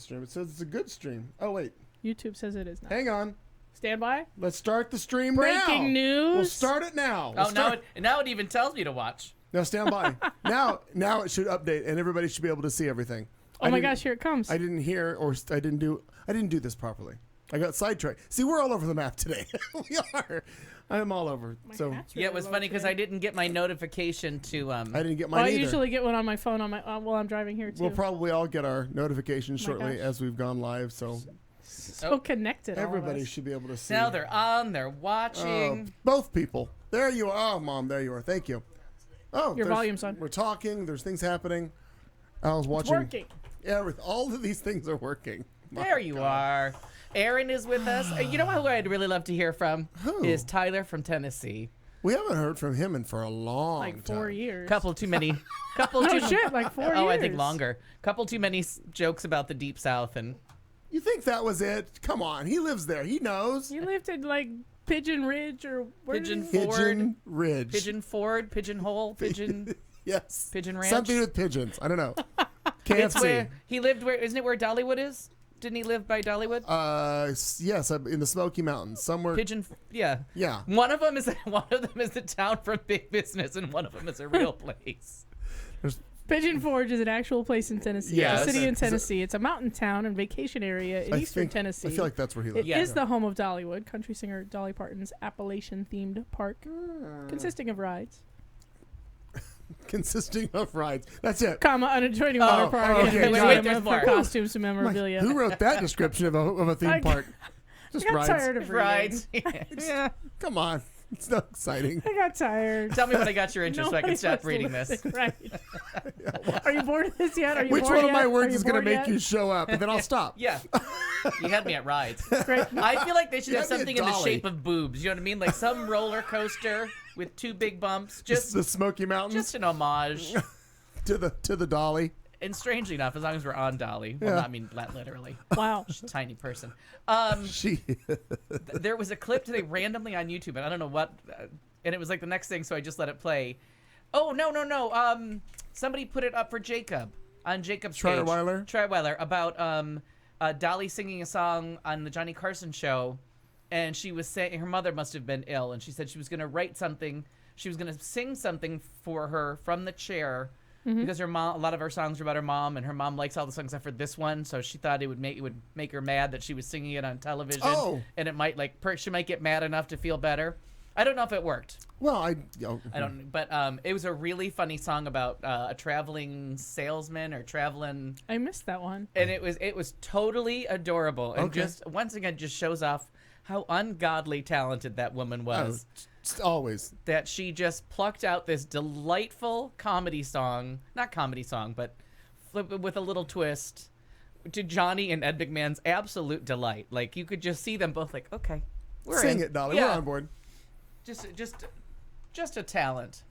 stream. It says it's a good stream. Oh, wait. YouTube says it is not. Hang on. Stand by. Let's start the stream now. Breaking news. We'll start it now. Now it even tells me to watch. No, stand by. now it should update, and everybody should be able to see everything. Oh my gosh, here it comes. I didn't hear, or I didn't do this properly. I got sidetracked. See, we're all over the map today. We are. I'm all over. So Yeah, it was funny because I didn't get my notification to. I didn't get mine I either. usually get one on my phone while I'm driving here too. We'll probably all get our notifications shortly gosh. as we've gone live. So so connected. everybody all of us. should be able to see. Now they're on. They're watching. Both people. There you are. Oh, Mom, there you are. Thank you. Oh, Your volume's on. We're talking. There's things happening. I was watching. It's working. Yeah, all of these things are working. There you are. Aaron is with us. You know who I'd really love to hear from? Who? Is Tyler from Tennessee. We haven't heard from him in for a long Like time. 4 years. Couple too many. No shit, like 4 years. Oh, I think longer. Couple too many jokes about the Deep South and. You think that was it? Come on, he lives there. He knows. You lived in like Pigeon Ridge or where Pigeon did you- Ford. Pigeon Ridge. Pigeon Ford, Pigeon Hole, Pigeon. Yes. Pigeon Ranch? Something with pigeons. I don't know. Can't It's see. where he lived. Where isn't it? Where Dollywood is? Didn't he live by Dollywood? Yes, in the Smoky Mountains, somewhere. Pigeon. Yeah. Yeah. One of them is the town from Big Business, and one of them is a real place. Pigeon Forge is an actual place in Tennessee. Yeah, It's a it's city a- in Tennessee. It's a mountain town and vacation area in eastern Tennessee. I feel like that's where he lives. It is Yeah. the home of Dollywood, country singer Dolly Parton's Appalachian-themed park, consisting of rides, Consisting of rides. That's it. unadjoining water park, okay, and got it. museum There's for more. costumes and Like, memorabilia. who wrote that description of a theme I- park? I Just got rides. tired of reading. Right. Yeah, Come on. It's not exciting. I got tired. Tell me when I got your interest so I can Nobody stop wants to reading this. listen, Right. Are you bored of this yet? Are you Which bored one of yet? my Are words you is going to bored make yet? you show up? And then I'll stop. Yeah. You had me at rides. Great. I feel like they should You have had me at something in the Dolly. shape of boobs. You know what I mean? Like some roller coaster with two big bumps. Just the Smoky Mountains Just an homage. to the dolly. And strangely enough, as long as we're on Dolly, well, Yeah. not, I mean, not literally, Wow. just a tiny person. She. There was a clip today randomly on YouTube, and I don't know what, and it was like the next thing, so I just let it play. Oh, no. Somebody put it up for Jacob on Jacob's page. Trierweiler about Dolly singing a song on the Johnny Carson show, and she was saying her mother must have been ill, and she said she was going to write something. She was going to sing something for her from the chair. Because her mom, a lot of her songs are about her mom, and her mom likes all the songs except for this one. So she thought it would make her mad that she was singing it on television, and it might she might get mad enough to feel better. I don't know if it worked. Well, I don't. But it was a really funny song about a traveling salesman or traveling. I missed that one. And it was totally adorable, and just once again just shows off how ungodly talented that woman was. Always. That she just plucked out this delightful comedy song, not comedy song, but with a little twist to Johnny and Ed McMahon's absolute delight. Like you could just see them both like, okay, we're Sing in. it, Dolly. Yeah. We're on board. Just a talent.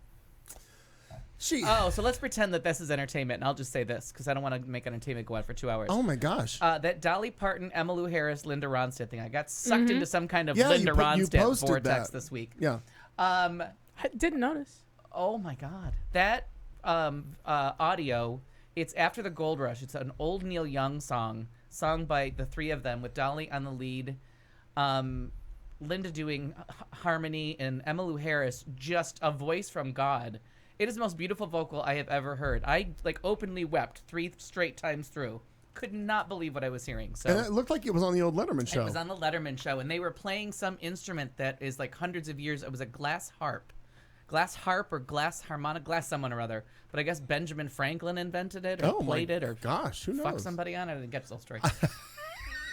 Oh, So let's pretend that this is entertainment, and I'll just say this because I don't want to make entertainment go on for 2 hours. Oh my gosh. That Dolly Parton, Emmylou Harris, Linda Ronstadt thing. I got sucked into some kind of Yeah, Linda you Ronstadt posted vortex that. this week. Yeah. I didn't notice. Oh my God, that audio. It's after the Gold Rush. It's an old Neil Young song, sung by the three of them with Dolly on the lead, Linda doing harmony, and Emmylou Harris just a voice from God. It is the most beautiful vocal I have ever heard. I openly wept 3 straight times through. Could not believe what I was hearing. So And it looked like it was on the old Letterman show. it was on the Letterman show, and they were playing some instrument that is like hundreds of years. It was a glass harp or glass harmonic, glass someone or other. But I guess Benjamin Franklin invented it or played it or gosh, who knows? fucked somebody on it. I didn't get it so straight.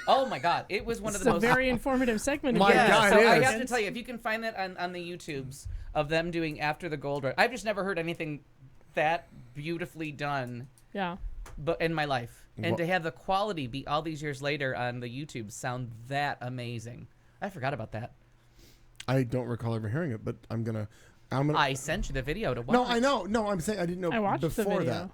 Oh my God, it was one of It's the a most. very informative segment. My Yeah, God, so it I is. have to tell you, if you can find that on the YouTubes of them doing After the Gold Rush, I've just never heard anything that beautifully done, Yeah. but in my life, and Wha- to have the quality be all these years later on the YouTube sound that amazing. I forgot about that. I don't recall ever hearing it, but I'm gonna. I sent you the video to watch. No, I know. No, I'm saying I didn't know I watched the before video. that.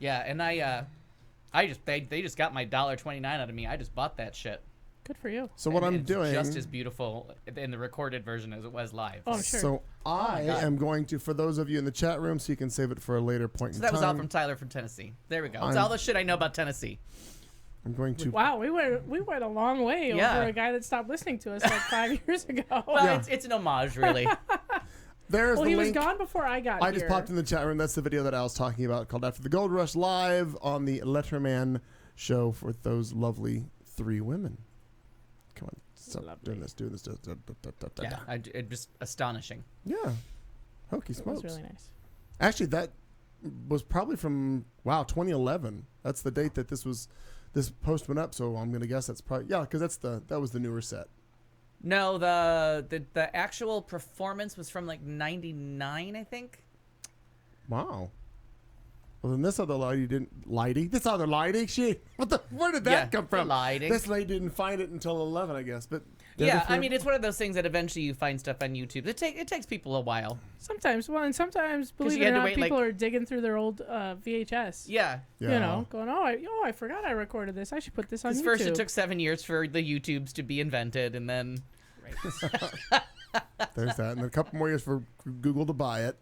Yeah, and they just got my $1.29 out of me. I just bought that shit. Good for you. So what And I'm it's doing. just as beautiful in the recorded version as it was live. Oh, sure. So I God. am going to, for those of you in the chat room, so you can save it for a later point So in that was all time. from Tyler from Tennessee. There we go. I'm- It's all the shit I know about Tennessee. I'm going to. Wow, we went a long way Yeah. over a guy that stopped listening to us like 5 years ago. Well, Yeah. it's an homage, really. There's Well, the he was link. gone before I got I here. just popped in the chat room. That's the video that I was talking about called After the Gold Rush live on the Letterman show for those lovely 3 women. Come on. Stop Lovely. doing this. Yeah, it just astonishing. Yeah. Hokey It smokes. was really nice. Actually, that was probably from 2011. That's the date that this post went up. So I'm gonna guess that's probably because that was the newer set. No, the actual performance was from like '99, I think. Wow. Well, then this other lady didn't lighty. This other lady, where did that Yeah, come from? lighting. This lady didn't find it until 11, I guess. But the Yeah, other I three- mean, it's one of those things that eventually you find stuff on YouTube. It takes people a while. Sometimes, and sometimes, believe you it had or to not, wait, people like- are digging through their old VHS. Yeah, You know, going, I forgot I recorded this. I should put this on because YouTube. first it took 7 years for the YouTubes to be invented, and then There's that, and then a couple more years for Google to buy it.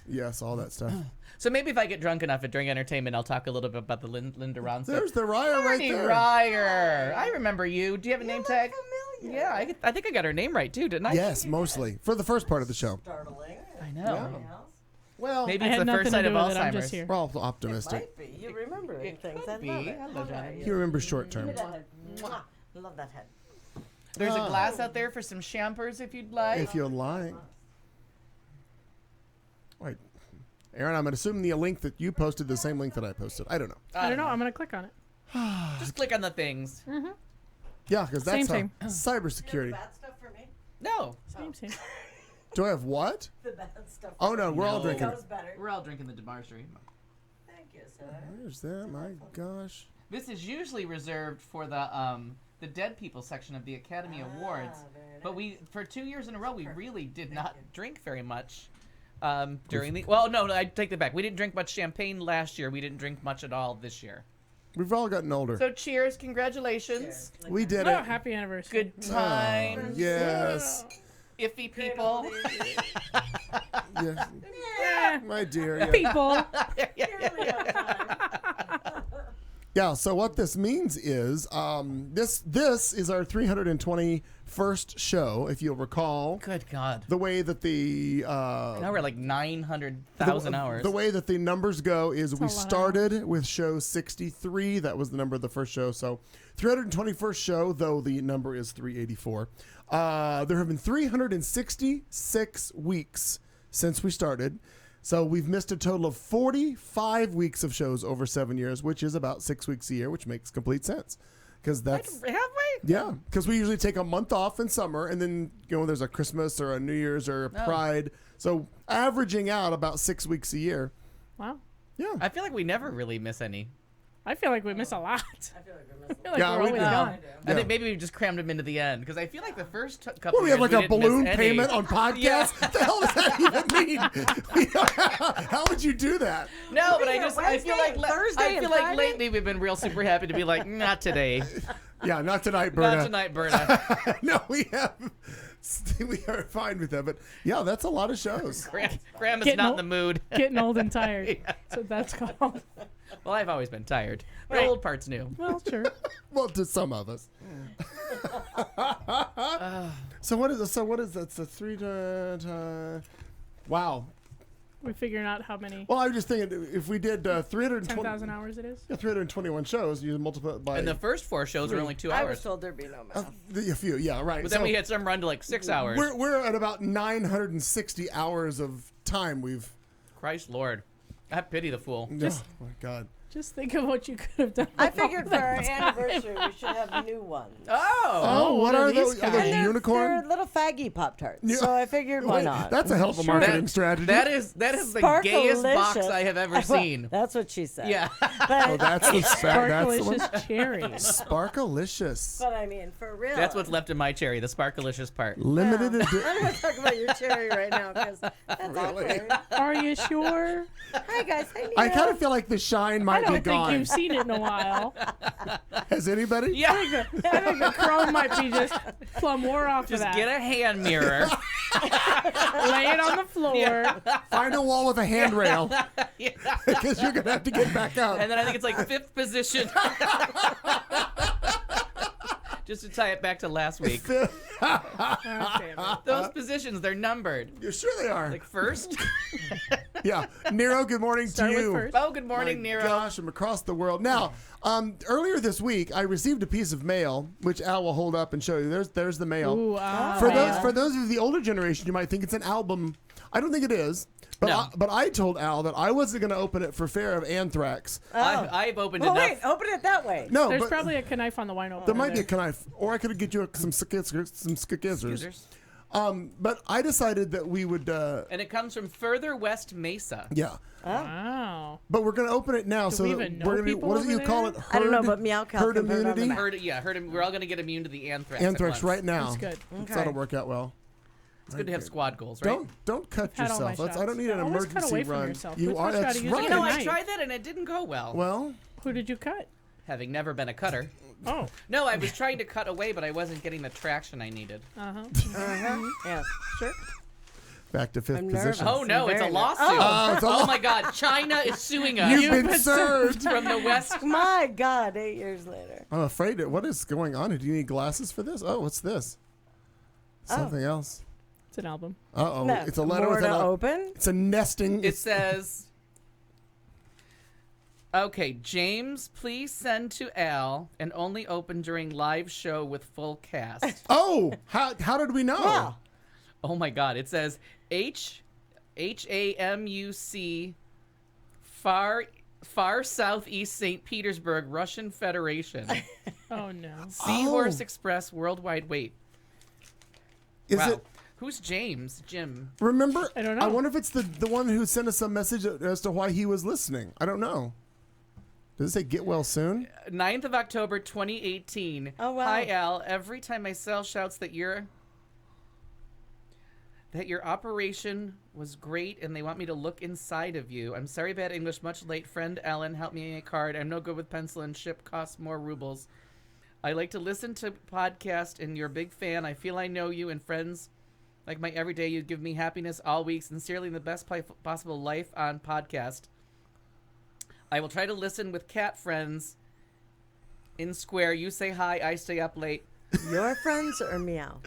Yes, all that stuff. so maybe if I get drunk enough at During Entertainment, I'll talk a little bit about the Linda Ron stuff. There's the Raya right Marty there. Ryer. I remember you. Do you have a name tag? Familiar. Yeah, I think I got her name right too, didn't I? Yes, mostly for the first part of the show. Startling. I know. Anything else? Well, Maybe I it's had the nothing first to sign do of with it. I'm just Alzheimer's. here. we're all It optimistic. might be. You remember It things. could I be. love it. I love that. He remembers short term. Give me that head. Mwah. Love that head. There's a glass out there for some champers if you'd like. If you like. Wait, Aaron, I'm assuming the link that you posted the same link that I posted. I don't know. I don't know. I'm going to click on it. Just click on the things. Yeah, because that's Same. cybersecurity. Bad stuff for me. No, Same. Do I have what? The bad stuff. Oh no, we're all No. drinking. Knows better. we're all drinking the DeMar Stream. Thank you, sir. Where's that? My gosh. This is usually reserved for the dead people section of the Academy Awards, very but for 2 years in a row we really did not you. drink very much during the. Well, no, I take that back. We didn't drink much champagne last year. We didn't drink much at all this year. We've all gotten older. So cheers, congratulations, Cheers. We did Oh, it. happy anniversary. good times, Yes. iffy people. Yes. Yeah. My dear. Yeah. People. Yeah, so what this means is this is our 321st show, if you'll recall. Good God. The way that the Now we're like 900,000 hours. The way that the numbers go is we a lot. started with show 63. That was the number of the first show. So 321st show, though the number is 384. There have been 366 weeks since we started. So we've missed a total of 45 weeks of shows over 7 years, which is about 6 weeks a year, which makes complete sense. Because that's, Have we? yeah, because we usually take a month off in summer and then, there's a Christmas or a New Year's or a Pride. So averaging out about 6 weeks a year. Wow. Yeah. I feel like we never really miss any. I feel like we miss a lot. I feel like we're I missing. feel like Yeah, we're we always do. gone. I think maybe we just crammed them into the end because I feel like the first couple. Well, we have years like a didn't miss balloon any. payment on podcasts. Yeah. What the hell does that even mean? How would you do that? No, but I here just I feel Wednesday, like Thursday, I and feel like Friday? lately we've been real super happy to be like not today, Yeah, not tonight, Berta. not tonight, Berta. No, we are fine with that. But yeah, that's a lot of shows. Graham is Getting not in old. the mood. Getting old and tired. So that's called. Well, I've always been tired. The Right. old part's new. Well, sure. Well, to some of us. So what is that? So 3 to wow. We're figuring out how many Well, I was just thinking if we did 320 10,000 hours it is. yeah, 321 shows, you multiply it by And the first 4 shows were only 2 I was hours. told there'd be no math. a few. Yeah, right. But then So we had some run to like 6 hours. we're at about 960 hours of time we've. Christ Lord. I pity the fool. Just- oh my God. Just think of what you could have done. I with all figured for that our time. anniversary we should have new ones. Oh. What what are are those? these Are those guys? They're unicorn? little faggy Pop Tarts. Yeah. So I figured why Wait, not? That's a hell of a Sure. marketing That- strategy. That is the gayest box Sparkalicious. I have ever seen. That's what she said. Yeah. But, Oh, that's the that's the one. Sparkalicious cherry. Sparkalicious. but I mean, for real. That's what's left in my cherry, the sparkalicious part. Limited I'm edition. not going to talk about your cherry right now because that's Really? awkward. Are you sure? Hi, guys. Hi, Nina. I kind of feel like the shine I might don't be think gone. you've seen it in a while. Has anybody? Yeah. I think the chrome might be just plumb wore off Just of that. get a hand mirror. Lay it on the floor. Find a wall with a handrail Yeah. because you're gonna have to get back up. And then I think it's like 5th position. Just to tie it back to last week. Oh, damn it. Those positions, they're numbered. You're sure they are. Like first? Yeah. Nero, good morning Start to with you. first. Oh, good morning, My Nero. gosh, I'm across the world. Now, earlier this week, I received a piece of mail, which Al will hold up and show you. There's the mail. Ooh, For those of the older generation, you might think it's an album. I don't think it is. But, No. but I told Al that I wasn't going to open it for fear of anthrax. I've opened Well, enough. wait, open it that way. No, There's but probably a knife on the wine opener. there might be there. a knife, or I could get you some skizzers. Scissors. But I decided that we would, And it comes from further West Mesa. yeah. Wow. But we're going to open it now. Do so we that even know we're gonna be, people what is it over you call there? it? I don't know, but Meow Cow herd can put it on the immunity. map. We're all gonna get immune to the anthrax. Anthrax at once. right now. That's good. Okay. That'll work out well. It's good to have squad goals, right? Don't cut Had all my yourself. I don't shots. need an Always emergency cut away from run. yourself. You Who's are. supposed to That's use right. a You know, I knife. tried that and it didn't go well. Well, Who did you cut? Having never been a cutter. Oh. No, I was trying to cut away, but I wasn't getting the traction I needed. Uh-huh. Yes. Sure. back to 5th I'm nervous. position. Oh no, it's a Very lawsuit. Oh, it's a Oh my God, China is suing us You've been served. from the West. My God, 8 years later. I'm afraid. What is going on? Do you need glasses for this? Oh, what's this? Oh. Something else. It's an album. Uh oh. No, It's a letter more with to an. open. It's a nesting. It says, "Okay, James, please send to Al and only open during live show with full cast." Oh, how did we know? Wow. Oh my God! It says HAMUC far southeast St. Petersburg, Russian Federation. Oh, no. Seahorse Express worldwide. Wait, Is wow. it? Who's James? Jim. Remember? I don't know. I wonder if it's the one who sent us a message as to why he was listening. I don't know. Does it say get well soon? 9th of October, 2018. Oh, wow. Hi, Al. Every time my cell shouts that your operation was great and they want me to look inside of you. I'm sorry, bad English, much late. Friend Ellen, help me a card. I'm no good with pencil and ship costs more rubles. I like to listen to podcast and you're a big fan. I feel I know you and friends like my everyday. You give me happiness all week. Sincerely, in the best possible life on podcast. I will try to listen with cat friends in square. You say hi, I stay up late. Your friends or Meow?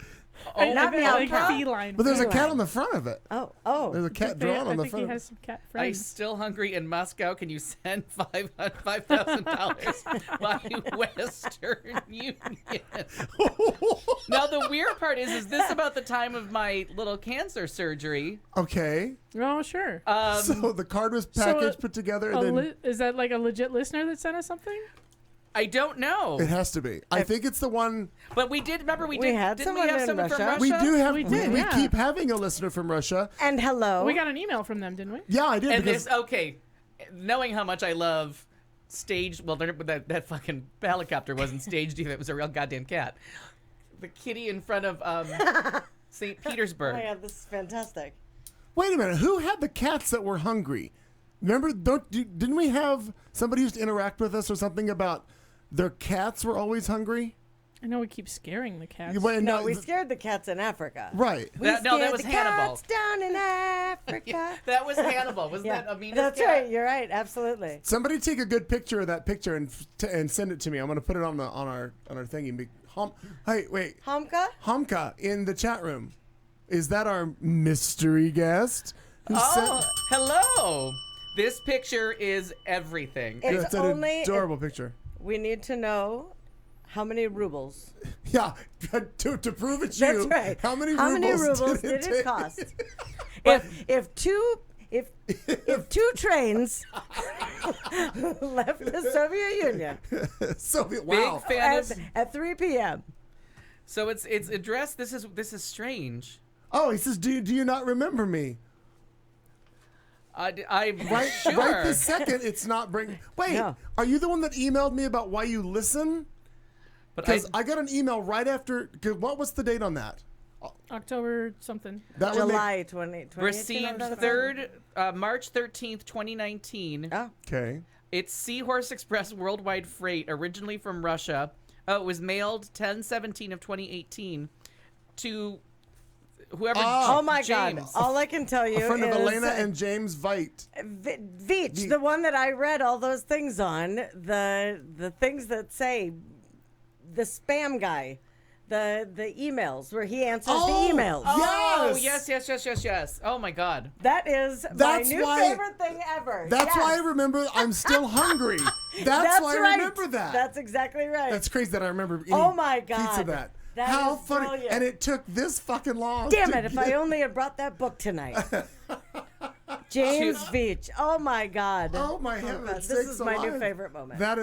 I not bet, meow like cat. feline. But there's a cat Feline. on the front of it. Oh. There's a cat drawn on I the think front. he has some cat I'm friends. still hungry in Moscow. Can you send $5,000 by Western Union? Now the weird part is this about the time of my little cancer surgery? Okay. Oh, sure. So the card was packaged, put together, and then Is that like a legit listener that sent us something? I don't know, it has to be. I think it's the one. but we did. Remember, we We did. had Didn't we someone have in someone from Russia. Russia? We do have. We did, we yeah. keep having a listener from Russia. And hello. We got an email from them, didn't we? Yeah, I did. And because this, okay, knowing how much I love staged, well, that fucking helicopter wasn't staged either. It was a real goddamn cat. The kitty in front of St. Petersburg. Oh, yeah, this is fantastic. wait a minute. Who had the cats that were hungry? Remember? Didn't we have somebody who used to interact with us or something about their cats were always hungry? I know we keep scaring the cats. Wait, No, we scared the cats in Africa. Right. We That scared was the Hannibal. cats down in Africa. That was Hannibal. Wasn't Yeah, that Amina's that's cat? right. You're right. Absolutely. Somebody take a good picture of that picture and send it to me. I'm gonna put it on our thingy. Hey, wait. Hamka? Hamka in the chat room. Is that our mystery guest? Who Oh, hello. This picture is everything. It's It's an only adorable picture. we need to know how many rubles. Yeah, to prove it's That's you. right. How many How many rubles rubles did did it take? cost? if two trains left the Soviet Union Soviet. Big Wow. fan of. at 3 p.m. So it's addressed. This is strange. Oh, he says, do you not remember me? I Right, sure. right this second, it's not bring. Wait, No. are you the one that emailed me about why you listen? But Because I got an email right after. 'Cause what was the date on that? October something. That would make- July 2018. received March 13th, 2019. Oh, Okay. It's Seahorse Express Worldwide Freight, originally from Russia. Oh, it was mailed 10/17 of 2018 to whoever. oh my God! James. All I can tell you A friend is of Elena and James Veit. Veach, the one that I read all those things on, the things that say the spam guy, the emails where he answers Oh, the emails. Oh, Yes. yes. Oh my God. That is That's my new why- favorite thing ever. That's Yes. why I remember I'm still hungry. That's why right. I remember that. That's exactly right. That's crazy that I remember eating Oh my pizza God. that. That How is funny. brilliant. And it took this fucking long. Damn to it, if get- I only had brought that book tonight. James Beach. Oh my God. Oh my God. heavens. This sakes is my new alive. favorite moment. That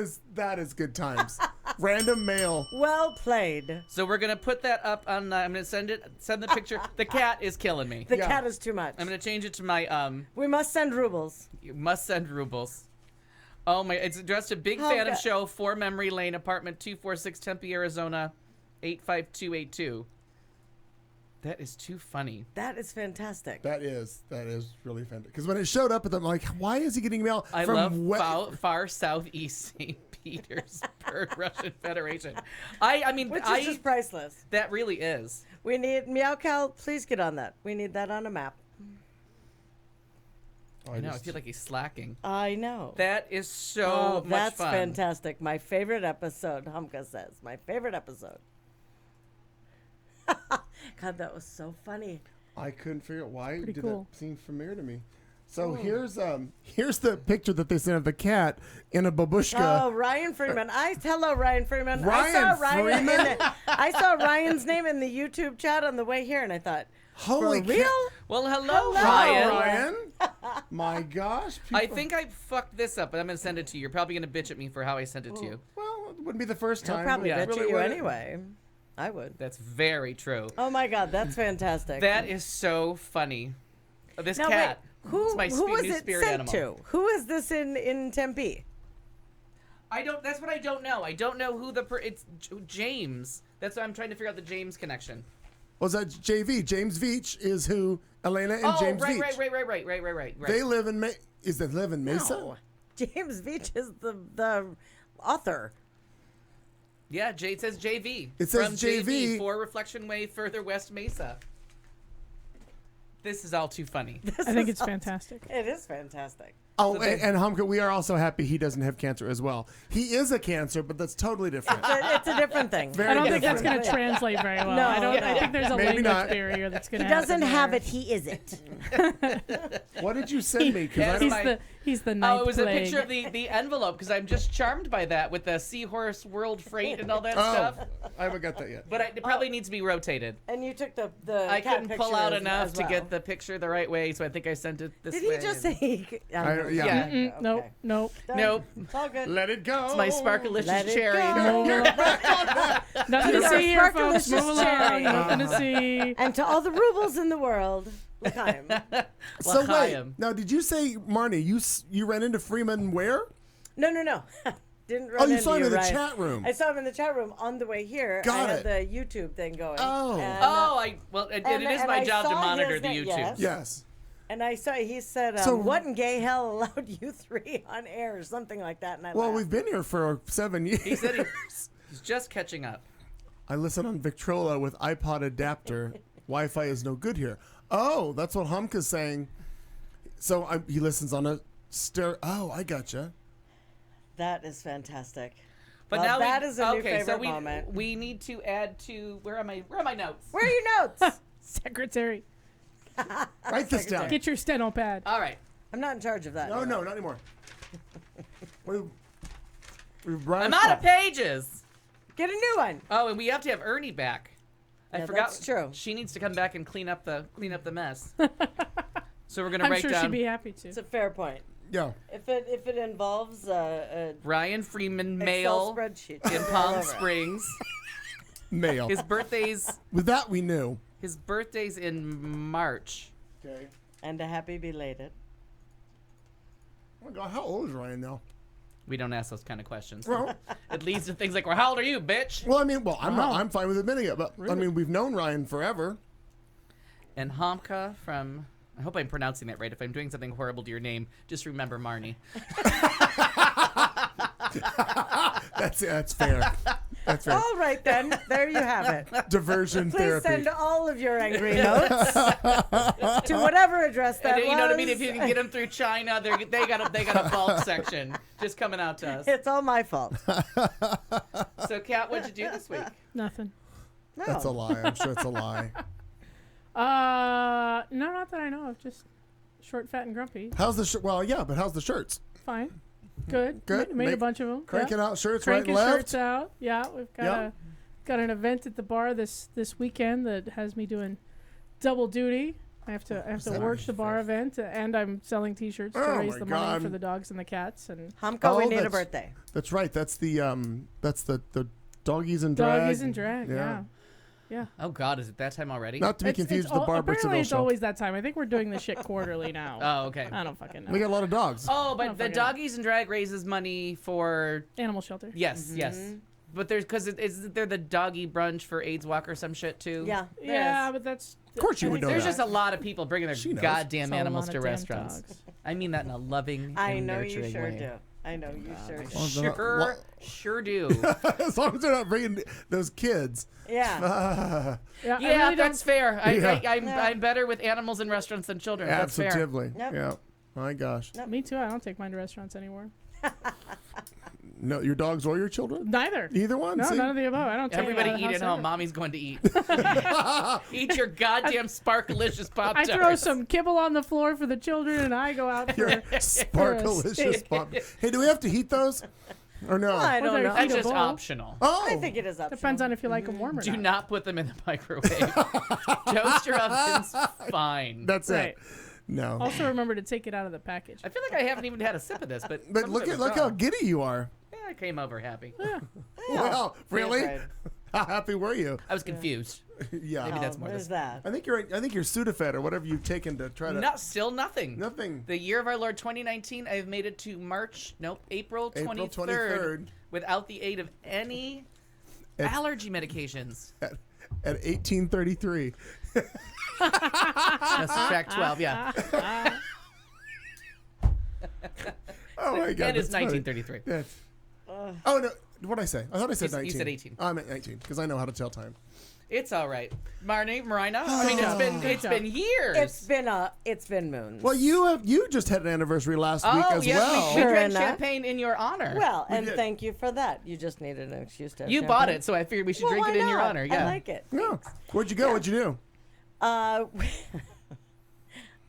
is good times. Random mail. Well played. So we're gonna put that up on. I'm gonna send the picture. The cat is killing me. The Yeah. cat is too much. I'm gonna change it to my We must send rubles. You must send rubles. Oh my! It's addressed to big fan of Okay. show 4 Memory Lane, apartment 246, Tempe, Arizona, 85282. That is too funny. That is fantastic. That is really fantastic. Because when it showed up, I'm like, why is he getting mail I from love far southeast St. Petersburg, Russian Federation. I mean, Which is just priceless. that really is. We need Meow Cow, please get on that. We need that on a map. I know. I feel like he's slacking. I know. That is so much that's fun. fantastic. My favorite episode, Humka says. My favorite episode. God, that was so funny. I couldn't figure out why Pretty did cool. that seem familiar to me. So here's the picture that they sent of the cat in a babushka. Oh, Ryan Freeman. Hello, Ryan Freeman. Ryan Freeman? I saw Ryan's name in the YouTube chat on the way here, and I thought, Holy for real? Well, hello, Hello, Ryan. Ryan. My gosh. I people- think I fucked this up, but I'm gonna send it to you. You're probably gonna bitch at me for how I sent it to you. Well, it wouldn't be the first I'll time. probably Yeah. bet Really you wouldn't. anyway. I would. That's very true. Oh my God, that's fantastic. That is so funny. This now, cat. Wait, who it's my was new it spirit sent animal. to? Who is this in Tempe? I don't. That's what I don't know. I don't know who it's James. That's why I'm trying to figure out the James connection. Was that JV? James Veach is who Elena and Oh, James right, Veach. right. They live in Is they live in Mesa? No. James Veach is the author. Yeah, it says JV. It says From JV. for Reflection Way, further west Mesa. This is all too funny. I think it's fantastic. It is fantastic. Oh, and Humka, we are also happy he doesn't have cancer as well. He is a cancer, but that's totally different. It's a different thing. Very I don't think that's different. going to translate very well. No, I think there's a Maybe language not. barrier that's going He to doesn't have it. He isn't. What did you send me? 'Cause I Yes, don't- He's the ninth Oh, it was plague. a picture of the envelope because I'm just charmed by that with the Seahorse World Freight and all that Oh, stuff. I haven't got that yet. But it probably needs to be rotated. And you took the I cat couldn't pull picture out as- enough as to well. get the picture the right way, so I think I sent it this Did way. he just say? Yeah. Yeah. Nope. Nope. It's all good. Let it go. It's my Sparkalicious Let it cherry. go. Move along. Nothing to Your see here, folks. sparkalicious Move along. cherry. Nothing to see. And to all the rubles in the world, l'chaim. So wait, L'chaim. now did you say, Marnie, you ran into Freeman where? No. Didn't run Oh, you into saw him in the Ryan. chat room. I saw him in the chat room on the way here. Got I it. had the YouTube thing going. Oh. And, Oh, it is and my I job to saw monitor his the name, YouTube. yes. Yes. And I saw he said, So- "What in gay hell allowed you three on air?" or something like that. And I Well, laughed. we've been here for 7 years. He said he's just catching up. I listen on Victrola with iPod adapter. Wi-Fi is no good here. Oh, that's what Humka's saying. So he listens on a stereo. Oh, I gotcha. That is fantastic. But Well, now that is a new okay, so favorite moment. we need to add to where are my notes? Where are your notes? Secretary, Write this down. get your steno pad. All right. I'm not in charge of that. No, not anymore. We've I'm out of pages. Get a new one. Oh, and we have to have Ernie back. I Yeah, forgot. that's true. She needs to come back and clean up the mess. So we're gonna I'm write sure down she'd be happy to. It's a fair point. Yeah. If it involves a Ryan Freeman Excel mail spreadsheet in all Palm over it. Springs. Mail. His birthday's With that, we knew. in March. Okay. and a happy belated. Oh my God, how old is Ryan now? We don't ask those kind of questions. Well, It leads to things like, "Well, how old are you, bitch?" I'm not. I'm fine with admitting it, but I mean, we've known Ryan forever. And Hamka from. I hope I'm pronouncing that right. If I'm doing something horrible to your name, just remember Marnie. That's fair. That's right. All right, then. There you have it. Diversion Please therapy. send all of your angry notes to whatever address that And, was. you know what I mean? If you can get them through China, they got a bulk section just coming out to us. It's all my fault. So, Kat, what'd you do this week? Nothing. No. That's a lie. I'm sure it's a lie. No, not that I know of. Just short, fat, and grumpy. How's the shirt? Well, yeah, but how's the shirts? Fine. Good. Good. Made a Make- bunch of them. Cranking out shirts Cranking right and shirts left. out. Yeah, we've got Yep. got an event at the bar this weekend that has me doing double duty. I have to work the bar event, and I'm selling T-shirts to Oh raise my the God. money for the dogs and the cats and Humko, we Oh, need a that's- birthday. That's right. That's the doggies and drag. doggies and drag. Yeah. Oh, God, is it that time already? Not to be confused with the apparently Barbertsville it's show. always that time. I think we're doing this shit quarterly now. Oh, okay. I don't fucking know. We got a lot of dogs. Oh, Oh, but the fucking- Doggies and Drag raises money for Animal shelter. yes. But there's because they're the doggy brunch for AIDS Walk or some shit too. Yeah. Yeah, but that's Of course you would know There's that. just a lot of people bringing their She knows. goddamn It's a animals lot to of damn restaurants. dogs. I mean that in a loving I and know you nurturing sure way. do. I know you sure do. Well, they're not- Sure do. as long as they're not bringing those kids. Yeah. Yeah, I Yeah, really that's don't. fair. Yeah. I'm better with animals in restaurants than children. That's fair. Absolutely. Yep. Yeah. My gosh. Me too. I don't take mine to restaurants anymore. No, your dogs or your children? Neither. Either one. No, See? none of the above. I don't take Everybody it out of the eat house at home. ever. Mommy's going to eat. Eat your goddamn Sparkalicious Pop I Tarts. throw some kibble on the floor for the children, and I go out for. Sparkalicious pop. Hey, do we have to heat those? Or no? I Well, don't they're know. That's just eatable. optional. Oh. I think it is up. Depends on if you like them warm or Do not. not put them in the microwave. Toaster oven's fine. That's Right. it. No. Also, remember to take it out of the package. I feel like I haven't even had a sip of this, but But some look of it at was look how gone. giddy you are. Yeah, I came over happy. Well, really? afraid. How happy were you? I was confused. Yeah. Maybe that's more What this. is that? I think you're Sudafed or whatever you've taken to try to. Still nothing. Nothing. The year of our Lord 2019, I've made it to April 23rd, April 23rd. without the aid of any At- allergy medications. At 1833. That's track 12, yeah. Oh my God. And it's that's funny. 1933. That's- Oh no! What did I say? I thought I said You 19. said 18. Oh, I meant 19 because I know how to tell time. It's all right. Marina. I mean, it's been years. It's been moons. Well, you just had an anniversary last week as yes, well. we Sure drank enough. champagne in your honor. Well, and did. thank you for that. You just needed an excuse to have You bought champagne. it, so I figured we should Well, drink why it in your not? honor. Yeah. I like it. Yeah. Where'd you go? What'd you do? Uh,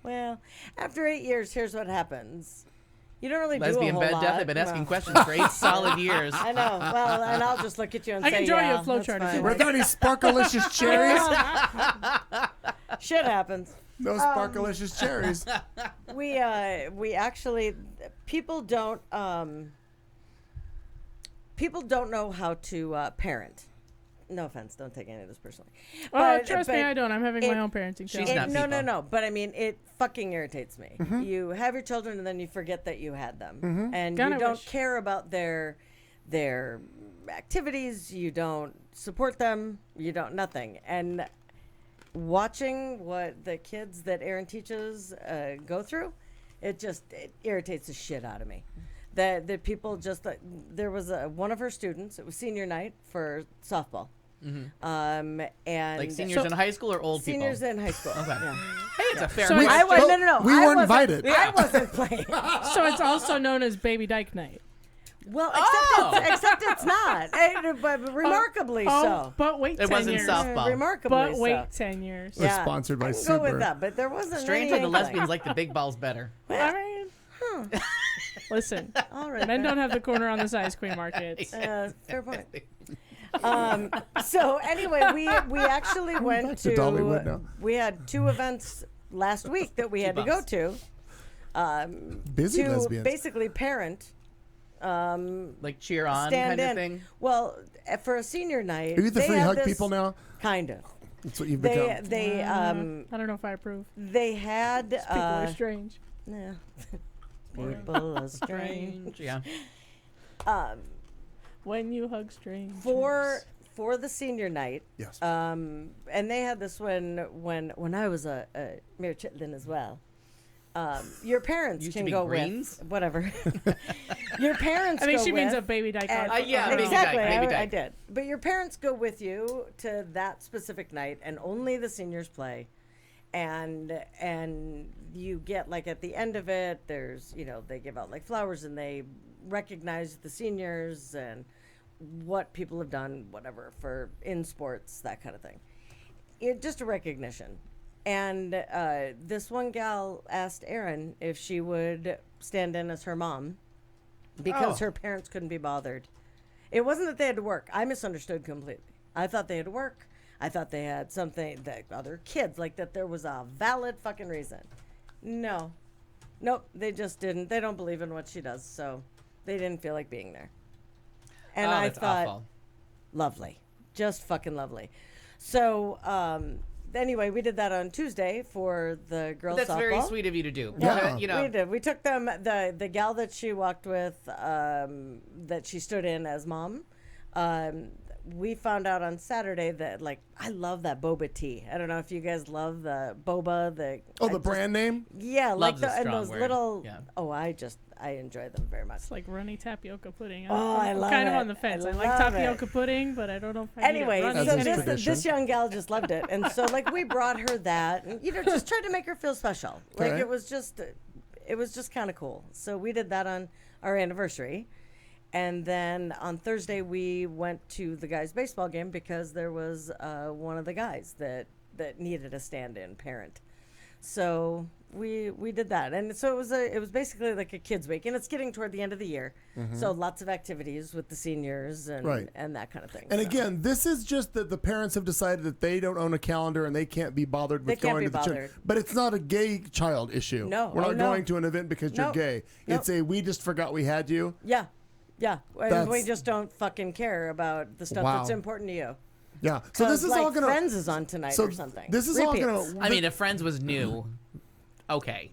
well, after 8 years, here's what happens. You don't really Lesbian do a bed whole death. lot. I've been asking Well, questions for 8 solid years. I know. Well, and I'll just look at you and I say, can draw you a yeah, flow that's chart if you fine. Were there any sparkalicious cherries? Shit happens. No sparkalicious cherries. We actually people don't know how to parent. No offense, don't take any of this personally. Trust me, but I don't. I'm having it- my own parenting She's challenge. not no. people. But I mean, it fucking irritates me. You have your children and then you forget that you had them, and Kinda you don't wish. care about their activities. You don't support them. You don't nothing. And watching what the kids that Aaron teaches go through, it irritates the shit out of me. That people just there was one of her students. It was senior night for softball. And Like seniors in high school or old people? seniors in high school. Okay. Yeah. Hey, it's a fair So question. I was no. We I weren't wasn't- invited. I wasn't playing. So it's also known as Baby Dyke Night. Well, Oh! except it's not. But remarkably so. But wait 10 It wasn't years. softball. Remarkably But wait so. 10 years. We're sponsored by I can go Subaru. with that, but there wasn't Strangely, the any lesbians like the big balls better. I mean, listen, All right. men don't have the corner on the size queen market. Fair point. So anyway, we actually went back to Dollywood now. We had 2 events last week that we had to go bumps. to. Busy To lesbians. basically parent. Like cheer on Stand kind in. of thing. Well, for a senior night, Are you the they free had hug this- people now? Kind of. That's what you've They become. they I don't know if I approve. they had People are strange. yeah. People are strange. Yeah. When you hug strange. For the senior night, Yes. and they had this when I was a mere chitlin as well. your parents Used to can be go greens? with whatever. Your parents. I think go she means with, a baby dyke. and- yeah, baby exactly. dyke, baby I dyke. did, but your parents go with you to that specific night, and only the seniors play. And you get like at the end of it, there's they give out like flowers and they recognize the seniors and what people have done, whatever for in sports, that kind of thing. Just a recognition. And this one gal asked Erin if she would stand in as her mom because her parents couldn't be bothered. It wasn't that they had to work. I misunderstood completely. I thought they had to work. I thought they had something that other kids, like that there was a valid fucking reason. No. Nope, they just didn't. They don't believe in what she does, so they didn't feel like being there. And I that's thought, awful. lovely. Just fucking lovely. So, anyway, we did that on Tuesday for the girls' That's softball. very sweet of you to do. Yeah. You We did. We took them, the gal that she walked with, that she stood in as mom. We found out on Saturday that, like, I love that boba tea. I don't know if you guys love the boba. The brand name? Yeah, like Love's a and strong those word. little. Yeah. Oh, I enjoy them very much. It's like runny tapioca pudding. Oh, I I'm love kind of it. on the fence. I I like love tapioca it. pudding, but I don't know if I Anyway, need it runny. so As is this tradition. young gal just loved it, and so like we brought her that, and just tried to make her feel special. Like Okay. it was just kind of cool. So we did that on our anniversary, and then on Thursday we went to the guys' baseball game because there was one of the guys that needed a stand-in parent. So we did that, and so it was basically like a kids' week, and it's getting toward the end of the year, so lots of activities with the seniors and Right. and that kind of thing. And So. again, this is just that the parents have decided that they don't own a calendar and they can't be bothered with They can't going be to the church. bothered. But it's not a gay child issue. No. We're Oh, not no. going to an event because you're Nope. gay. It's we just forgot we had you. Yeah. And we That's- just don't fucking care about the stuff Wow. that's important to you. Yeah. So this is like all going to. Friends is on tonight So or something. this is Repeats. all going to. I mean, if Friends was new, okay.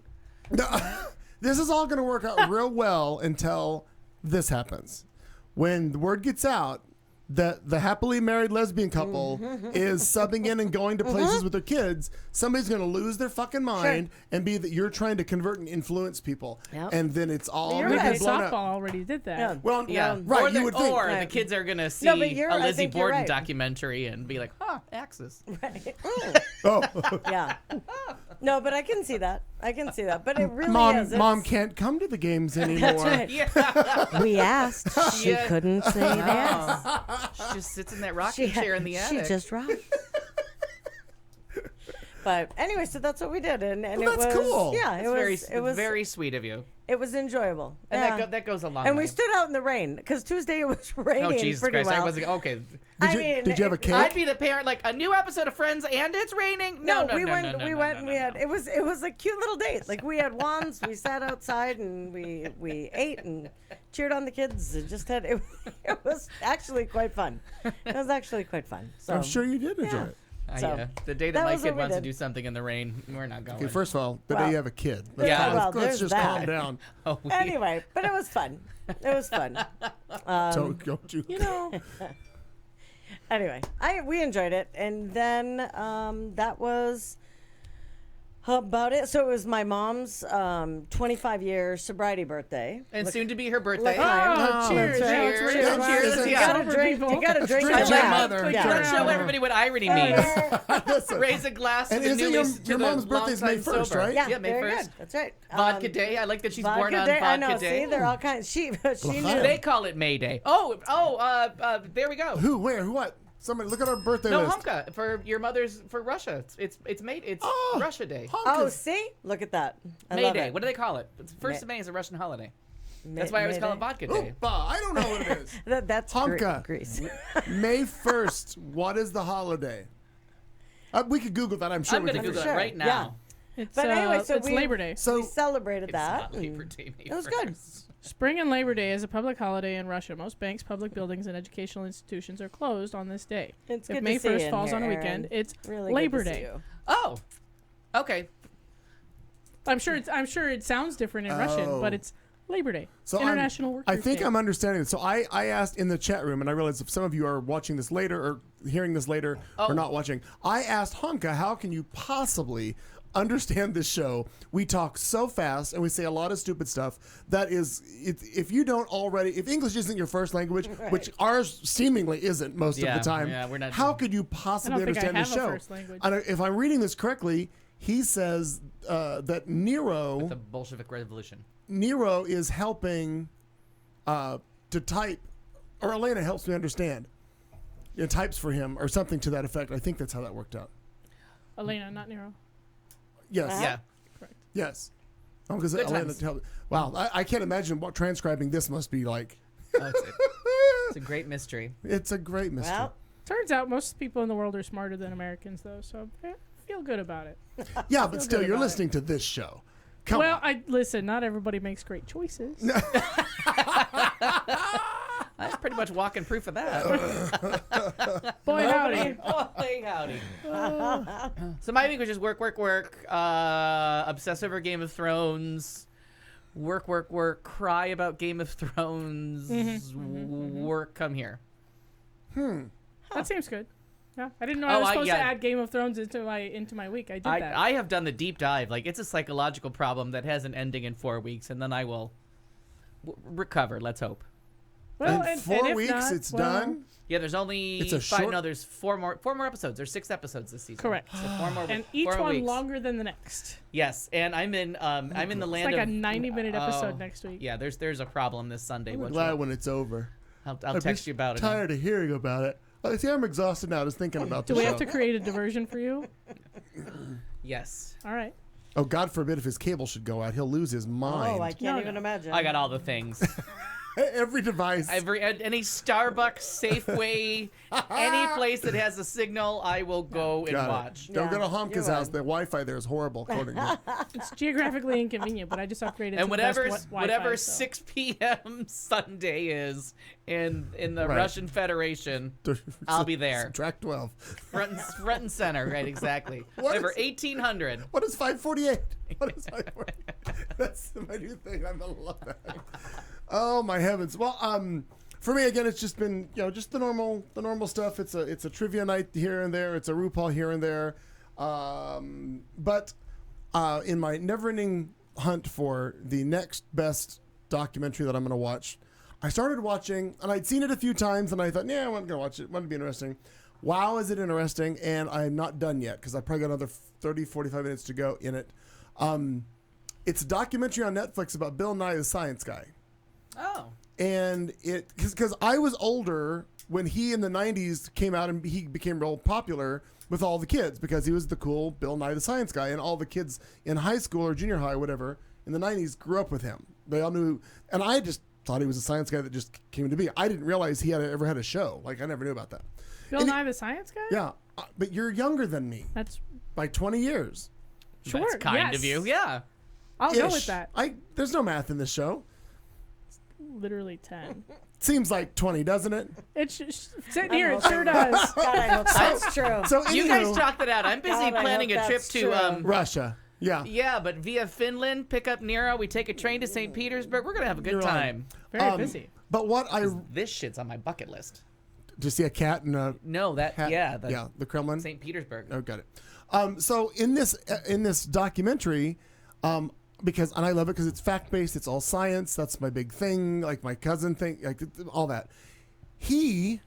This is all going to work out real well until this happens. When the word gets out that the happily married lesbian couple is subbing in and going to places with their kids, somebody's going to lose their fucking mind and be that you're trying to convert and influence people. Yep. And then it's all You're gonna right. be blown Softball up. already did that. Yeah. Well, Yeah, right. Or, You would think. or the Right. kids are gonna see No, but a I Lizzie think you're Borden right. documentary and be like, "Huh, Axis." Right. Oh, Yeah. No, but I can see that. But it really mom, is. mom It's- can't come to the games anymore. right. Yeah, We asked. She Yeah. couldn't say yes. she just sits in that rocking chair in the She attic. just rocked. But anyway, so that's what we did, and Well, it that's was cool. yeah, it was very sweet of you, it was enjoyable. and Yeah. that goes a long And way. we stood out in the rain because Tuesday it was raining Oh Jesus pretty Christ! well. I wasn't okay. Did you have a cake? I'd be the parent, like a new episode of Friends, and it's raining. No, we no, went. no, no, we no, went. no, and no, we had. no. It was a cute little date. Like we had wands. We sat outside and we ate and cheered on the kids. And just had. It was actually quite fun. It was actually quite fun. So I'm sure you did enjoy yeah. it. So, The day that that my was kid what we wants to did. do something in the rain, we're not going. Okay, first of all, the Well, day you have a kid. Yeah. well, let's there's just that. calm down. oh, we- anyway, but it was fun. It was fun. Don't you? You know, Anyway, we enjoyed it, and then that was about it. So it was my mom's 25-year sobriety birthday. and soon to be her birthday. Look, oh, cheers, That's right. cheers, Cheers, cheers, cheers. yeah. You gotta drink. You gotta drink. Drink to to your that. mother. Yeah. Let's show everybody what irony means. Listen, Raise a glass to And the isn't your- newest. your to the mom's birthday's May longtime 1st, sober. right? Yeah, Yeah, May very 1st. good. That's right. Vodka Day. I like that she's Vodka born on Day. Vodka I know. Day. See, they're all kinds. She knew. They call it May Day. There we go. who, where, who, what? Somebody look at our birthday No, list. Humka for your mother's for Russia. It's Oh, Russia Day. Oh, Honkas. see, look at that. I May love Day. it. What do they call it? It's First May- of May is a Russian holiday. May- That's why I always May call Day? it Vodka Day. Opa, I don't know what it is. That's Hanukkah. Greece. May 1st, what is the holiday? We could Google that, I'm sure I'm we gonna could Google figure it Sure, right yeah. now. it's But anyway, so it's we- Labor Day. So we celebrated It's that. not Labor and Day. May It was good. 1st. Spring and Labor Day is a public holiday in Russia. Most banks, public buildings, and educational institutions are closed on this day. It's If good May to see 1st you falls in on a here, weekend, Aaron. it's Really Labor good to see Day. you. Oh, okay. I'm sure it sounds different in Russian, but it's Labor Day. So International Workers' I think Day. I'm understanding this. So I asked in the chat room, and I realize if some of you are watching this later or hearing this later Oh. or not watching, I asked Hanka, how can you possibly understand this show, we talk so fast and we say a lot of stupid stuff that is, if you don't already, if English isn't your first language, which ours seemingly isn't most of the time, we're not. how could you possibly understand the show? If I'm reading this correctly, he says that Nero, the Bolshevik Revolution. Nero is helping to type, or Elena helps me understand. It types for him or something to that effect. I think that's how that worked out. Elena, not Nero. Yes. Yeah. Correct. Yes. Oh, because Good Elena times. helped. Wow, I can't imagine what transcribing this must be like. Oh, it's a great mystery. It's a great mystery. Well, Turns out most people in the world are smarter than Americans, though, so feel good about it. Yeah, but still, good you're about listening to this show. Come well, on. listen. Not everybody makes great choices. That's pretty much walking proof of that. Boy, howdy. Boy, howdy. So my week was just work, obsess over Game of Thrones, work, cry about Game of Thrones, work, come here. That seems good. Yeah, I didn't know I was supposed to add Game of Thrones into my week. I did that. I have done the deep dive. Like, it's a psychological problem that has an ending in 4 weeks, and then I will recover. Let's hope. Well, in 4 weeks, not, it's done. Yeah, there's only It's a 5. short- No, there's 4 more episodes. There's 6 episodes this season. Correct. So 4 more. And each 4 more one weeks. longer than the next. Yes, and I'm in the It's land like of a 90-minute episode next week. Yeah, there's a problem this Sunday. I'm which glad when it's over. I'll I'm text just you about it. tired of hearing about it. See, I'm exhausted now just thinking about Do the we show. have to create a diversion for you? Yes. All right. Oh, God forbid if his cable should go out. He'll lose his mind. oh, I can't even imagine. I got all the things. Every device. Any Starbucks, Safeway, any place that has a signal, I will go and Got it. watch. Don't go Yeah, to Homka's you're house. right. The Wi-Fi there is horrible, according to me. It's geographically inconvenient, but I just upgraded And to whatever the best Wi-Fi, whatever so. 6 p.m. Sunday is in the Right. Russian Federation, I'll be there. Track 12. front and center, right? Exactly. What Whatever, is- 1800. What is 548? What is 548? That's my new thing. I love that. Oh my heavens. Well, for me again, it's just been just the normal stuff. It's a trivia night here and there. It's a RuPaul here and there. But in my never-ending hunt for the next best documentary that I'm going to watch, I started watching, and I'd seen it a few times, and I thought, I wasn't going to watch it. It wouldn't be interesting. Wow, is it interesting? And I'm not done yet because I probably got another 30, 45 minutes to go in it. It's a documentary on Netflix about Bill Nye the Science Guy. Oh. And because I was older when he in the 90s came out and he became real popular with all the kids because he was the cool Bill Nye the Science Guy, and all the kids in high school or junior high, whatever, in the 90s grew up with him. They all knew, and I just thought he was a science guy that just came to be. I didn't realize he ever had a show. Like, I never knew about that. Bill Nye the Science Guy? Yeah, but you're younger than me That's by 20 years. sure. That's kind of yes. you. Yeah. I'll go Ish. with that. There's no math in this show. Literally 10. Seems like 20, doesn't it? It's sitting here. It sure does. God, I hope that's true. So You guys anywho, talked it out. I'm busy God, I planning hope a trip that's to true. Russia. Yeah. Yeah, but via Finland, pick up Nero. We take a train to St. Petersburg. We're gonna have a good You're right. time. Very busy. But what This shit's on my bucket list. to see a cat and a No, that hat, yeah, the Kremlin. St. Petersburg. Oh, got it. So in this documentary, because and I love it because it's fact based. It's all science. That's my big thing. Like my cousin thing. Like all that. He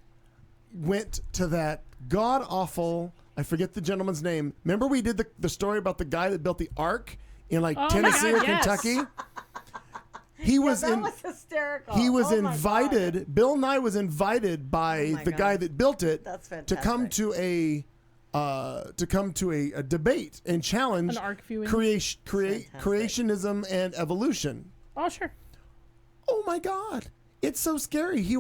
went to that god awful. I forget the gentleman's name. Remember we did the story about the guy that built the ark in like Oh my Tennessee God, or yes. Kentucky. He was that in. was hysterical. He was Oh my God. invited. Bill Nye was invited by Oh my the God. guy that built it That's to come fantastic. to a debate and challenge An arc viewing. Fantastic. creationism and evolution. Oh, sure. Oh my God, it's so scary. He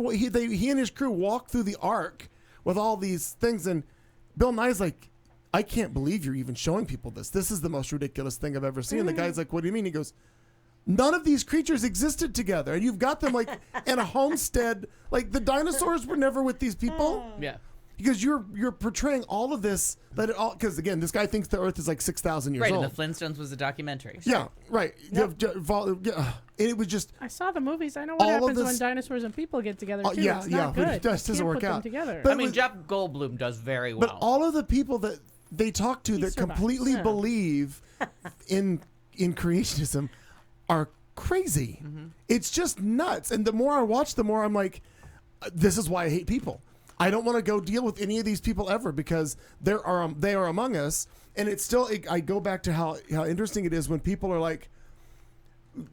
and his crew walk through the ark with all these things, and Bill Nye's like, I can't believe you're even showing people this. This is the most ridiculous thing I've ever seen. And the guy's like, what do you mean? He goes, none of these creatures existed together, and you've got them like in a homestead. Like the dinosaurs were never with these people. Yeah. Because you're portraying all of this because again this guy thinks the Earth is like 6,000 years Right, old. and the Flintstones was a documentary. Yeah, right. And it was just I saw the movies. I know what All of happens when this- dinosaurs and people get together too. yeah, it's yeah, not but good. it just doesn't You can't work put them out. together. But I mean, was- Jeff Goldblum does very well. but all of the people that they talk to that completely believe in creationism are crazy. It's just nuts. And the more I watch, the more I'm like, this is why I hate people. I don't want to go deal with any of these people ever because they are among us. And it's still, I go back to how interesting it is when people are like,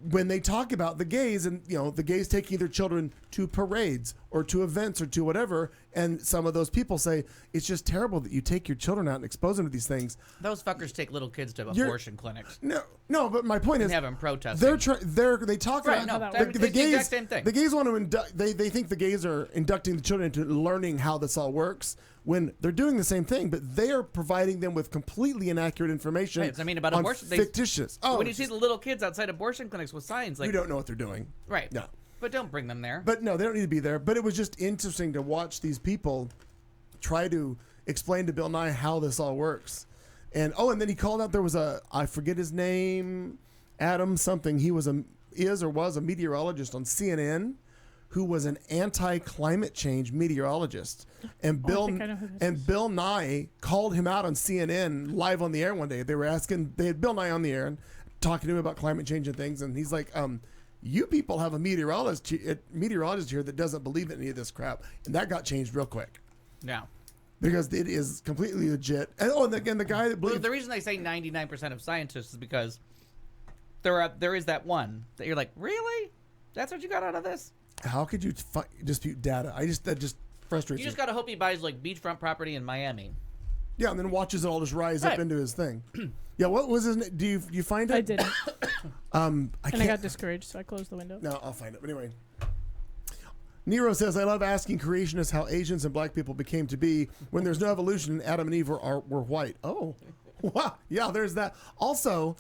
when they talk about the gays and, the gays taking their children to parades or to events or to whatever. And some of those people say, it's just terrible that you take your children out and expose them to these things. Those fuckers take little kids to abortion clinics. No, but my point is, have them protesting. They talk about the gays. Exact same thing. The gays want to induct. They think the gays are inducting the children into learning how this all works when they're doing the same thing, but they are providing them with completely inaccurate information. Right, I mean, about abortion, fictitious. When you see the little kids outside abortion clinics with signs, like you don't know what they're doing. Right. No. But don't bring them there. But no, they don't need to be there. But it was just interesting to watch these people try to explain to Bill Nye how this all works. And then he called out, there was I forget his name, Adam something. He was a meteorologist on CNN who was an anti-climate change meteorologist. And Bill Nye called him out on CNN live on the air one day. They had Bill Nye on the air and talking to him about climate change and things. And he's like, you people have a meteorologist here that doesn't believe in any of this crap. And that got changed real quick. Yeah. Because it is completely legit. And again, the guy that believes... Well, the reason I say 99% of scientists is because there is that one that you're like, really? That's what you got out of this? How could you dispute data? That just frustrates me. You just got to hope he buys like beachfront property in Miami. Yeah, and then watches it all just rise up into his thing. Yeah, what was his name? Do you find it? I didn't. I got discouraged, so I closed the window. No, I'll find it. But anyway. Nero says, I love asking creationists how Asians and black people became to be when there's no evolution and Adam and Eve were white. Oh, wow. Yeah, there's that. Also,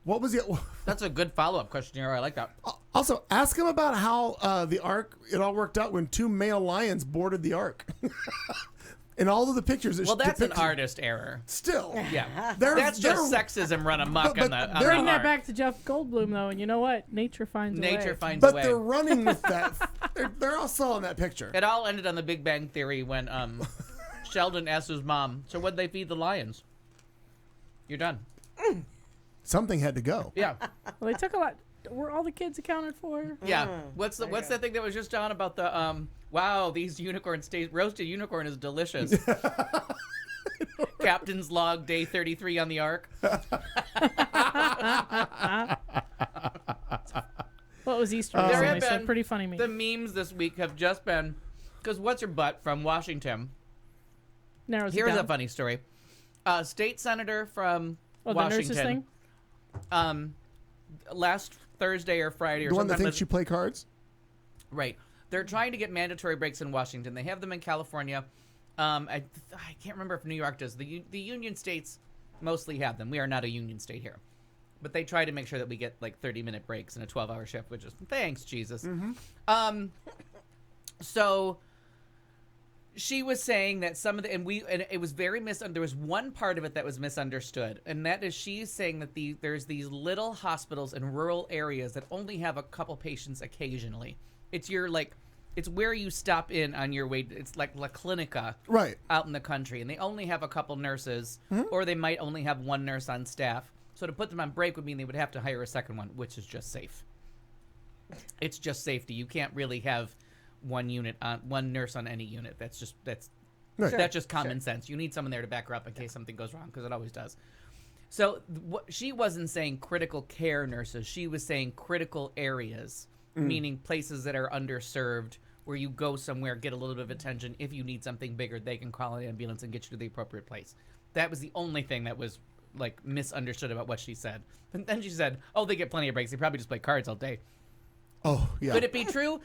what was it? That's a good follow-up question here. I like that. Also, ask him about how the ark, it all worked out when 2 male lions boarded the ark. In all of the pictures, that's an artist error. Still, yeah, that's just sexism run amok. Bring that back to Jeff Goldblum, though, and you know what? Nature finds a way. But they're running with that. They're all selling that picture. It all ended on The Big Bang Theory when Sheldon asked his mom, "So what'd they feed the lions?" You're done. Something had to go. Yeah. Well, they took a lot. Were all the kids accounted for? Yeah. What's that thing that was just on about the wow, these roasted unicorn is delicious. Captain's log, day 33 on the ark. Well, it was Easter recently, so pretty funny meme. The memes this week have just been, because what's her butt from Washington? Here's a funny story. State senator from Washington. The nurses thing? Last Thursday or Friday or the one sometime that thinks you play cards? Right. They're trying to get mandatory breaks in Washington. They have them in California. I can't remember if New York does. The union states mostly have them. We are not a union state here. But they try to make sure that we get like 30-minute breaks in a 12-hour shift, which is thanks, Jesus. Mm-hmm. So she was saying that some of the and it was very there was one part of it that was misunderstood, and that is she's saying that there's these little hospitals in rural areas that only have a couple patients occasionally. It's where you stop in on your way. It's like La Clinica, right, out in the country, and they only have a couple nurses, or they might only have one nurse on staff. So to put them on break would mean they would have to hire a second one, which is just safe. It's just safety. You can't really have one nurse on any unit. That's just common sense. You need someone there to back her up in case something goes wrong, because it always does. So she wasn't saying critical care nurses. She was saying critical areas, meaning places that are underserved, where you go somewhere, get a little bit of attention. If you need something bigger, they can call an ambulance and get you to the appropriate place. That was the only thing that was like misunderstood about what she said. And then she said, "Oh, they get plenty of breaks. They probably just play cards all day." Oh, yeah. Could it be true?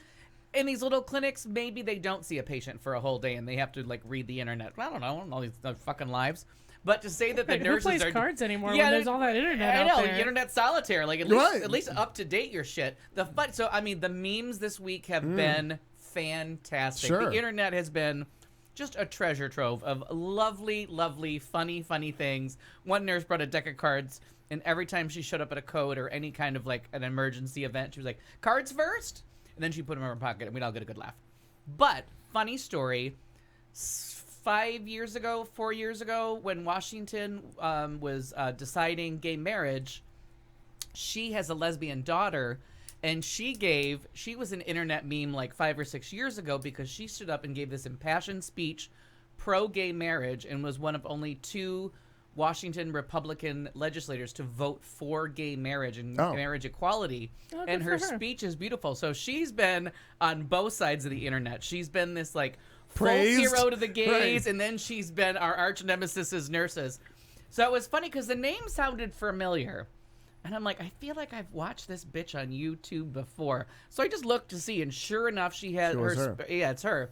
In these little clinics, maybe they don't see a patient for a whole day and they have to like read the internet. I don't know, all these fucking lives. But to say that the nurses who plays cards anymore when there's all that internet out there? Internet solitaire. Like at least up to date your shit. So I mean, the memes this week have been fantastic. Sure. The internet has been just a treasure trove of lovely, lovely, funny things. One nurse brought a deck of cards, and every time she showed up at a code or any kind of like an emergency event, she was like, "Cards first?" And then she put them in her pocket, and we'd all get a good laugh. But funny story, 4 years ago, when Washington was deciding gay marriage, she has a lesbian daughter, and she was an internet meme like 5 or 6 years ago because she stood up and gave this impassioned speech pro-gay marriage and was one of only 2 Washington Republican legislators to vote for gay marriage and marriage equality. Oh, and good her for her. speech is beautiful. So she's been on both sides of the internet. She's been this like Praised. folk hero to the gays, Right. and then she's been our arch nemesis as nurses. So it was funny because the name sounded familiar. And I'm like, I feel like I've watched this bitch on YouTube before. So I just looked to see, and sure enough, she had Sure was her. Yeah, it's her.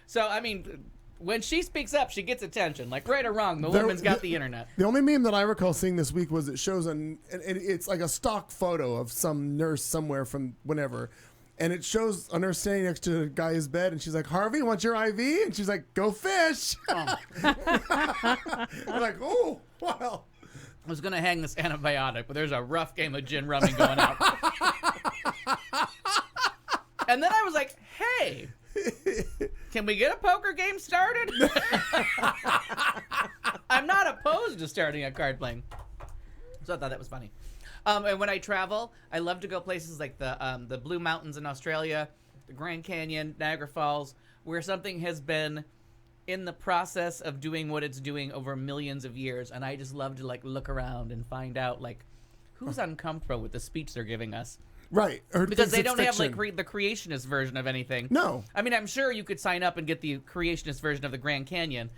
So, I mean, when she speaks up, she gets attention. Like, right or wrong, the There- woman's got the internet. The only meme that I recall seeing this week was it shows it's like a stock photo of some nurse somewhere from whenever. And it shows a nurse standing next to a guy's bed, and she's like, Harvey, want your IV? And she's like, go fish. I'm like, oh, wow. I was going to hang this antibiotic, but there's a rough game of gin rummy going out. And then I was like, hey, can we get a poker game started? I'm not opposed to starting a card playing. So I thought that was funny. And when I travel, I love to go places like the Blue Mountains in Australia, the Grand Canyon, Niagara Falls, where something has been in the process of doing what it's doing over millions of years, and I just love to like look around and find out like who's uncomfortable with the speech they're giving us, Right. Or because thinks they it's don't have like fiction. the creationist version of anything. No. I mean, I'm sure you could sign up and get the creationist version of the Grand Canyon,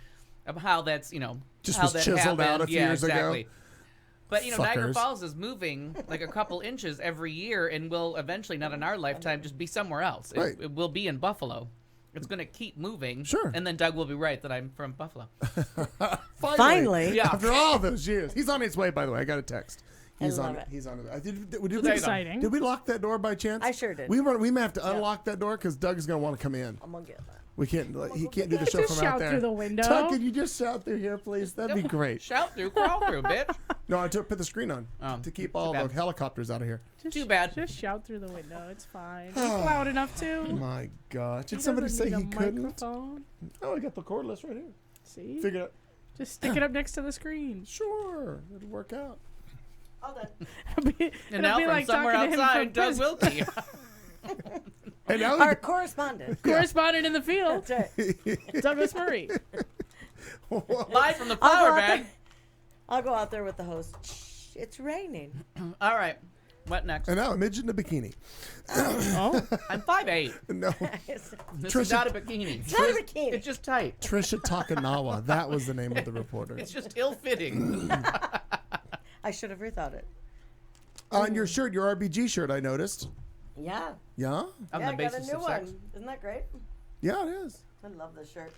of how that's Just how was that chiseled out happened. a few Yeah, years ago. exactly. But Niagara Fuckers. Falls is moving like a couple inches every year, and will eventually, not in our lifetime, just be somewhere else. Right. It will be in Buffalo. It's going to keep moving. Sure. And then Doug will be right that I'm from Buffalo. Finally. Yeah. After all those years. He's on his way, by the way. I got a text. He's love on it. He's on it. Did we exciting. Did we lock that door by chance? I sure did. We may have to unlock that door because Doug's going to want to come in. I'm gonna get that. We can't. He can't do the You show just from out shout there. through the window. Doug, can you just shout through here, please? That'd be great. Shout through, crawl through, bitch. No, I took put the screen on Oh, to keep too all bad. the helicopters out of here. Just, Too bad. Just shout through the window. It's fine. It's loud enough too. My gosh! Did He somebody doesn't say need he a couldn't? microphone. Oh, I got the cordless right here. See? Figure it out. Just stick it up next to the screen. Sure, it'll work out. All done. It'll be, And it'll now be from like somewhere talking to him outside, from Doug prison. Wilkie. And now Our correspondent. Correspondent in the field, That's right. Douglas Murray. Live from the I'll flower go, out bed. there, I'll go out there with the host. Shh, it's raining. All right. What next? and now a midget in a bikini. Oh, I'm 5'8". No, It's This Trisha- is not a bikini. not a bikini. It's just tight. Trisha Takanawa. That was the name of the reporter. It's just ill-fitting. I should have rethought it. On your shirt, your RBG shirt, I noticed. Yeah. Yeah, On yeah, the I got a basis new of sex. one. Isn't that great? yeah, it is. I love this shirt.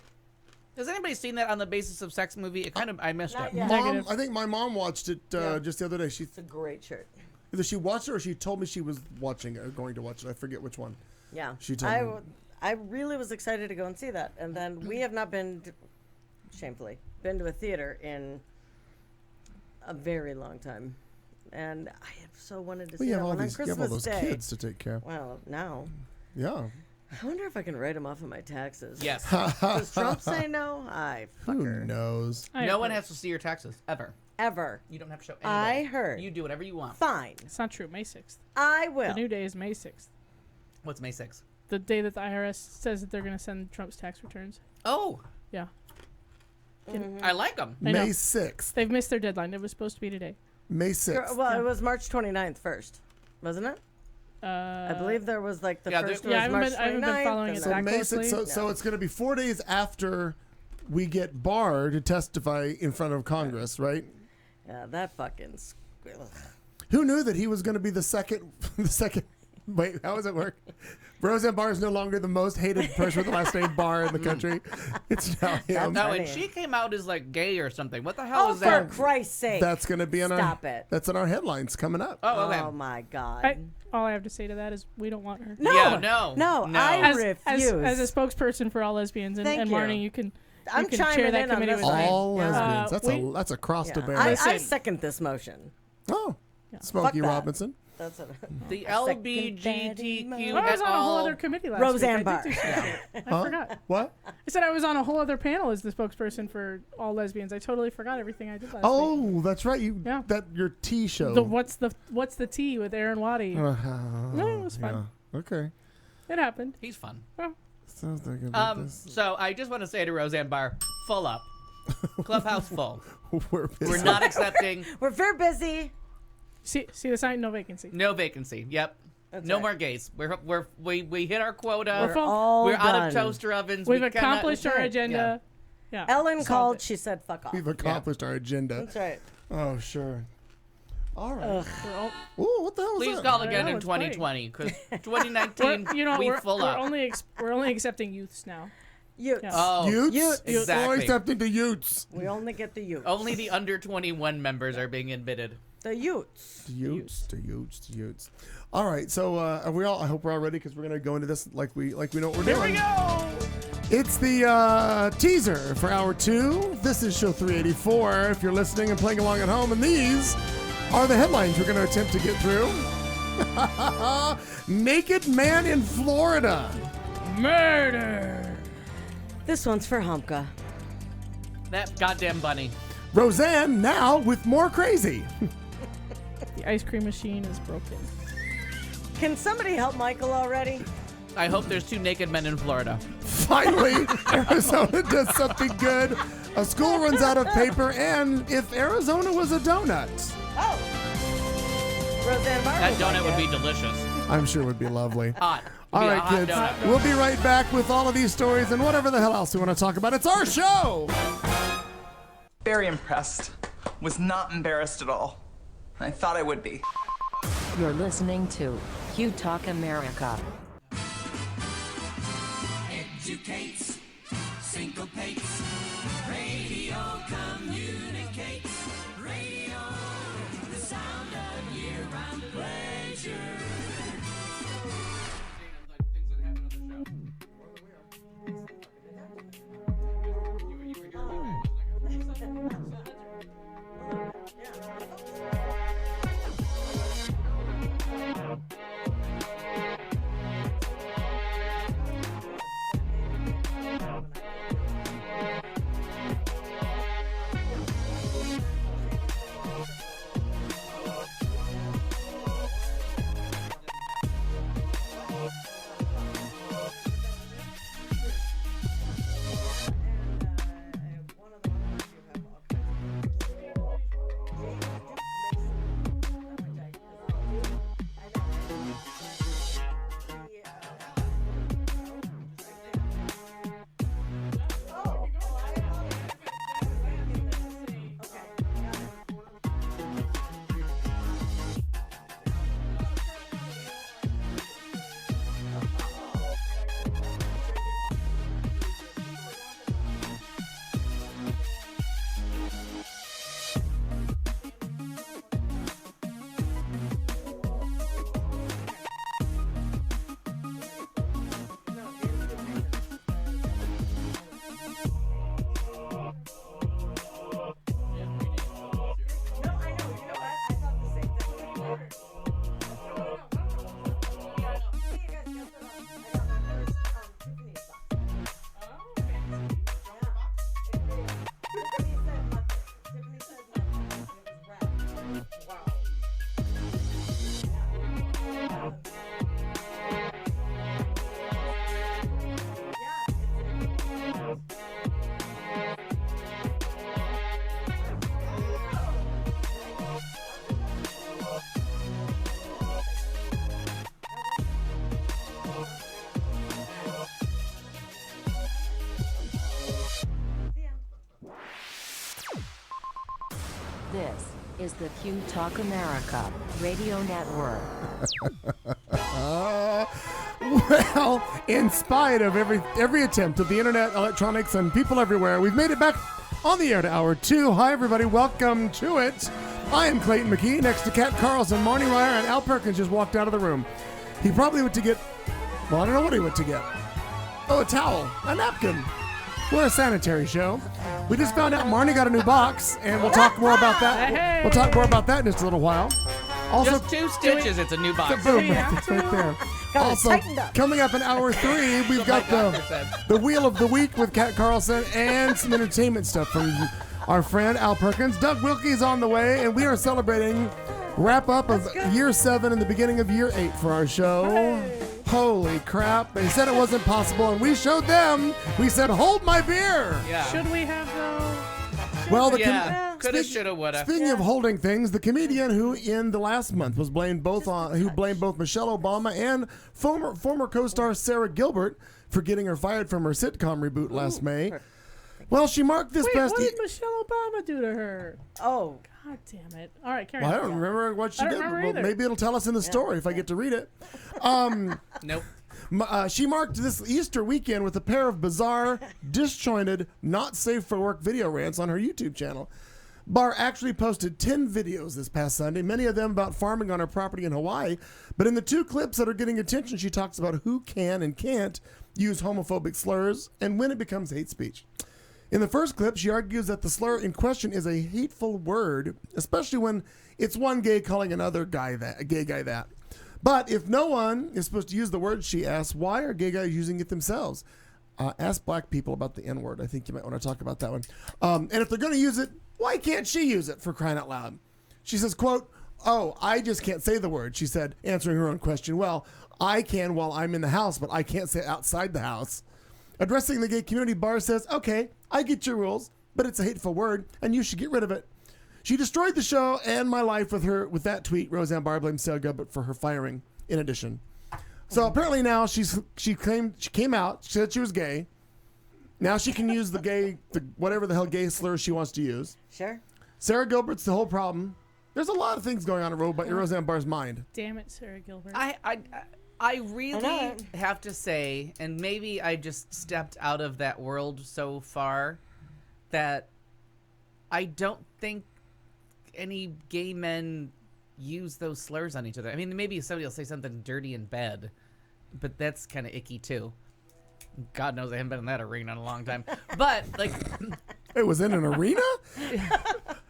Has anybody seen that On the Basis of Sex movie? It kind of I missed Not it. yet. Mom, Negative. I think my mom watched it Yeah. just the other day. She It's a great shirt. either she watched it or she told me she was watching it or going to watch it. I forget which one. Yeah. She told me. I really was excited to go and see that. And then we have not shamefully, been to a theater in a very long time. And I have so wanted to Well, see you that have all one on these, you Christmas have all those Day. kids to take care of. Well, now. Yeah. I wonder if I can write them off of my taxes. Yes. Does Trump say no? I Who fucker. knows? I No one agree. has to see your taxes ever. Ever. You don't have to show I anybody. heard. You do whatever you want. Fine. It's not true. May 6th. I The will. new day is May 6th. What's May 6th? The day that the IRS says that they're going to send Trump's tax returns. Oh, Yeah. I like them. I know. May 6th. They've missed their deadline. It was supposed to be today. May 6th. Well, it was March 29th first, wasn't it? I believe there was like the yeah, first there- was Yeah, I haven't March been- I haven't been 29th, following and it So that then- May 6th. closely. So it's going to be 4 days after we get Barr to testify in front of Congress, right? Yeah, that fucking. Ugh. Who knew that he was going to be the second? Wait, how does it work? Roseanne Barr is no longer the most hated person with the last name Barr in the country. It's now him. No, funny. and she came out as like gay or something. What the hell Oh, is for that? Christ's sake! That's going to be in Stop our. it. That's in our headlines coming up. Oh, okay. Oh my God! All I have to say to that is we don't want her. no, Yeah, no. no, I As, refuse. as a spokesperson for all lesbians, and, Thank and you. Marnie, you can I'm you can chiming chair that in on committee this with one. me. All lesbians. we- That's a cross to Yeah, bear. I Listen. second this motion. Oh, Yeah. Smokey Fuck that. Robinson. That's what. The LBGTQ. I was on a whole other committee last Roseanne week. Barr. I forgot. What? I said I was on a whole other panel as the spokesperson for all lesbians. I totally forgot everything I did last week. Oh, that's right. Yeah. Your tea show. What's the tea with Aaron Waddy? No, it was fun. Yeah. Okay. It happened. He's fun. Well, Sounds like this. So I just want to say to Roseanne Barr, full up. Clubhouse full. We're We're not accepting. We're very busy. see the sign, no vacancy. No vacancy. Yep. That's no right. more gays. We hit our quota. We're full. All We're out of done. toaster ovens. We've We cannot- accomplished our agenda. Yeah. Ellen Solved called. it. She said, "Fuck off." We've accomplished our agenda. That's right. Oh, sure. All right. Ugh. We're all- Ooh, what the hell is Please that? call I again know, in it's 2020 because 2019 we're full we're up. we're only accepting youths now. Utes. Yeah. Oh, Utes? Utes. Exactly. Only accepting the Utes. We only get the Utes. Only the under 21 members are being admitted. The Utes. The Utes. All right, so are we all? I hope we're all ready because we're gonna go into this like we know what we're Here doing. we go. It's the teaser for hour 2. This is show 384. If you're listening and playing along at home, and these are the headlines we're going to attempt to get through. Naked man in Florida. Murder. This one's for Humka. That goddamn bunny. Roseanne now with more crazy. The ice cream machine is broken. Can somebody help Michael already? I hope there's 2 naked men in Florida. Finally, Arizona does something good. A school runs out of paper, and if Arizona was a donut, Oh. Roseanne Barr. That would like donut would it. be delicious. I'm sure it would be lovely. Hot. All Be a right, hot kids. donut. We'll be right back with all of these stories and whatever the hell else we want to talk about. It's our show. Very impressed. Was not embarrassed at all. I thought I would be. You're listening to Q Talk America. Educates, syncopates, radio communicates, radio, the sound of year-round pleasure. This is the Q Talk America Radio Network. Well, in spite of every attempt of the internet, electronics, and people everywhere, we've made it back on the air to hour 2. Hi, everybody. Welcome to it. I am Clayton McKee, next to Kat Carlson, Marnie Ryer, and Al Perkins just walked out of the room. He probably went to get, well, I don't know what he went to get. Oh, a towel, a napkin. We're a sanitary show. We just found out Marnie got a new box, and we'll talk more about that. Hey. We'll talk more about that in just a little while. Also, Just 2 stitches, it's a new box. boom, we have it's right to? there. Got it Also, tightened up. coming up in hour 3, we've got doctor said. the Wheel of the Week with Kat Carlson and some entertainment stuff from our friend Al Perkins. Doug Wilkie is on the way, and we are celebrating wrap up of year 7 and the beginning of year 8 for our show. Hey. Holy crap. They said it wasn't possible, and we showed them. We said, hold my beer. Yeah. Should we have though? Well, the Yeah. Coulda, speak- shoulda, woulda. Speaking of holding things, the comedian who in the last month was blamed both Michelle Obama and former co-star Sarah Gilbert for getting her fired from her sitcom reboot last May. Well, she marked this Wait, past. what did Michelle Obama do to her? Oh, God damn it! All right, carry Well, I on. don't remember what she I don't did. remember Well, either. maybe it'll tell us in the story if I get to read it. Nope. She marked this Easter weekend with a pair of bizarre, disjointed, not safe for work video rants on her YouTube channel. Barr actually posted 10 videos this past Sunday, many of them about farming on her property in Hawaii. But in the 2 clips that are getting attention, she talks about who can and can't use homophobic slurs and when it becomes hate speech. In the first clip, she argues that the slur in question is a hateful word, especially when it's one gay calling another guy that, a gay guy that. But if no one is supposed to use the word, she asks, why are gay guys using it themselves? Ask black people about the N-word. I think you might want to talk about that one. And if they're going to use it, why can't she use it, for crying out loud? She says, quote, oh, I just can't say the word, she said, answering her own question. Well, I can while I'm in the house, but I can't say it outside the house. Addressing the gay community, Barr says, okay, I get your rules, but it's a hateful word, and you should get rid of it. She destroyed the show and my life with that tweet. Roseanne Barr blames Sarah Gilbert for her firing, in addition. So apparently now she came out, she said she was gay. Now she can use the whatever the hell gay slur she wants to use. sure. Sarah Gilbert's the whole problem. There's a lot of things going on in Roseanne Barr's mind. Damn it, Sarah Gilbert. I really know. have to say, and maybe I just stepped out of that world so far that I don't think any gay men use those slurs on each other. I mean, maybe somebody will say something dirty in bed, but that's kind of icky too. God knows I haven't been in that arena in a long time. But like, It was in an arena?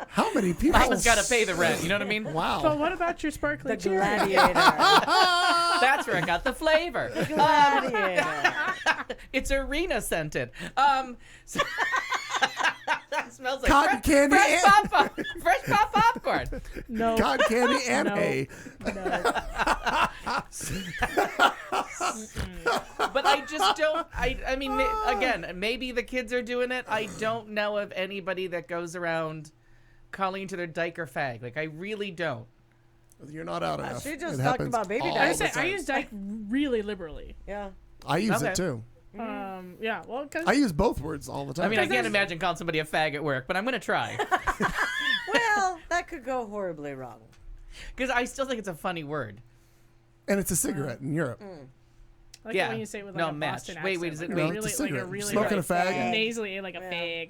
How many people? Mama's got to pay the rent. You know what I mean? Wow. But what about your sparkly The cherry? gladiator. That's where I got the flavor. Gladiator. It's arena scented. So it smells like Cotton candy fresh and- fresh pop popcorn. No. Cotton candy and No. hay. No. But I just don't. I mean, again, maybe the kids are doing it. I don't know of anybody that goes around calling each other dyke or fag. Like, I really don't. You're not out enough. She It just talked happens about baby all I, the say, I time. use dyke really liberally. Yeah. I use Okay. it too. Yeah, well, because I use both words all the time. I mean, I can't imagine calling somebody a fag at work, but I'm gonna try Well, that could go horribly wrong. because I still think it's a funny word. and it's a cigarette in Europe. like Yeah. when you say it with No, like a match. Boston Wait, accent, is it- like wait. a No, really, it's a like a cigarette. really Smoking a fag. nasally, like a fag.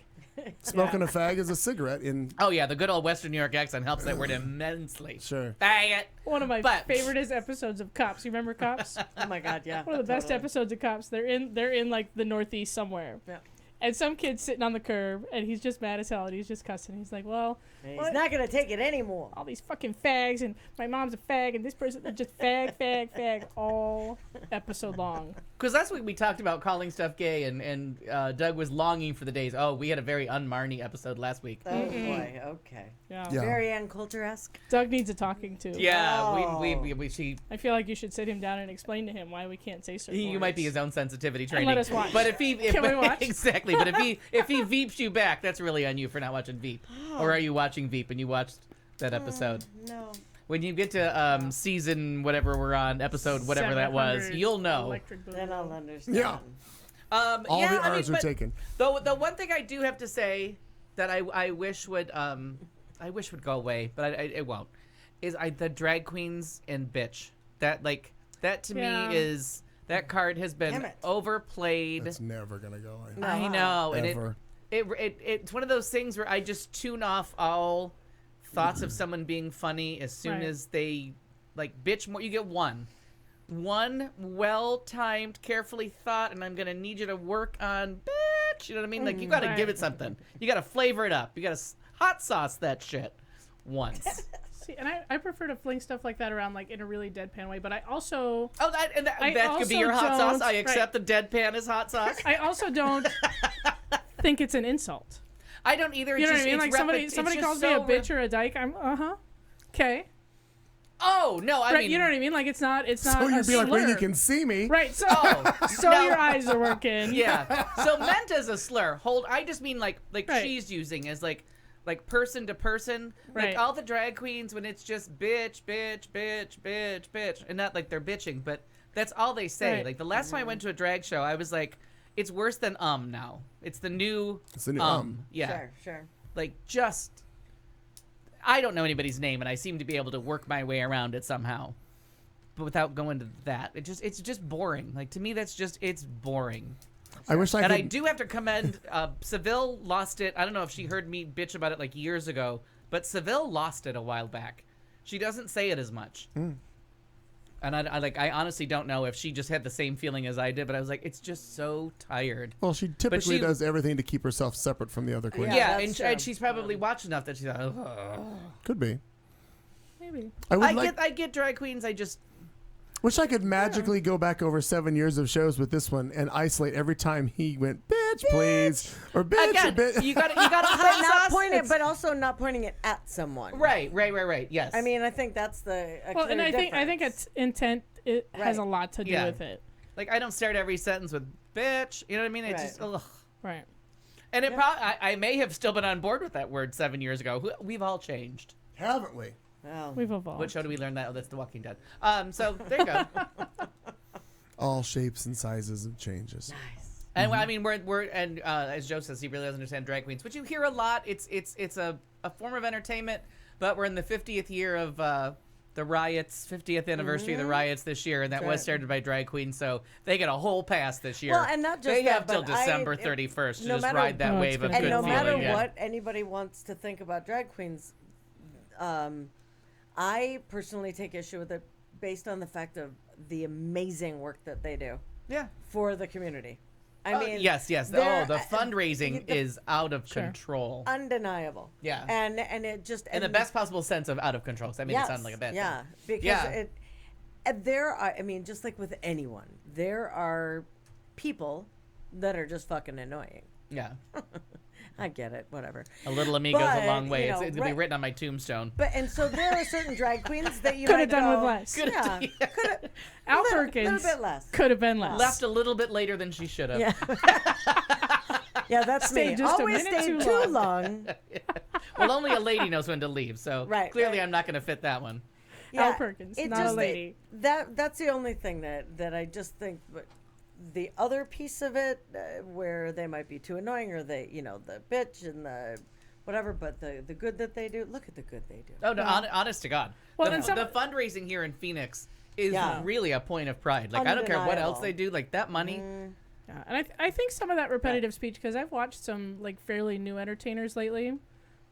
Smoking a fag is a cigarette in. Oh yeah, the good old Western New York accent helps that word immensely. Sure. Faggot. One of my But- favorite episodes of Cops. You remember Cops? Oh my God, yeah. One of the best Totally. episodes of Cops. They're in like the Northeast somewhere. Yeah. And some kid's sitting on the curb, and he's just mad as hell, and he's just cussing. He's like, "Well, He's what? not gonna take it anymore. all these fucking fags, and my mom's a fag, and this person they're just fag, all episode long." Because last week we talked about calling stuff gay, and Doug was longing for the days. Oh, we had a very un-Marnie episode last week. Oh boy. Okay. Yeah. Yeah. Very Ann Coulter-esque. Doug needs a talking to. Yeah, Oh. she. I feel like you should sit him down and explain to him why we can't say certain You might be words. his own sensitivity training. let us watch. But if he, Can we watch? Exactly. But if he veeps you back, that's really on you for not watching Veep. Or are you watching Veep and you watched that episode? No. When you get to season whatever we're on, episode whatever that was, 700 you'll know. Electric Boogaloo. Then I'll understand. Yeah. All yeah, the I mean, R's are but taken. The one thing I do have to say that I wish would go away, but it won't, is the drag queens and bitch. That to Yeah. me is that card has been Damn it. overplayed. It's never gonna go away. I know, and Ever. it's one of those things where I just tune off all thoughts of someone being funny as soon Right. as they bitch more. You get one well-timed, carefully thought, and I'm gonna need you to work on bitch. You know what I mean? Like you gotta give it something. You gotta flavor it up. You gotta hot sauce that shit once. See, and I prefer to fling stuff like that around like in a really deadpan way, but I also that I could be also your hot sauce. don't- I accept the deadpan as hot sauce. I also don't think it's an insult. I don't either. You know what I mean? It's Like repet- somebody it's calls just me a so bitch or a dyke. I'm okay. Oh no, I Right, mean, you know what I mean? Like it's not So a you'd be like, when you slur. can see me. Right, so Oh, so no. your eyes are working. Yeah. So meant as a slur. I just mean like Right. she's using as like person to person. Right. Like all the drag queens when it's just bitch, bitch, bitch, bitch, bitch, and not like they're bitching, but that's all they say. Right. Like the last time I went to a drag show, I was like, it's worse than now. It's the new Yeah. Sure. Like just I don't know anybody's name and I seem to be able to work my way around it somehow. But without going to that, it's just boring. Like to me it's boring. I wish I And could. I do have to commend Seville lost it. I don't know if she heard me bitch about it like years ago, but Seville lost it a while back. She doesn't say it as much. And I honestly don't know if she just had the same feeling as I did, but I was like, it's just so tired. Well, she typically she- does everything to keep herself separate from the other queens. Yeah, Yeah, that's and true. she's probably watched enough that she's like, ugh. Could be. Maybe. I get drag queens. I just Wish I could magically go back over 7 years of shows with this one and isolate every time he went, bitch, please, or bitch, again, or bitch. you got But hot not sauce. pointing it, It's- but also not pointing it at someone. right. Yes. I mean, I think that's a Well, clear and I think difference. it's intent. It has a Right. lot to do Yeah. with it. like I don't start every sentence with bitch. You know what I mean? It's Right. just ugh. Right. And it probably I may have still been on board with that word 7 years ago. We've all changed. Haven't we? Well, We've evolved. What show do we learn that? Oh, that's The Walking Dead. So there you go. All shapes and sizes and changes. And I mean, we're and as Joe says, he really doesn't understand drag queens, which you hear a lot. It's a form of entertainment, but we're in the 50th year of the riots, 50th anniversary of the riots this year, and that was right. started by drag queens, so they get a whole pass this year. Well, and not just they that, have till but I- December it- 31st to no just matter- ride that Oh, it's wave of gonna good be and no feeling. matter yeah. what anybody wants to think about drag queens, I personally take issue with it based on the fact of the amazing work that they do Yeah. for the community. I mean, yes. they're- The fundraising the- is out of Sure. control. undeniable. Yeah. and it just In the best possible sense of out of control. 'Cause I made it sound like a bad yeah, thing. because Yeah. it. And there are, I mean, just like with anyone, there are people that are just fucking annoying. Yeah. I get it, whatever. A little of me goes a But, long way. you know, It'll be right- written on my tombstone. But and so there are certain drag queens that you Coulda might done with go, less. Yeah, could Al have Perkins little bit less. could have been less. Left a little bit later than she should have. Yeah, yeah, that's Stayed me. just a Always minute stayed too too long. long. Well, only a lady knows when to leave, so Right, clearly right. I'm not going to fit that one. Al Perkins, it not a just- lady. That's the only thing that I just think. But the other piece of it, where they might be too annoying, or they, the bitch and the whatever. But the good that they do, look at the good they do. Oh, no, honest to God. Well, the, and some- the fundraising here in Phoenix is Yeah. really a point of pride. Like, I don't care what else Undeniable. they do. Like, that money. Yeah, and I think some of that repetitive speech, because I've watched some like fairly new entertainers lately,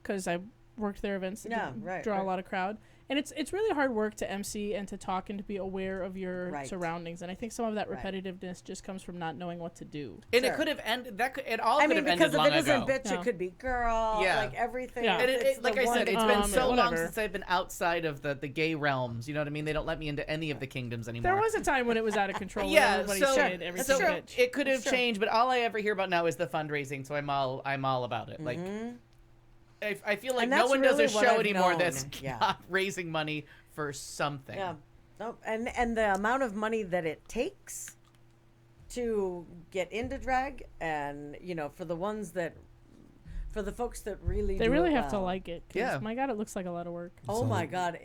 because I worked their events that Yeah, do right, draw right. a lot of crowd, and it's really hard work to MC and to talk and to be aware of your Right. surroundings, and I think some of that Right. repetitiveness just comes from not knowing what to do. And it Sure. could have ended. It all I could mean, have ended because if long it isn't ago. bitch, No. it could be girl. Yeah. Like everything. Yeah. And it's like the I one said, it's been yeah, so long whatever. since I've been outside of the gay realms. You know what I mean? They don't let me into any of the kingdoms anymore. There was a time when it was out of control. yeah, when everybody so, said everything so bitch. it could have Sure. changed, but all I ever hear about now is the fundraising. So I'm all about it. Like, I feel like And no that's one does a really what show I've anymore known. that's Yeah. not raising money for something. Yeah. Nope. And the amount of money that it takes to get into drag, and for the ones for the folks that really They do really it have to well. like it. 'Cause, Yeah. my God, it looks like a lot of work. Oh my God,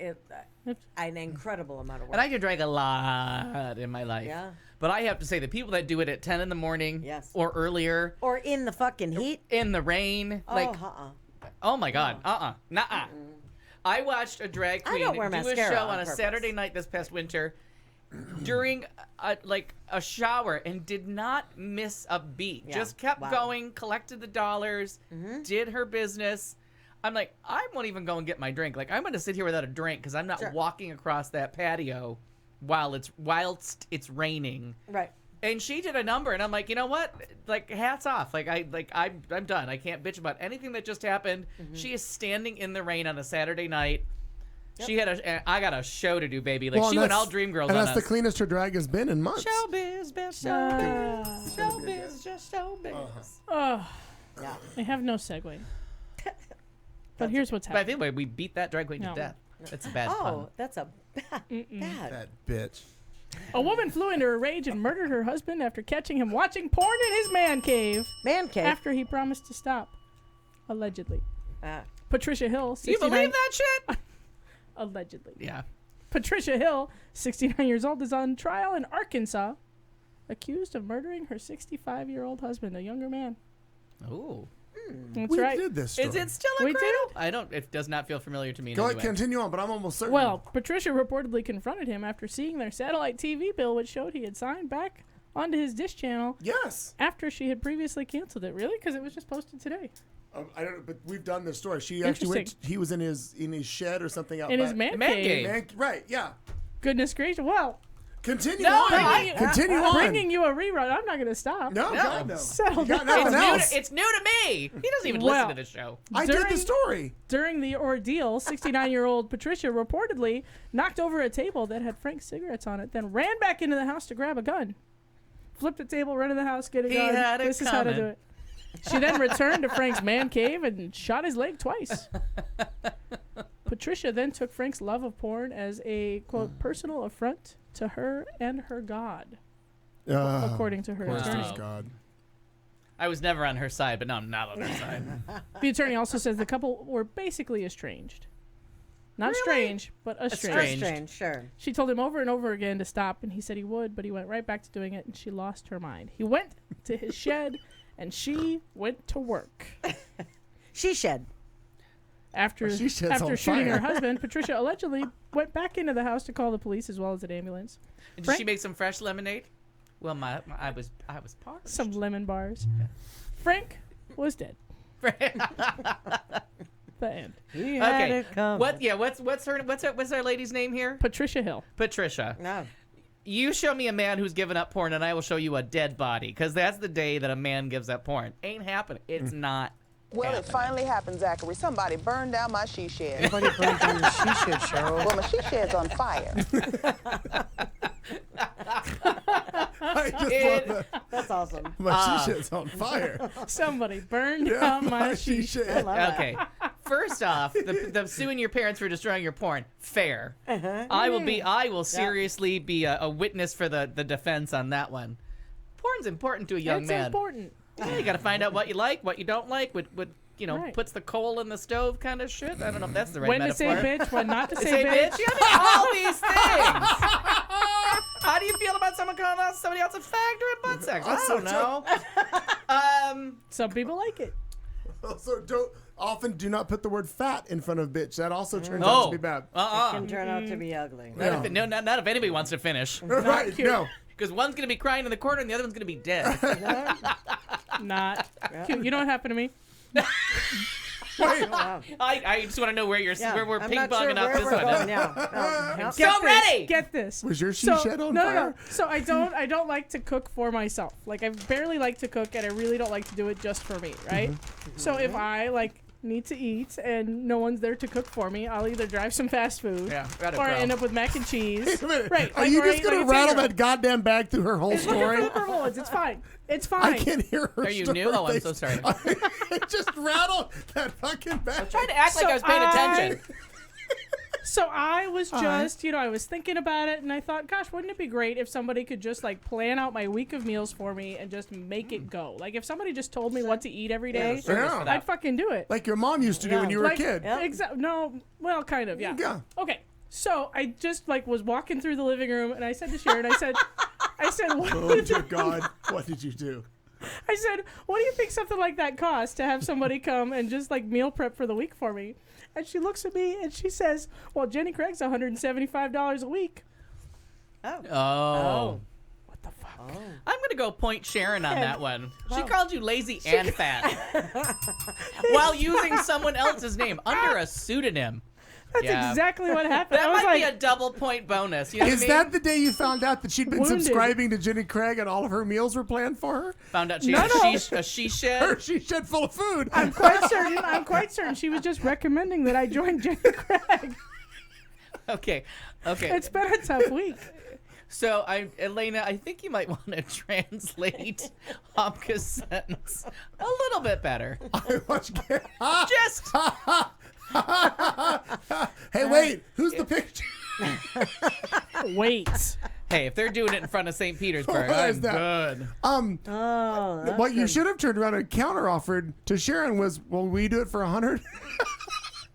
an incredible amount of work. And I can drag a lot in my life. Yeah. But I have to say, the people that do it at 10 in the morning Yes. or earlier or in the fucking heat. in the rain, like, oh my God, nuh-uh. I watched a drag I queen don't wear do a mascara show on on a purpose. Saturday night this past winter during a shower and did not miss a beat. Yeah. Just kept Wow. going, collected the dollars, did her business. I'm like, I won't even go and get my drink. Like, I'm going to sit here without a drink because I'm not Sure. walking across that patio whilst it's raining. Right. And she did a number, and I'm like, you know what? Like, hats off. I'm done. I can't bitch about anything that just happened. She is standing in the rain on a Saturday night, She had I got a show to do, baby. Like Well, she and went that's- all dream girls And on that's us. the cleanest her drag has been in months. Showbiz, best showbiz. Showbiz, just showbiz. Oh, Yeah. I have no segue. But here's what's By happening. the way, we beat that drag queen No. to death. That's a bad Oh, pun. that's a bad. That bitch. A woman flew into a rage and murdered her husband after catching him watching porn in his man cave Man cave. after he promised to stop. Allegedly. Ah. Patricia Hill, Do you 69 believe that shit? Allegedly. Yeah. Patricia Hill, 69 years old, is on trial in Arkansas, accused of murdering her 65-year-old husband, a younger man. Ooh. That's We right. did this story. Is it still a We cradle? did? I don't. It does not feel familiar to me. Go in ahead, any way. continue on, but I'm almost certain. Well, Patricia reportedly confronted him after seeing their satellite TV bill, which showed he had signed back onto his Dish channel yes. after she had previously canceled it. Really? Because it was just posted today. I don't. But we've done this story. She actually went. He was in his shed or something out In his back. man, Man cave. cave. Right. Yeah. Goodness gracious. Well, Continue No, on. I- Continue on. bringing you a rerun. I'm not going to stop. No, God, no. Settle You got down. nothing else. It's new to me. He doesn't even Well, listen to the show. I did during- the story. During the ordeal, 69-year-old Patricia reportedly knocked over a table that had Frank's cigarettes on it, then ran back into the house to grab a gun. Flipped the table, ran in the house, get a He gun. had it This is how to do coming. it. She then returned to Frank's man cave and shot his leg twice. Patricia then took Frank's love of porn as a, quote, personal affront to her and her God, according to her Wow. attorney. Praise God. I was never on her side, but now I'm not on her side. The attorney also says the couple were basically estranged. Not strange, but estranged. Estranged. Sure. She told him over and over again to stop, and he said he would, but he went right back to doing it, and she lost her mind. He went to his shed, and she went to work. She shed. After Well, she sheds on shooting fire. her husband, Patricia allegedly went back into the house to call the police as well as an ambulance. Did Frank- she make some fresh lemonade? Well, I was parched. Some lemon bars. Frank was dead. The end. He had Okay. it coming. What? Yeah. What's our lady's name here? Patricia Hill. Patricia. No. You show me a man who's given up porn, and I will show you a dead body, because that's the day that a man gives up porn. Ain't happening. It's not. Well, it happening. finally happened, Zachary. Somebody burned down my she shed. Somebody burned down the she shed, Cheryl. Well, my she shed's on fire. I just It- love that. That's awesome. My she shit's on fire. Somebody burned Yeah, down my she she shed. shed. Okay. First off, the suing your parents for destroying your porn. Fair. I will seriously be a witness for the defense on that one. Porn's important to a young It's man. important. Yeah, you got to find out what you like, what you don't like, what Right. puts the coal in the stove kind of shit. I don't know if that's the right When to metaphor. say bitch, when not to Say say bitch. bitch. You know, all these things. How do you feel about someone calling out somebody else a fag during butt sex? I don't know. Some people like it. Also, often do not put the word fat in front of bitch. That also turns out No. to be bad. Can turn out to be ugly. Yeah. Not if anybody wants to finish. Right? cute. No. Because one's going to be crying in the corner and the other one's going to be dead. Not cute. You know what happened to me? Wait. Wow. I just want to know where you're Yeah, where we're I'm ping not sure ponging up where this we're one. going now. No. So ready. Get this. Was your she So, shed on no, fire? no. So I don't like to cook for myself. Like I barely like to cook, and I really don't like to do it just for me, right? So if I need to eat and no one's there to cook for me, I'll either drive some fast food Yeah, got it, or I bro. end up with mac and cheese. Wait a minute. Right? Are like, you or just I- gonna like a rattle 10-year-old. that goddamn bag through her whole It's looking story? for the purple ones. It's fine. It's I fine. can't hear her. Are you story. new? Oh, I'm so sorry. Just rattle that fucking bag. Trying to act like So I was paying attention. So I was All right. just, I was thinking about it, and I thought, gosh, wouldn't it be great if somebody could just plan out my week of meals for me and just make it go? Like if somebody just told me what to eat every day, Yeah. I'd fucking do it. Like your mom used to do when you were a kid. Exactly. No, well, kind of, yeah. Yeah. Okay. So I just was walking through the living room, and I said to Sharon, I said, what do Oh you dear think? God, what did you do? I said, what do you think something like that costs to have somebody come and just meal prep for the week for me? And she looks at me and she says, well, Jenny Craig's $175 a week. Oh. What the fuck? I'm going to go point Sharon on that one. She called you lazy and fat. While using someone else's name under a pseudonym. That's Yeah. exactly what happened. That I was might be like, a double point bonus. You know Is what I that mean? the day you found out that she'd been Wounded. subscribing to Jenny Craig and all of her meals were planned for her? Found out she No, had no. a she Her shed. she shed full of food. I'm quite certain she was just recommending that I join Jenny Craig. Okay. It's been a tough week. So, Elena, I think you might want to translate Hamka's sentence a little bit better. Just. Hey, wait. Who's the picture? Wait. Hey, if they're doing it in front of St. Petersburg, What I'm is that? good. What you should have turned around and counter offered to Sharon was, well, will you do it for 100?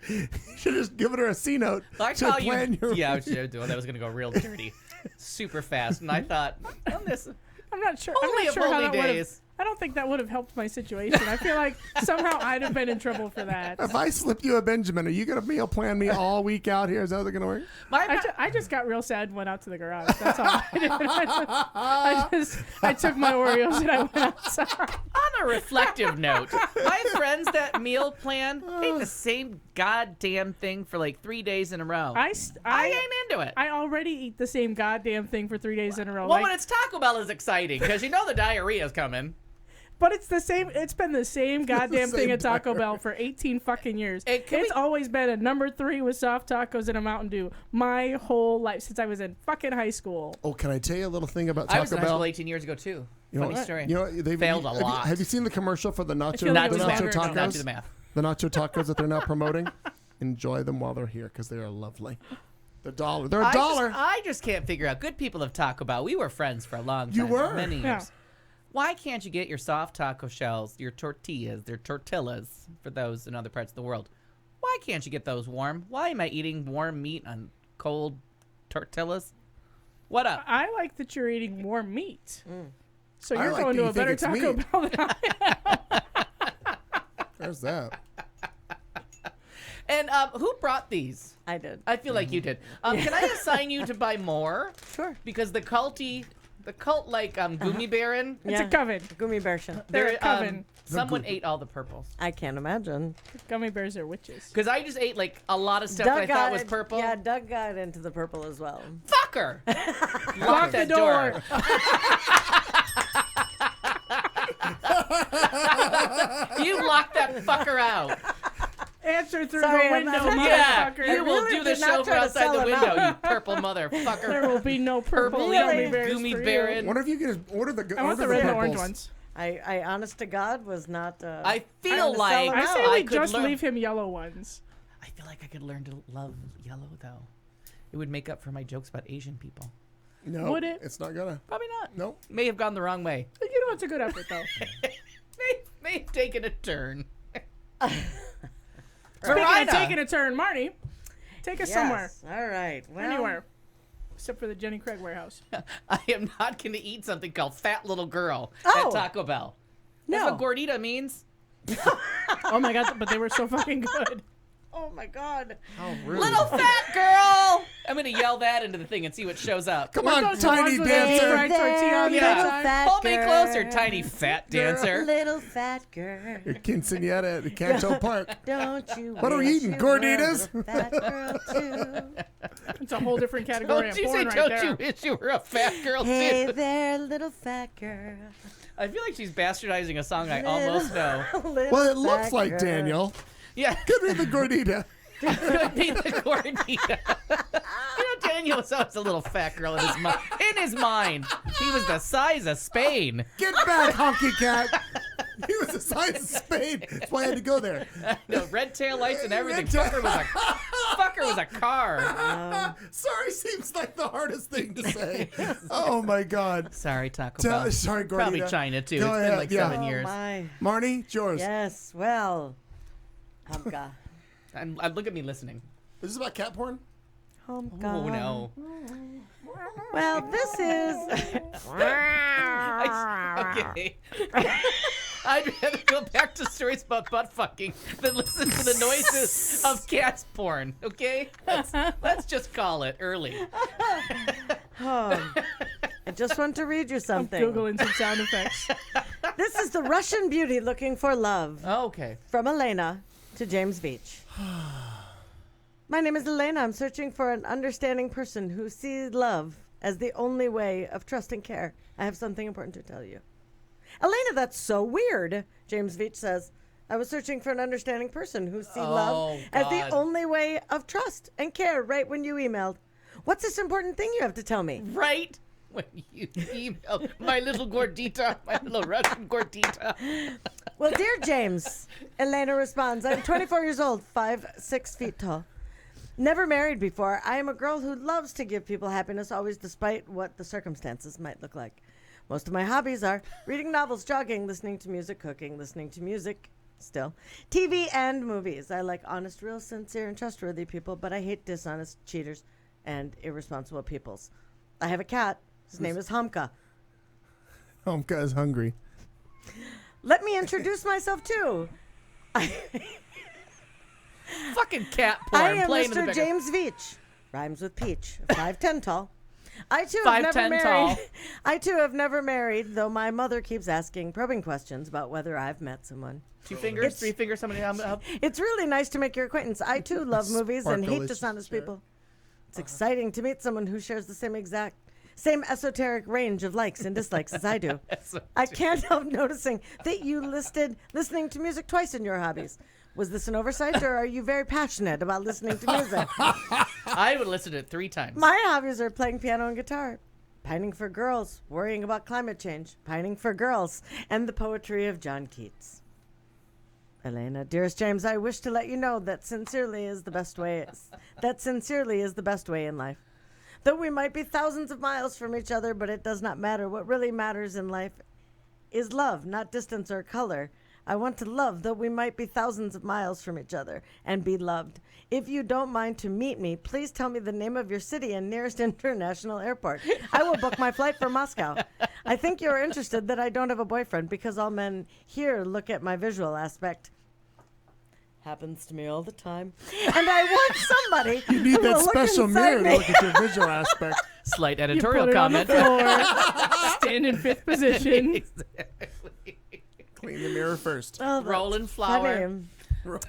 You should have just given her a C note. Like to how plan you. your Yeah, I was doing that was going to go real dirty, super fast. And I thought, on this. I'm not sure. Holy I'm not of sure how holy that would have. days. I don't think that would have helped my situation. I feel like somehow I'd have been in trouble for that. If I slipped you a Benjamin, are you going to meal plan me all week out here? Is that how it's going to work? I just got real sad and went out to the garage. That's all I did. I took my Oreos and I went outside. On a reflective note, my friends that meal plan ate the same goddamn thing for like 3 days in a row. I ain't into it. I already eat the same goddamn thing for 3 days in a row. Well, when it's Taco Bell is exciting because you know the diarrhea is coming. But it's the same. It's been the same goddamn same thing at Taco Bell for 18 fucking years. It's always been a number 3 with soft tacos and a Mountain Dew my whole life since I was in fucking high school. Oh, can I tell you a little thing about I was Taco in high Bell? school 18 years ago too. You know Funny what? story. You know, they've Failed a lot. Have you seen the commercial for the nacho feel like it was tacos? longer. Not do the math. The nacho tacos that they're now promoting. Enjoy them while they're here because they are lovely. They're $1. They're $1. I just can't figure out. Good people of Taco Bell. We were friends for a long time. You were? Many years. Yeah. Why can't you get your soft taco shells, your tortillas, their tortillas, for those in other parts of the world? Why can't you get those warm? Why am I eating warm meat on cold tortillas? What up? I like that you're eating warm meat. So I you're like going that to you a think better it's Taco meat. Bell than I am. There's that. And who brought these? I did. I feel like you did. Can I assign you to buy more? Sure. Because the cult like Gummy Baron. It's a coven. Gummy Bear. They're a coven. Someone ate all the purples. I can't imagine. Gummy bears are witches. Because I just ate like a lot of stuff that I thought was purple. Yeah, Doug got into the purple as well. Fucker! Lock the door. You locked that fucker out. Answer through Sorry, the I'm window, not- Yeah, motherfucker. you will really do the did not show from try to outside sell the him window, out. you purple motherfucker. There will be no purple Purple gummy bears Gummy for you. Baron. Wonder if you could order the I want order the red and purples. orange ones. I honest to God was not. I feel trying to sell like him I out. say I we could just learn- leave him yellow ones. I feel like I could learn to love yellow though. It would make up for my jokes about Asian people. No, Would it? it's not gonna. Probably not. Nope. May have gone the wrong way. You know, it's a good effort though. May have taken a turn. Speaking Verina. of taking a turn, Marnie, take us somewhere, Yes. All right. Well, anywhere, except for the Jenny Craig warehouse. I am not going to eat something called Fat Little Girl Oh. at Taco Bell. No. That's what gordita means. Oh my god, but they were so fucking good. Oh my God. How rude. Little fat girl! I'm going to yell that into the thing and see what shows up. Come Weren't on, those the tiny ones with the dancer. fried tortilla on the Yeah. outside? Fat Hold me girl. closer, tiny fat dancer. Little fat girl. Your quinceañera at Canto Park. Don't you What are we wish eating, you were a gorditas? little fat girl too? It's a whole different category Don't of you say, porn right don't there. you wish you were a fat girl Hey too? there, little fat girl. I feel like she's bastardizing a song I almost know. Little Well, it looks fat like girl. Daniel. Yeah, Could be the gordita. could be the gordita. You know, Daniel was always a little fat girl in his mind. In his mind, he was the size of Spain. Get back, honky cat. He was the size of Spain. That's why I had to go there. No, red tail lights and everything. Red tail- Fucker was a car. Sorry seems like the hardest thing to say. Oh my God. Sorry, Taco Bell. Sorry, Gordita. Probably China too. Go It's ahead, been like yeah. 7 Oh years. my. Marnie, it's yours. Yes. Well. Humka. Look at me listening. Is this about cat porn? Humka. Oh no. Well, this is. Okay. I'd rather go back to stories about butt fucking than listen to the noises of cats porn. Okay, let's just call it early. Oh, I just want to read you I'm something. Googling some sound effects. This is the Russian beauty looking for love. Okay. From Elena to James Beach. My name is Elena. I'm searching for an understanding person who sees love as the only way of trust and care. I have something important to tell you. Elena, that's so weird, James Veach says. I was searching for an understanding person who see Oh, love as the God. only way of trust and care right when you emailed. What's this important thing you have to tell me? Right when you email my little gordita, my little Russian gordita. Well, dear James, Elena responds, I'm 24 years old, 5'6" feet tall. Never married before. I am a girl who loves to give people happiness, always despite what the circumstances might look like. Most of my hobbies are reading novels, jogging, listening to music, cooking, listening to music, still, TV and movies. I like honest, real, sincere, and trustworthy people, but I hate dishonest cheaters and irresponsible peoples. I have a cat. His name is Hamka. Homka is hungry. Let me introduce myself too. Fucking cat I porn am playing in the Mr. background. James Veach. Rhymes with peach. 5'10" tall. I too have never 5'10" married. tall. I too have never married, though my mother keeps asking probing questions about whether I've met someone. 2 fingers, It's- 3 fingers, somebody. It's really nice to make your acquaintance. I too love movies and hate Sparkle is dishonest sure. people. It's exciting to meet someone who shares the same esoteric range of likes and dislikes as I do. I can't help noticing that you listed listening to music twice in your hobbies. Was this an oversight, or are you very passionate about listening to music? I would listen to it 3 times. My hobbies are playing piano and guitar, pining for girls, worrying about climate change, pining for girls, and the poetry of John Keats. Elena, dearest James, I wish to let you know that sincerely is the best way. That sincerely is the best way in life. Though we might be thousands of miles from each other, but it does not matter. What really matters in life is love, not distance or color. I want to love, though we might be thousands of miles from each other, and be loved. If you don't mind to meet me, please tell me the name of your city and nearest international airport. I will book my flight for Moscow. I think you're interested that I don't have a boyfriend because all men here look at my visual aspect. Happens to me all the time. And I want somebody You need who that will look special inside mirror to me. look at your visual aspect. Slight You editorial put it comment. on the floor, stand in 5th position. Clean the mirror first. Oh, that's Rolling flour. funny.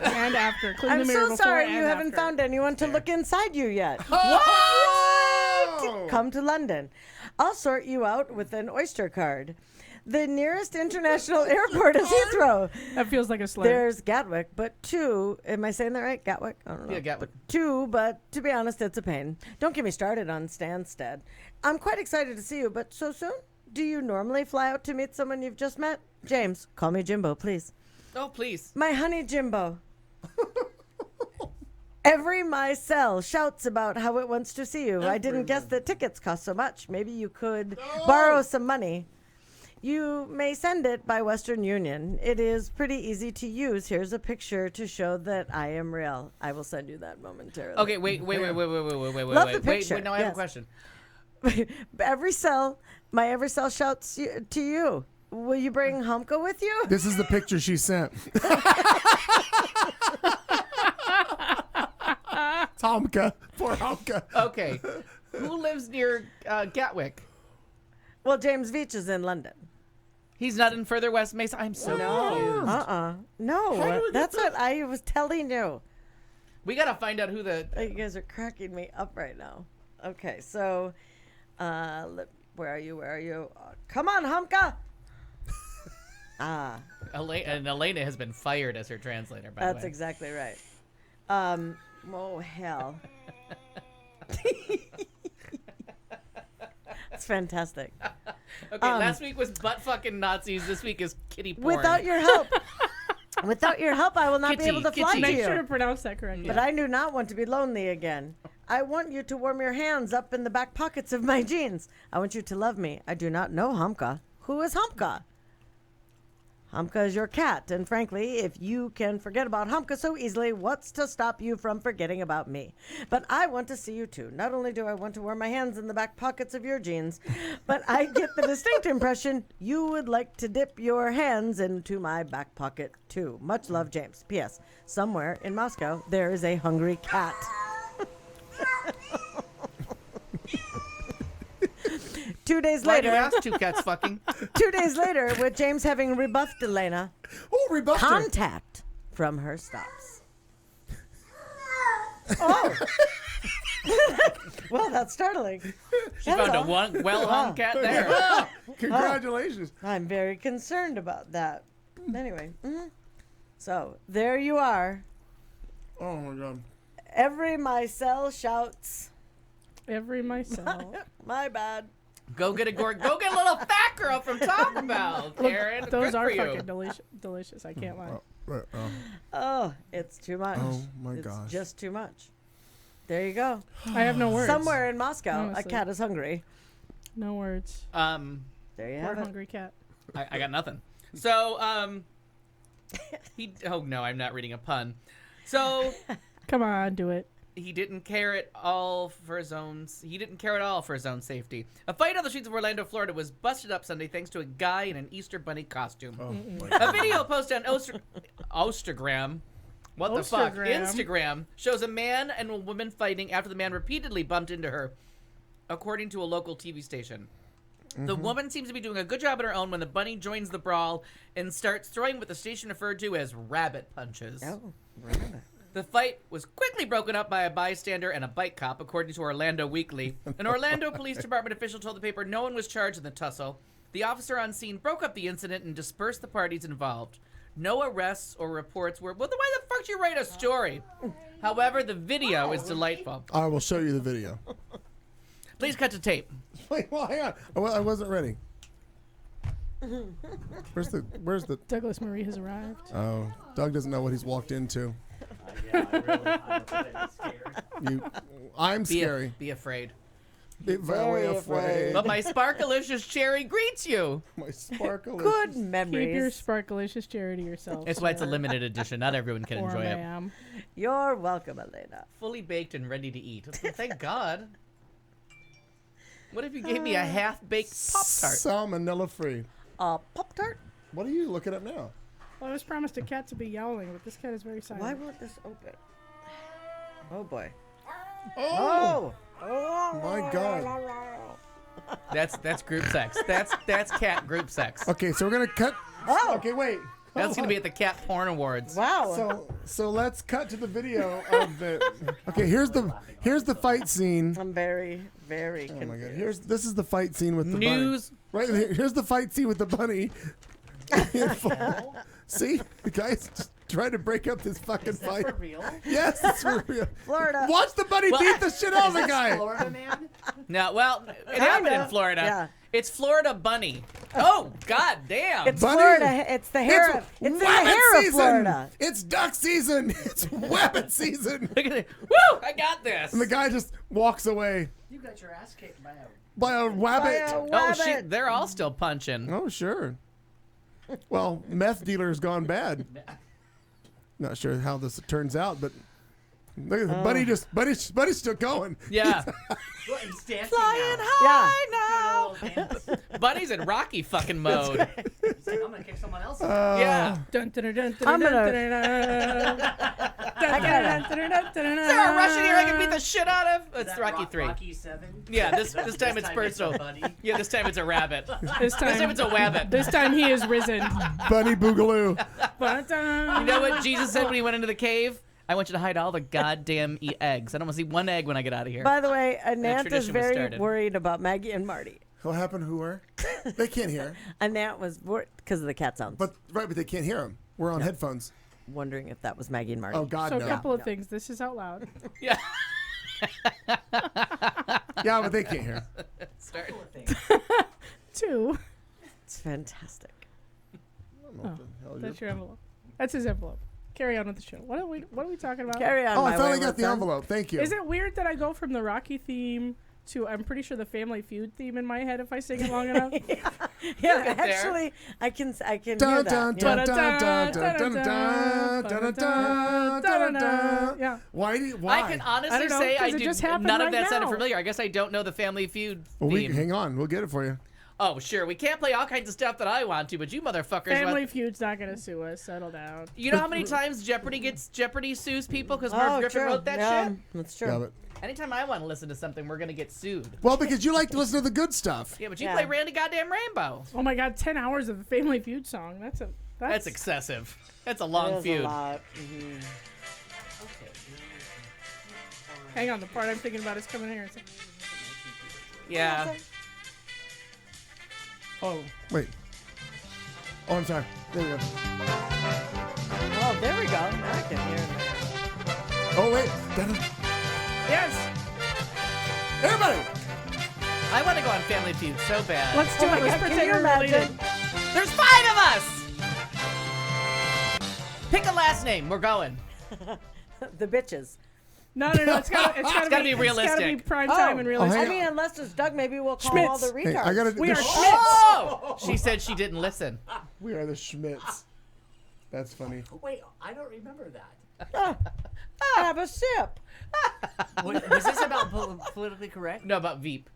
And after. Clean I'm the mirror so before sorry and you haven't after. found anyone to look inside you yet. What? Come to London. I'll sort you out with an Oyster card. The nearest international airport is Heathrow. That feels like a slur. There's Gatwick, but 2. Am I saying that right? Gatwick? I don't know. Yeah, Gatwick. 2, but to be honest, it's a pain. Don't get me started on Stansted. I'm quite excited to see you, but so soon? Do you normally fly out to meet someone you've just met? James, call me Jimbo, please. Oh, please. My honey Jimbo. Every my cell shouts about how it wants to see you. I didn't guess that tickets cost so much. Maybe you could borrow some money. You may send it by Western Union. It is pretty easy to use. Here's a picture to show that I am real. I will send you that momentarily. Okay, wait. Love the Wait, picture, now I have a yes. question. My every cell shouts to you. Will you bring Humka with you? This is the picture she sent. Tomka. Poor Tomka. Okay. Who lives near Gatwick? Well, James Veach is in London. He's not in further West Mesa. I'm so confused. No, that's what I was telling you. We gotta find out who the. You guys are cracking me up right now. Okay, so, where are you? Come on, Humka. Elena has been fired as her translator. By the That's way. exactly right. Oh hell. It's fantastic. Okay, last week was butt fucking Nazis. This week is kitty porn. Without your help, I will not be Kitty, able to fly kitty. to Make you. sure to pronounce that correctly. But I do not want to be lonely again. I want you to warm your hands up in the back pockets of my jeans. I want you to love me. I do not know Humka. Who is Humka? Humka is your cat, and frankly, if you can forget about Humka so easily, what's to stop you from forgetting about me? But I want to see you too. Not only do I want to warm my hands in the back pockets of your jeans, but I get the distinct impression you would like to dip your hands into my back pocket too. Much love, James. P.S. Somewhere in Moscow, there is a hungry cat. 2 days Why do later, you ask two cats fucking? 2 days later, with James having rebuffed Elena, Oh, rebuffed her. contact from her stops. Oh. Well, that's startling. She found a well-hung cat there. Congratulations. I'm very concerned about that. Anyway, So there you are. Oh my god. Every Mycel shouts. Every myself. My bad. Go get a little fat girl from Taco Bell, Karen. Those Good are for you. fucking delicious. I can't lie. Oh, it's too much. Oh my it's gosh. just too much. There you go. I have no words. Somewhere in Moscow, Honestly. a cat is hungry. No words. There you Poor have it. hungry cat. I got nothing. So, oh no, I'm not reading a pun. So, Come on, do it. he didn't care at all for his own safety. A fight on the streets of Orlando, Florida was busted up Sunday thanks to a guy in an Easter bunny costume. Oh my A god. video posted on Instagram. What the fuck? Ostergram. Instagram shows a man and a woman fighting after the man repeatedly bumped into her, according to a local TV station. The woman seems to be doing a good job on her own when the bunny joins the brawl and starts throwing what the station referred to as rabbit punches. Oh, rabbit. The fight was quickly broken up by a bystander and a bike cop, according to Orlando Weekly. An Orlando Police Department official told the paper no one was charged in the tussle. The officer on scene broke up the incident and dispersed the parties involved. No arrests or reports were... Well, then why the fuck did you write a story? However, the video is delightful. I will show you the video. Please cut to tape. Wait, well, hang on. I wasn't ready. Where's the? Douglas Murray has arrived. Oh, Doug doesn't know what he's walked into. I'm scary. Be afraid. Be very afraid. But my sparkalicious cherry greets you. My sparkle. Good Keep your memories. sparkalicious cherry to yourself. That's why it's a limited edition. Not everyone can Poor enjoy it. ma'am. You're welcome, Elena. Fully baked and ready to eat. Thank God. What if you gave me a half-baked Pop-Tart? Salmonella free. Pop-Tart? What are you looking at now? Well, I was promised a cat to be yowling, but this cat is very silent. Why won't this open? Oh, boy. Oh, Oh! my God. That's group sex. That's cat group sex. Okay, so we're gonna cut. Oh! Okay, wait. That's Hold gonna on. be at the Cat Porn Awards. Wow. So let's cut to the video of the. Okay, here's the fight scene. I'm very, very Oh my confused. God! This is the fight scene with the News. bunny. Right here's the fight scene with the bunny. See, the guy's just trying to break up this fucking fight. real? Yes, it's for real. Florida. Watch the bunny Well, beat the shit out of the guy. Florida man? No, well, it happened in Florida. Yeah. It's Florida bunny. Oh, god damn. It's Bunny. Florida. It's the hair. It's in the rabbit hair season. of Florida. It's duck season. It's rabbit season. Look at it. Woo! I got this. And the guy just walks away You got your ass kicked by a by a rabbit. Oh Rabbit. shit, they're all still punching. Oh, sure. Well, meth dealer's gone bad. Not sure how this turns out, but look at Buddy's still going. Yeah. he's dancing Flying now. high Doing a little dance. Buddy's in Rocky fucking mode. He's like, I'm gonna kick someone else. Yeah. Dun, dun, dun, dun, I'm dun, gonna- dun, dun, dun, dun, dun, dun, dun, Is there a Russian here I can beat the shit out of? Is It's that Rocky 3. Rocky 7. Yeah, this time it's personal. Buddy. Yeah, this time it's a rabbit. This This time time, it's a wabbit. this time he is risen. Bunny Boogaloo. You know what Jesus said when he went into the cave? I want you to hide all the goddamn eggs. I don't want to see one egg when I get out of here. By the way, Anant is tradition was very started. worried about Maggie and Marty. What happened? Who are? They can't hear. Anant was because of the cat sounds. But they can't hear him. We're on headphones. Wondering if that was Maggie and Marty. Oh God, So a no. couple of things. This is out loud. Yeah. Yeah, but they can't hear. Start. Two. It's fantastic. That's your envelope. That's his envelope. Carry on with the show. What are we talking about? Carry on. Oh, I my finally wayward got the son. envelope. Thank you. Is it weird that I go from the Rocky theme to I'm pretty sure the Family Feud theme in my head if I sing it long enough? Yeah, get there. actually, I can hear Dun, that. dun, Yeah. dun, dun, dun, dun, dun, dun, dun, dun, dun. Yeah. Why? I can I honestly don't know, say I 'cause it do. just happened None of right that sounded now. familiar. I guess I don't know the Family Feud Well, theme. hang on. We'll get it for you. Oh, sure. We can't play all kinds of stuff that I want to, but you motherfuckers. Family Feud's not gonna sue us. Settle down. You know how many times Jeopardy sues people because Merv Oh, Griffin true. wrote that yeah, shit? That's true. Yeah, but, Anytime I want to listen to something, we're gonna get sued. well, because you like to listen to the good stuff. Yeah, but you Yeah. play Randy Goddamn Rainbow. Oh my God, 10 hours of a Family Feud song. That's excessive. That's a It long is a feud. lot. Mhm. Hang on, the part I'm thinking about is coming here. Yeah. Oh, wait. Oh, I'm sorry. There we go. Oh Oh, there we go. Now I can hear him. Oh, wait. Yes. Everybody. I want to go on Family Feud so bad. Let's do Oh my it. Let's God, can pretend you we're related. imagine? There's 5 of us. Pick a last name. We're going. The bitches. No. It's gotta It's gotta be It's gotta be realistic. prime time and realistic. hang I mean, unless it's Doug, maybe we'll call Schmitz. all the Hey, retards. I gotta. We are Schmitz. Oh! She said she didn't listen. We are the Schmitz. That's funny. Wait, I don't remember that. Have a sip. Was this about politically correct? No, about Veep.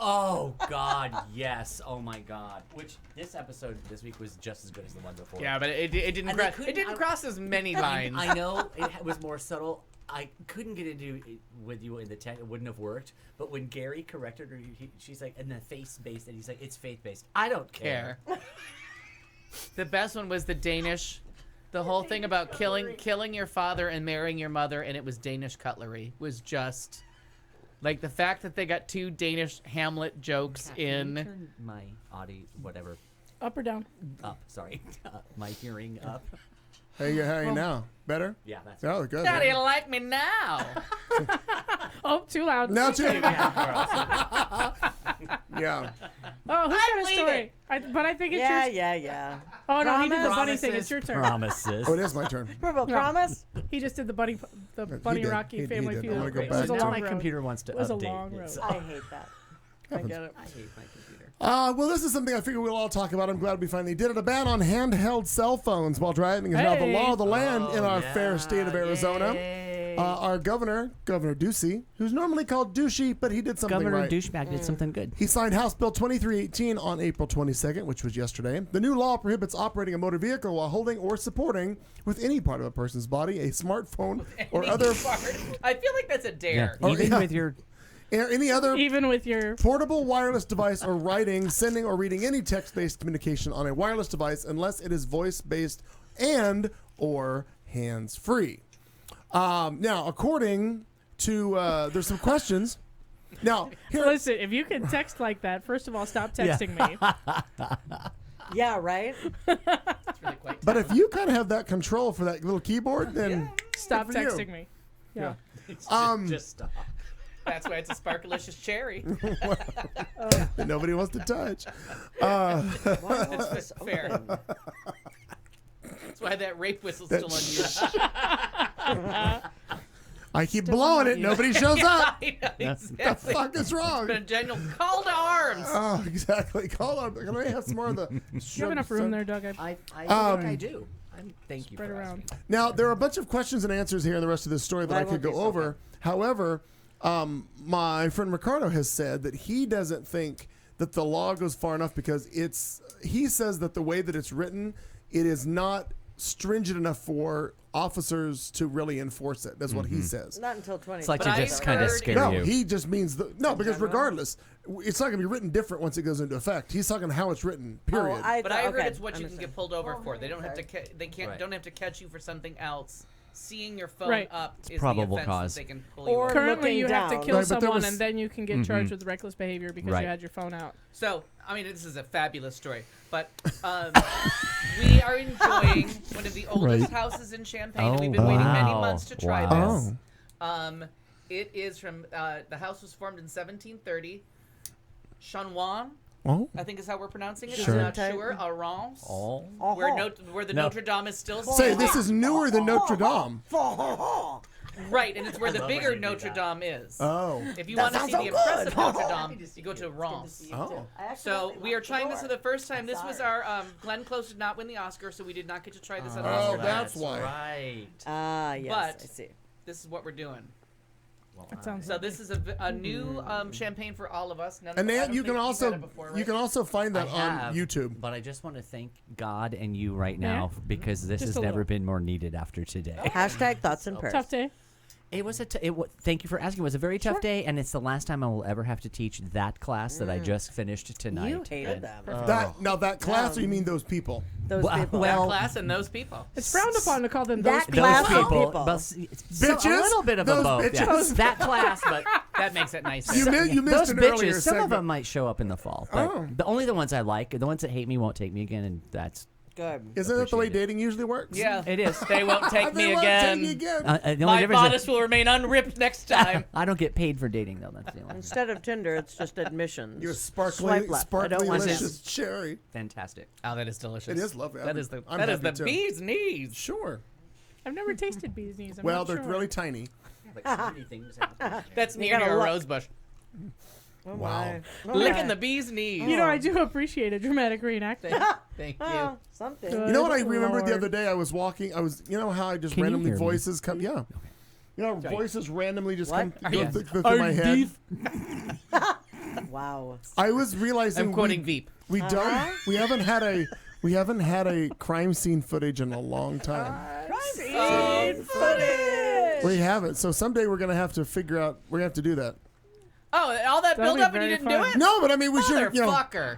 Oh God, yes. Oh my God. Which this episode this week was just as good as the one before. Yeah, but it didn't And they cross. couldn't- It didn't cross as many lines. I know it was more subtle. I couldn't get into it with you in the tech. It wouldn't have worked. But when Gary corrected her, she's like, "And the faith-based," and he's like, "It's faith-based." I don't care. The best one was the Danish. The whole thing about killing your father and marrying your mother, and it was Danish cutlery, was just like the fact that they got 2 Danish Hamlet jokes Can you in. turn my audio, whatever, Up or down? up. Sorry, my hearing up. How you now? Better? Yeah, that's. Oh, good. How do you yeah. like me now? Oh, too loud. Now too. Yeah. Yeah. Oh, who's got a believe story? But I think it's Yeah, yours. yeah. Oh no, he did the bunny Promises, thing. It's your turn. Promises. Oh, it is my turn. Purple No. promise. He just did the bunny He Rocky did. He Family did. Feud. I'm gonna go It back. was a now long my road. computer wants to It was a update. long road. so- I hate that. I get it. I hate my computer. Well, this is something I figure we'll all talk about. I'm glad we finally did it. A ban on handheld cell phones while driving is now the law of the land in our fair state of Arizona. Our governor, Governor Ducey, who's normally called Douchey, but he did something Governor right. Douchebag did something good. He signed House Bill 2318 on April 22nd, which was yesterday. The new law prohibits operating a motor vehicle while holding or supporting with any part of a person's body a smartphone or other I feel like that's a dare. Oh, Even yeah. with your any other Even with your portable wireless device or writing, sending, or reading any text-based communication on a wireless device unless it is voice-based and or hands-free. Now, according to there's some questions. Now, here, listen, if you can text like that, first of all, stop texting me. Yeah, right. It's really quite but if you kind of have that control for that little keyboard, then Stop good for you. texting me. Yeah. just stop. That's why it's a sparkalicious cherry. that nobody wants to touch. It's fair. That's why that rape whistle's still unused. I keep blowing it. Nobody shows up. I know, The exactly. fuck is wrong? Been a general call to arms. Oh, exactly. Call up. Can I have some more of the? You have enough room there, Doug. I think I do. Thank you. Spread for around. asking. Now there are a bunch of questions and answers here in the rest of this story that I could go over. However, my friend Ricardo has said that he doesn't think that the law goes far enough because he says that the way that it's written, it is not stringent enough for officers to really enforce it. That's what he says. Not until 20. It's like But to I just kind of heard- scare No, you. he just means because regardless, it's not going to be written different once it goes into effect. He's talking how it's written. Period. But I heard okay, it's what you can understand. get pulled over for. They don't have to. They can't. Right. Don't have to catch you for something else. Seeing your phone Right. up is probable the offense cause. that they can pull you Or over. Currently, looking you have to down. kill Right, but there someone, was- and then you can get charged with reckless behavior because Right. you had your phone out. So, I mean, this is a fabulous story. But we are enjoying one of the oldest houses in Champaign, and we've been waiting many months to try Wow. this. It is from the house was formed in 1730. Chanoine, Oh. I think is how we're pronouncing it. Sure. I'm not sure. Arance. Oh. Where the No. Notre Dame is still Say standing. this is newer than Notre Dame. Right, and it's where the bigger Notre Dame is. Oh. If you want to see the impressive Notre Dame, you go to Reims. Oh. So we are trying this for the first time. This was our Glenn Close did not win the Oscar, so we did not get to try this at Oh, Oscar. that's why. Right. Ah, yes, But- I see. This is what we're doing. That sounds So this is a new champagne for all of us. None And of, I Nan, don't you think can you've also had it before, you right? can also find that I on have, YouTube. But I just want to thank God and you right now because this Just has a never little. been more needed after today. Hashtag thoughts and prayers. tough day. It was thank you for asking. It was a very tough day, and it's the last time I will ever have to teach that class that I just finished tonight. You hated And- them. That class, or you mean those people? Those people. That well, class and those people. It's frowned upon to call them those That people. those class of people, people. but a Bitches? little bit of a Those both. Yeah. bitches? That class, but That makes it nicer. You missed those an bitches. earlier Some of segment. them might show up in the fall, but Oh. only the ones I like. The ones that hate me won't take me again, and that's good. Isn't that the way Appreciate it. dating usually works? Yeah, it is. They won't take They me won't again. take me again. The only My difference bodice will remain unripped next time. I don't get paid for dating though. That's the only. Instead of Tinder, it's just admissions. You're sparkly, Swipe left. I don't want delicious cherry. Fantastic. Oh, that is delicious. It is lovely. That is the I'm that is happy the too. bee's knees. Sure. I've never tasted bees knees. I'm Well, not they're sure. really tiny. Like so many things happen. That's You me gotta near a look. rose bush. Oh Wow. my. Oh Licking my. the bee's knees. You know, I do appreciate a dramatic reenactment. Thank you. Oh, something. Good You know what I remembered the Lord. other day? I was walking. You know how I just Can you randomly hear me? voices come? Yeah. You know, Sorry. voices randomly just What? come Are go you- through my head. Wow. I was realizing I'm quoting Veep. we don't. We haven't had a crime scene footage in a long time. We haven't. So someday we're gonna have to figure out. We're gonna have to do that. Oh, all that That'll build be up and you very didn't fun. do it? No, but I mean we should. You know. Motherfucker.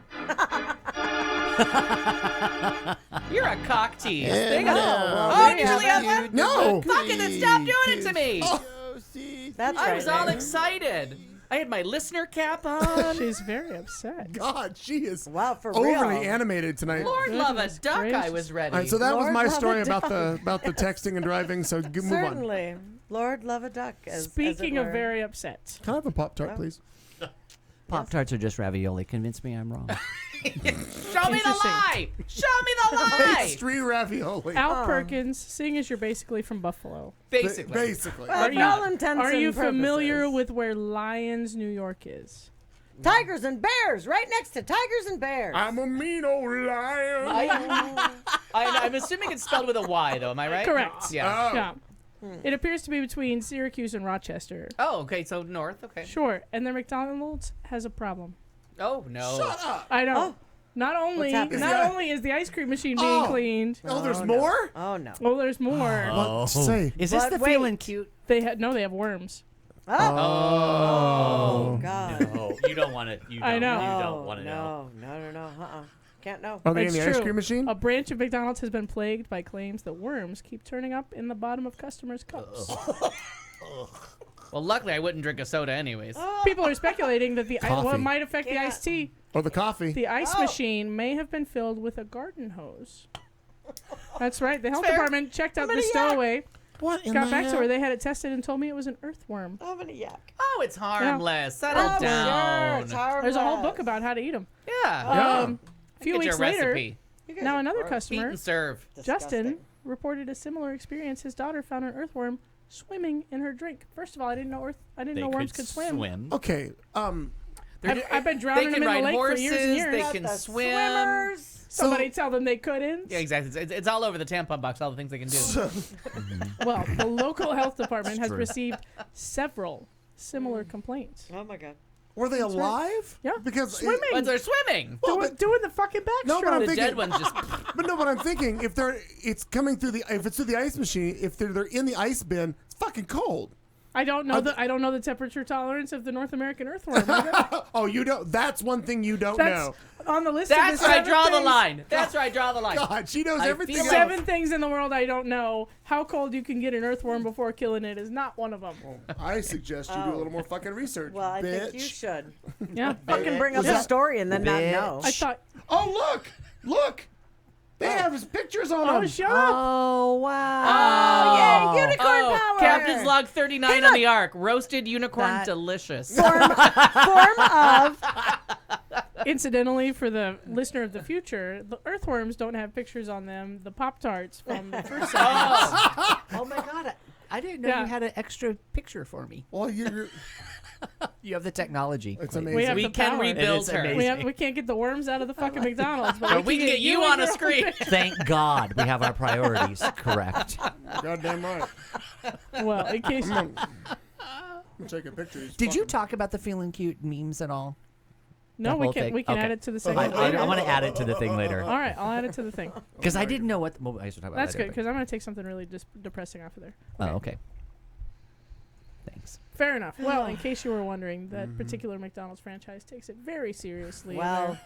You're a cock tease. They got- well, oh, you really have one? No. Fucking then stop doing it to me. That's I right. was all man. excited. I had my listener cap on. She's very upset. God, she is Wow, for overly real. animated tonight. Lord love a Goodness duck. I gracious. was ready. All right, so that was Lord my love story a about dog. the texting and driving. So move on. Certainly. Lord love a duck. As Speaking it of were. very upset, Can I have a Pop Tart, please? Pop Tarts are just ravioli. Convince me I'm wrong. Show me the Interesting. lie. Show me the lie. Pastry ravioli. Al Perkins, seeing as you're basically from Buffalo, Basically. Basically. Well, for all intents are you and familiar purposes. with where Lyons, New York is? Tigers and bears? Right next to tigers and bears. I'm a mean old lion. I'm assuming it's spelled with a Y, though. Am I right? Correct. Yeah. Oh. Yeah. It appears to be between Syracuse and Rochester. Oh, okay. So north. Okay. Sure, and their McDonald's has a problem. Oh no. Shut up. I know. Oh. Not only happening? is the ice cream machine being Oh. cleaned. Oh, there's no. more? Oh no. Oh, there's more. What to say? Is this But the wait. feeling cute? They have worms. Oh, Oh. God. No, you don't want to. You don't, I know. You don't want to know. No. Can't know. Are they in It's the ice true. cream machine? A branch of McDonald's has been plagued by claims that worms keep turning up in the bottom of customers' cups. Well, luckily I wouldn't drink a soda anyways. People are speculating that Coffee. what might affect the Can't. iced tea. Or the coffee? The ice machine may have been filled with a garden hose. That's right. The health fair. department checked out the Somebody stowaway, What in got the back to hell? her. They had it tested and told me it was an earthworm. I'm gonna yak. Oh, it's harmless. Settle Oh, down. sure. It's harmless. There's a whole book about how to eat them. Yeah. A few Get weeks your later, recipe. You guys now are another gross. Eat customer, and serve. Justin, Disgusting. reported a similar experience. His daughter found an earthworm swimming in her drink. First of all, I didn't know worms could swim. Okay. I've been drowning They them can in the ride lake horses. for years and years. They Got can the swim. Swimmers. Somebody tell them they couldn't. Yeah, exactly. It's all over the tampon box. All the things they can do. Well, the local health department has true. received several similar complaints. Oh my God. Were they alive? Yeah. Because Swimming. But they're swimming. Well, Doing the fucking backstroke. No, but I'm The thinking, dead ones just. but no, but I'm thinking if it's coming through if it's through the ice machine, if they're in the ice bin, it's fucking cold. I don't know the temperature tolerance of the North American earthworm. I don't- Oh, you don't. That's one thing you don't That's know. on the list. That's of the where I 7 draw the things- line. That's where I draw the line. God, she knows I everything. feel else. 7 things in the world I don't know. How cold you can get an earthworm before killing it is not one of them. I suggest you do a little more fucking research. Well, I bitch. think you should. Yeah. Fucking bring up Yeah. a story and then not know. I thought. Oh, look! They have his pictures on Oh, them. shut up. Oh wow! Oh, yay, unicorn Oh, power! Captain's log 39 on the Ark. Roasted unicorn, That- delicious. Form of. Incidentally, for the listener of the future, the earthworms don't have pictures on them. The Pop-Tarts from the first segment. Oh my God! I didn't know Yeah. you had an extra picture for me. Well, you're You have the technology. it's Clayton. amazing. We have We the can power. rebuild It is her. amazing. We can't get the worms out of the fucking McDonald's, but But we can get you on a screen. Thank God we have our priorities correct. Goddamn right. Well, in case I'm take a picture. He's Did you fucking- no about the feeling cute memes at all? no, The we whole can thing? add Okay. it to the I, segment. I, later. I want to add it to the thing later All right, I'll add it to the thing. because I didn't know what. Well, I should talk about That's later, good because I'm going to take something really depressing off of there. but- Oh, okay. Thanks. Fair enough. Well, in case you were wondering, that particular McDonald's franchise takes it very seriously. and Well,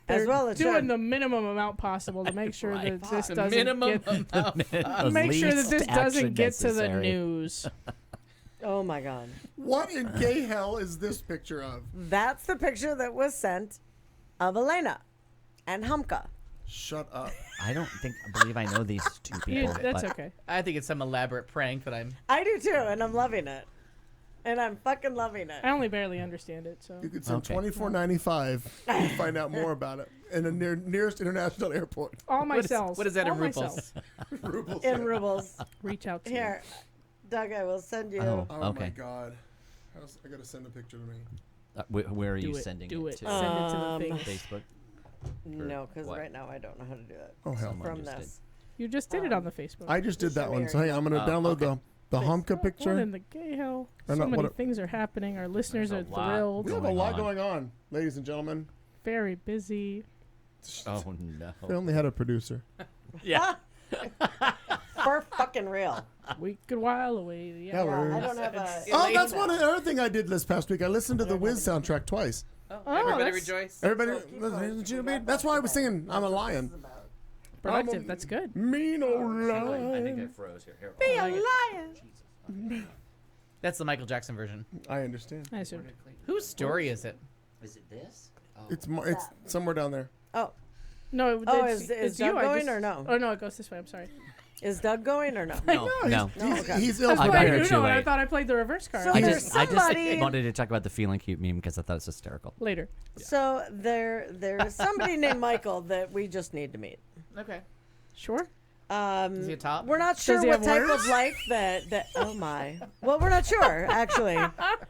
they're as well as doing should. the minimum amount possible to make sure Right. that this The doesn't minimum get amount. make sure that Least this doesn't action get to the necessary. news. Oh my God. What in gay hell is this picture of? That's the picture that was sent of Elena and Humka. Shut up. I believe I know these two people. That's but okay. I think it's some elaborate prank that I'm. I do too, and I'm loving it. And I'm fucking loving it. I only barely understand it, so. You could send Okay. $24.95 and find out more about it in the nearest international airport. All my cells. What is that in all my rubles? cells. Rubles. In rubles. Reach out to Here, Doug, I will send you. Oh, Oh my okay. God. I gotta send a picture to me. Where are Do you it, sending do it it. to? Send it to the thing. Facebook. No, because what? right now I don't know how to do it. Oh, hell. Someone From just this. You just did it on the Facebook. I just did that one. So Missionary. hey, I'm gonna download the Humka What picture. in the gay hell? Or So not, many what- things are happening. Our listeners are There's a lot. thrilled. We have a going lot on. going on, ladies and gentlemen. Very busy. Oh no. We only had a producer. Yeah. For fucking real. We could while away. Yeah, Yeah. we're- I don't have a. Oh, that's one other thing I did this past week. I listened to the Wiz soundtrack twice. Oh, Oh, everybody that's- rejoice. Everybody, that's why I was singing "I'm a Lion." Productive. That's good. Mean old I think I lion. froze here. Here. Be a lion. That's the Michael Jackson version. I understand. I assumed. Whose story is it? Is it this? Oh. It's somewhere down there. Oh, No, Oh, it's, is it's Doug you. I going just- or no? Oh no, it goes this way. I'm sorry. is Doug going or no? No. He's ill That's I why better I to knew it. I wait. thought I played the reverse card. So I there's just somebody- wanted to talk about the feeling cute meme because I thought it was hysterical. Later. So there's somebody named Michael that we just need to meet. Okay. Sure. Is he a top? We're not sure he what have type words? of life that. Oh my. Well, we're not sure actually.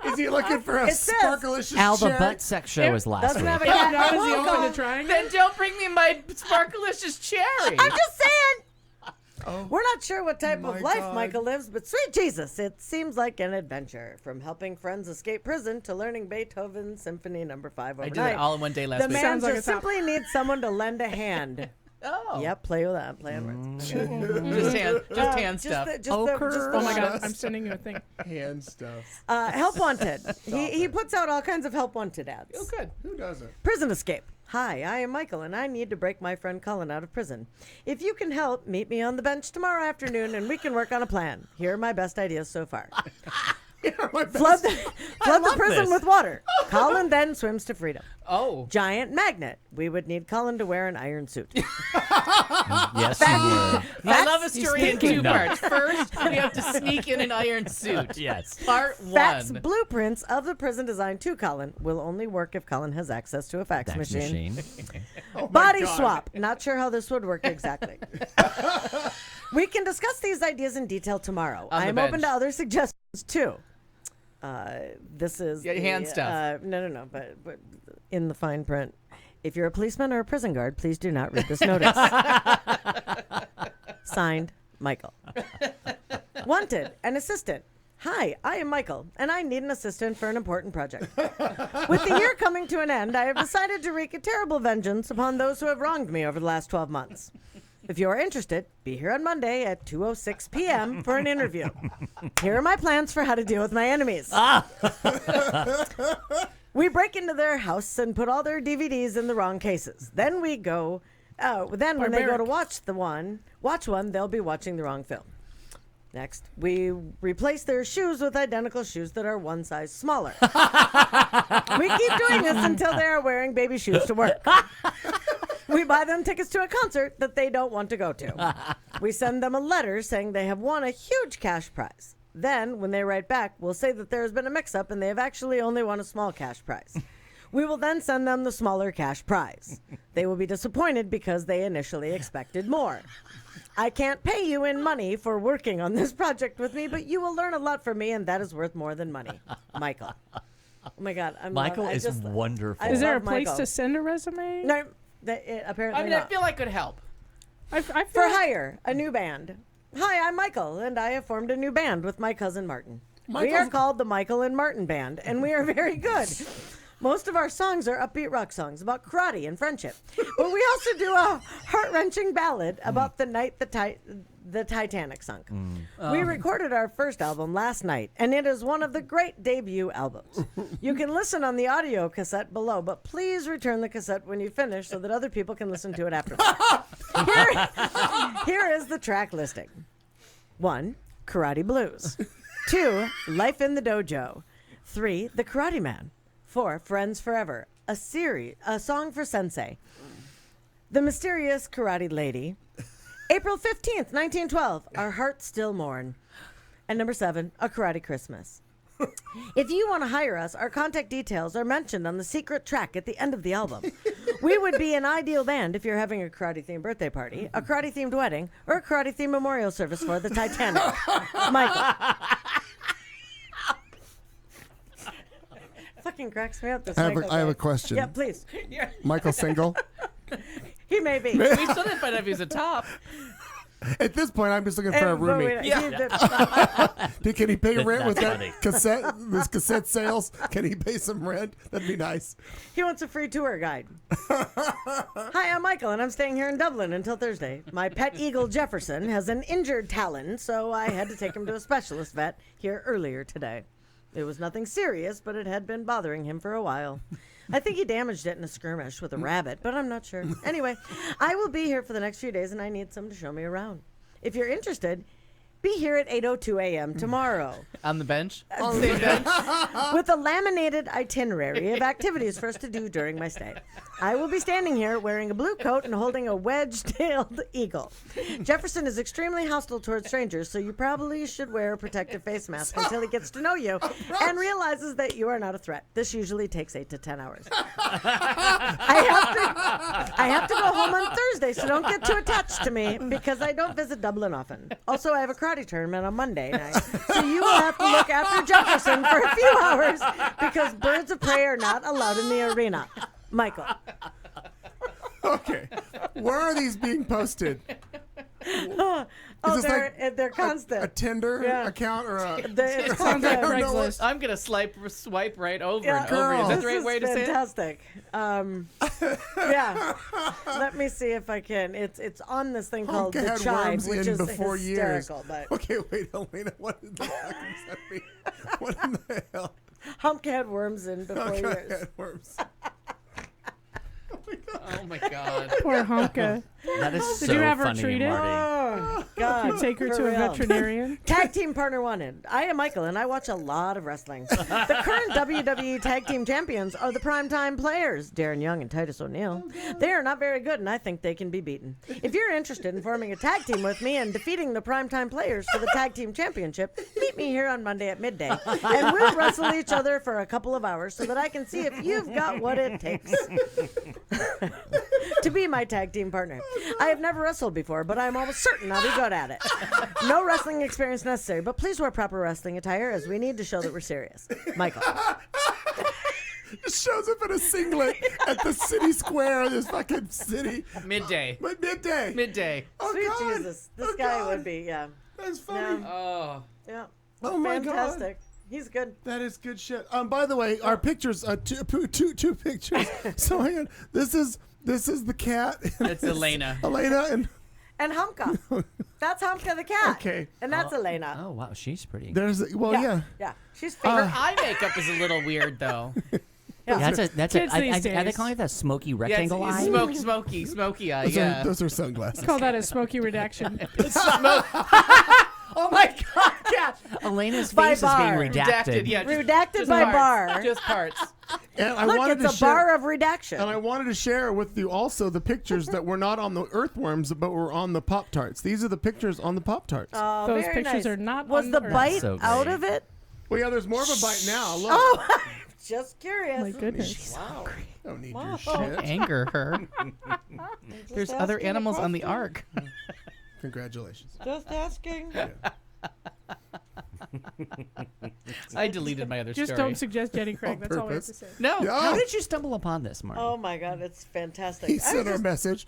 Is he looking for a It says- sparkalicious Al, the chair? butt sex show was last Doesn't week. have a Yeah, cat. now is he Welcome. open to trying? Then don't bring me my sparkalicious cherry. I'm just saying. Oh. We're not sure what type My of life God. Michael lives, but sweet Jesus, it seems like an adventure. From helping friends escape prison to learning Beethoven's Symphony No. 5 I overnight. did it all in one day last The week. man Sounds like just a top. simply needs someone to lend a hand. Oh. Yep, play with that. Play on words. Okay. Just hand stuff. Oh my god, I'm sending you a thing. Hand stuff. Help wanted. He puts out all kinds of help wanted ads. Oh, good. Who doesn't? Prison escape. Hi, I am Michael, and I need to break my friend Cullen out of prison. If you can help, meet me on the bench tomorrow afternoon, and we can work on a plan. Here are my best ideas so far. Flood the prison this. with water. Colin then swims to freedom. Oh. Giant magnet. We would need Colin to wear an iron suit. Yes, you were. I love a story in two thinking. No. parts. First, we have to sneak in an iron suit. Yes. Part Fax one. blueprints of the prison design to Colin will only work if Colin has access to a fax Fax machine. machine. Body God. swap. Not sure how this would work exactly. We can discuss these ideas in detail tomorrow. On the I am open bench. to other suggestions too. This is Yeah, hand stuff. No, but in the fine print. If you're a policeman or a prison guard, please do not read this notice. Signed, Michael. Wanted, an assistant. Hi, I am Michael, and I need an assistant for an important project. With the year coming to an end, I have decided to wreak a terrible vengeance upon those who have wronged me over the last 12 months. If you are interested, be here on Monday at 2:06 p.m. for an interview. Here are my plans for how to deal with my enemies. We break into their house and put all their DVDs in the wrong cases. Then we go. Then when they go to watch one, they'll be watching the wrong film. Next, we replace their shoes with identical shoes that are one size smaller. We keep doing this until they are wearing baby shoes to work. We buy them tickets to a concert that they don't want to go to. We send them a letter saying they have won a huge cash prize. Then, when they write back, we'll say that there has been a mix-up and they have actually only won a small cash prize. We will then send them the smaller cash prize. They will be disappointed because they initially expected more. I can't pay you in money for working on this project with me, but you will learn a lot from me, and that is worth more than money. Michael. Oh my God, Michael is wonderful. Is there a love place Michael. to send a resume? No, apparently I mean, not. I feel like could help. I feel For like- hire, a new band. Hi, I'm Michael, and I have formed a new band with my cousin Martin. We are called the Michael and Martin Band, and we are very good. Most of our songs are upbeat rock songs about karate and friendship. But we also do a heart-wrenching ballad about the night the Titanic sunk. We recorded our first album last night, and it is one of the great debut albums. You can listen on the audio cassette below, but please return the cassette when you finish so that other people can listen to it afterwards. Here is the track listing. 1, Karate Blues. 2, Life in the Dojo. 3, The Karate Man. 4, Friends Forever. A song for Sensei. The Mysterious Karate Lady. April 15th, 1912, Our Hearts Still Mourn. And number 7, A Karate Christmas. If you want to hire us, our contact details are mentioned on the secret track at the end of the album. We would be an ideal band if you're having a karate-themed birthday party, a karate-themed wedding, or a karate-themed memorial service for the Titanic. Michael. Fucking cracks me up. This I Michael have guy. a question. Yeah, please. Michael single? He may be. We still didn't find out if he was a top. At this point, I'm just looking for a And- but roomie. wait, Can he pay rent with That's funny. that cassette? This cassette sales? Can he pay some rent? That'd be nice. He wants a free tour guide. Hi, I'm Michael, and I'm staying here in Dublin until Thursday. My pet eagle Jefferson has an injured talon, so I had to take him to a specialist vet here earlier today. It was nothing serious, but it had been bothering him for a while. I think he damaged it in a skirmish with a rabbit, but I'm not sure. Anyway, I will be here for the next few days, and I need someone to show me around. If you're interested, be here at 8:02 a.m. tomorrow. On the bench? With a laminated itinerary of activities for us to do during my stay. I will be standing here wearing a blue coat and holding a wedge-tailed eagle. Jefferson is extremely hostile towards strangers, so you probably should wear a protective face mask until he gets to know you and realizes that you are not a threat. This usually takes 8 to 10 hours. I have to go home on Thursday, so don't get too attached to me because I don't visit Dublin often. Also, I have a karate tournament on Monday night, so you will have to look after Jefferson for a few hours because birds of prey are not allowed in the arena. Michael. Okay. Where are these being posted? Oh, this they're constant. A Tinder Yeah. account or a... It sounds like Craigslist. I'm going to swipe right over Yeah. and over. Is that This the right way to say it? fantastic. Yeah. Let me see if I can. It's on this thing called Honka The had Chive, worms which in is before years. hysterical. But Okay, wait, Elena, what in the fuck does that mean? What in the hell? Humpka had worms in before Honka years. had worms. Oh my God. Poor Honka. That is Did so you have her funny, treated? Marty. Oh, God. Take her for to a real. veterinarian. Tag team partner wanted. I am Michael, and I watch a lot of wrestling. The current WWE Tag Team Champions are the primetime players, Darren Young and Titus O'Neil. They are not very good, and I think they can be beaten. If you're interested in forming a tag team with me and defeating the primetime players for the Tag Team Championship, meet me here on Monday at midday, and we'll wrestle each other for a couple of hours so that I can see if you've got what it takes to be my tag team partner. I have never wrestled before, but I'm almost certain I'll be good at it. No wrestling experience necessary, but please wear proper wrestling attire as we need to show that we're serious. Michael. Just shows up in a singlet at the city square of this fucking city. Midday. But midday. Midday. Oh, Sweet God. Jesus. This Oh, guy God. would be, yeah. That's funny. Yeah. Oh. Yeah. Oh, my God. Fantastic. He's good. That is good shit. By the way, our pictures, two pictures. So hang on. This is the cat. It's Elena. Elena And Humpka. That's Humpka the cat. Okay. And that's Elena. Oh wow, she's pretty. there's yeah. Yeah. She's Her favorite. eye makeup is a little weird, though. Yeah, that's a. Kids Are these they days. calling it that smoky Yeah, rectangle eye? it's smoky eye. Yeah. Those are sunglasses. Call that a smoky redaction. Oh my God! Yeah, Elena's By face is being bar. redacted. Yeah. Redacted by parts. bar. Just parts. And I Look, wanted it's to a share, bar of redaction. and I wanted to share with you also the pictures that were not on the earthworms, but were on the Pop Tarts. These are the pictures on the Pop Tarts. Oh, Those very pictures nice. are not Was on the Earth. bite So out great. of it? Well, yeah, there's more of a bite now. Look. Oh, just curious. My goodness. Don't need Wow. your shit. Anger her. There's other asking a animals on the question. ark. Congratulations. Just asking. I deleted my other Just story. don't suggest Jenny Craig. That's all we have to purpose. say. No. Yeah. How did you stumble upon this, Marty? Oh my God, it's fantastic. He I sent was our just message.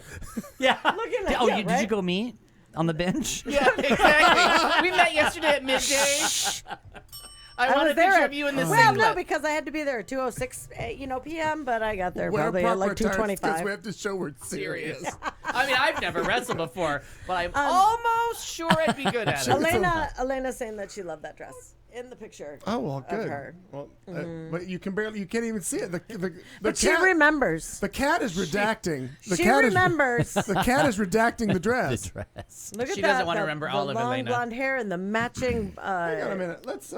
yeah. looking at Oh, yeah, did you right? go meet on the bench? Yeah, exactly. We met yesterday at midday. I I want was a picture there. of you in the Well, singlet. no, because I had to be there at 2:06, p.m. But I got there Wear probably at proper like attire because 2:25. we have to show we're serious. I mean, I've never wrestled before, but I'm almost sure I'd be good at it. Elena's saying that she loved that dress in the picture. Oh well, Of good. her. Well, but you can't even see it. The But she cat, remembers. the cat is redacting. The She cat remembers. Is, the cat is redacting the The dress. dress. Look at She that. doesn't wanna the- remember the all of long Elena. blonde hair and the matching. Hang on a minute. Let's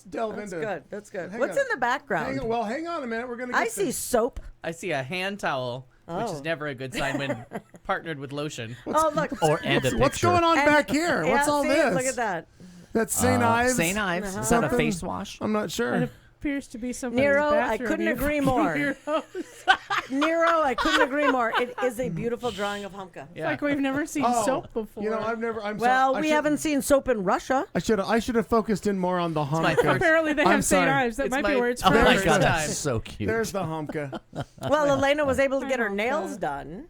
delve That's into. good. That's good. Hang What's on. in the background? Hang on, hang on a minute. We're gonna. Get I see this. soap. I see a hand towel which is Oh. never a good sign when partnered with lotion. Oh, look. Or and a What's picture. going on And- back here? yeah, What's all see, this? Look at that. That's St. Ives. St. Ives. Uh-huh. Is that a Something- face wash? I'm not sure. It appears to be somebody's Nero, I bathroom, couldn't you agree fucking more. weirdos. Nero, I couldn't agree more. It is a beautiful drawing of Humka. Yeah. Like we've never seen Oh, soap before. You know, I've never. Well, we haven't seen soap in Russia. I should have focused in more on the my Humka. first- Apparently they I'm have St. sorry. Ives. That It's might my- be where it's Oh from. my God, time. that's so cute. There's the Humka. Well, Elena was able to get her Humka. nails done.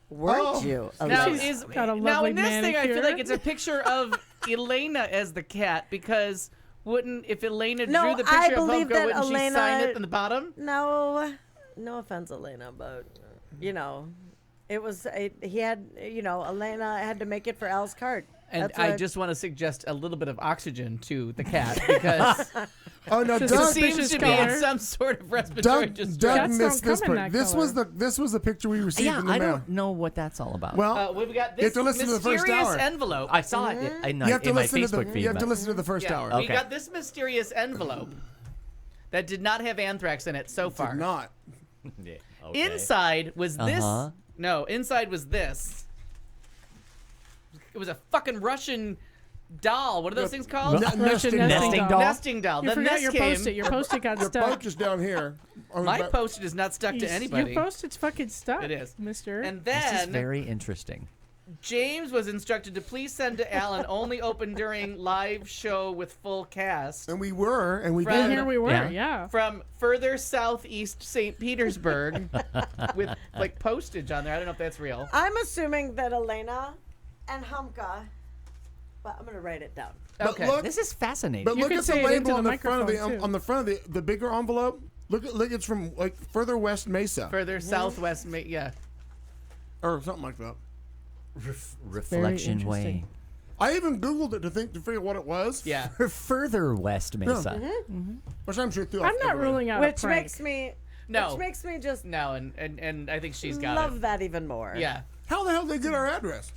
Weren't Oh. you? Now, Elena? She's got a now lovely in this thing, I feel manicure. like it's a picture of Elena as the cat because wouldn't if Elena No, drew the I picture of believe Humka, that wouldn't she sign Elena- it in the bottom? No offense, Elena, but it was he had Elena had to make it for Al's cart. And That's I what- just want to suggest a little bit of oxygen to the cat because Oh no, Just it Doug. seems suspicious to be in color. some sort of respiratory Doug distress. Cats missed don't this come in part. that This was the picture we received Yeah, in the I mail. don't know what that's all about. Well, We've got You have this to listen to the first mysterious hour. envelope. I saw it in you have to my listen to Facebook the feed. you have to but- listen to the first Yeah, hour. we Okay. got this mysterious envelope that did not have anthrax in it so far. Did not. Yeah, okay. Inside was this. Uh-huh. No, inside was this. It was a fucking Russian doll. What are those things called? N- Russian nesting nesting doll. doll. Nesting doll. You Then forgot this your came. post-it. Your post-it got Your stuck. post is down here. My post-it is not stuck to anybody. Your post-it's fucking stuck. It is. mister. And This is then very interesting. James was instructed to please send to Alan only open during live show with full cast And we were, and we From- and did. here we were, Yeah. yeah. from further southeast St. Petersburg with like postage on there. I don't know if that's real. I'm assuming that Elena and Humka. But I'm gonna write it down. But Okay. look, This is fascinating. but You look could at the say it into label the on the front of the microphone, too. on the front of the bigger envelope. Look, it's from like further west Mesa Further southwest, yeah. or something like that. Reflection interesting. Way. I even Googled it to figure out what it was. Yeah. Further West Mesa. Which I'm sure threw I'm off not everybody. ruling out a Which prank. makes me No. Which makes me just No, and I think she's got love it. that even more. Yeah. How the hell did they get our address?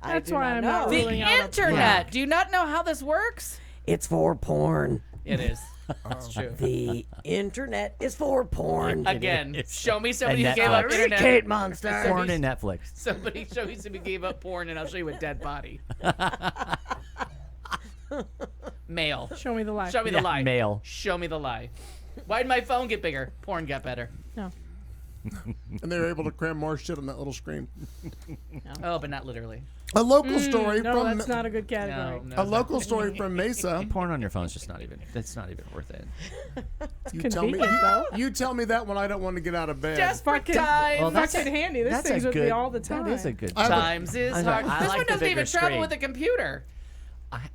I That's do why I'm not know. ruling The out a internet. Do you not know how this works? It's for porn. It is. That's true. The internet is for porn. Again, show me somebody And who gave up Netflix. internet. Kate Monster. Porn and Netflix. Somebody show me somebody gave up porn, and I'll show you a dead body. Mail. Show me the lie. Show me the lie. Mail. Show me the lie. Why did my phone get bigger? Porn got better. No. And they were able to cram more shit on that little screen. Oh, but not literally. A local story No, from that's not a good category. No, a local story from Mesa. Porn on your phone is just not even. It's not even worth it. You tell me, convenient, though. you tell me that when I don't want to get out of bed. Desperate Fucking- time. Well, that's Fucking handy. This that's thing's a with good. me all the time. That is a good. I- Times is I hard. like This the one doesn't bigger even travel screen. with a computer.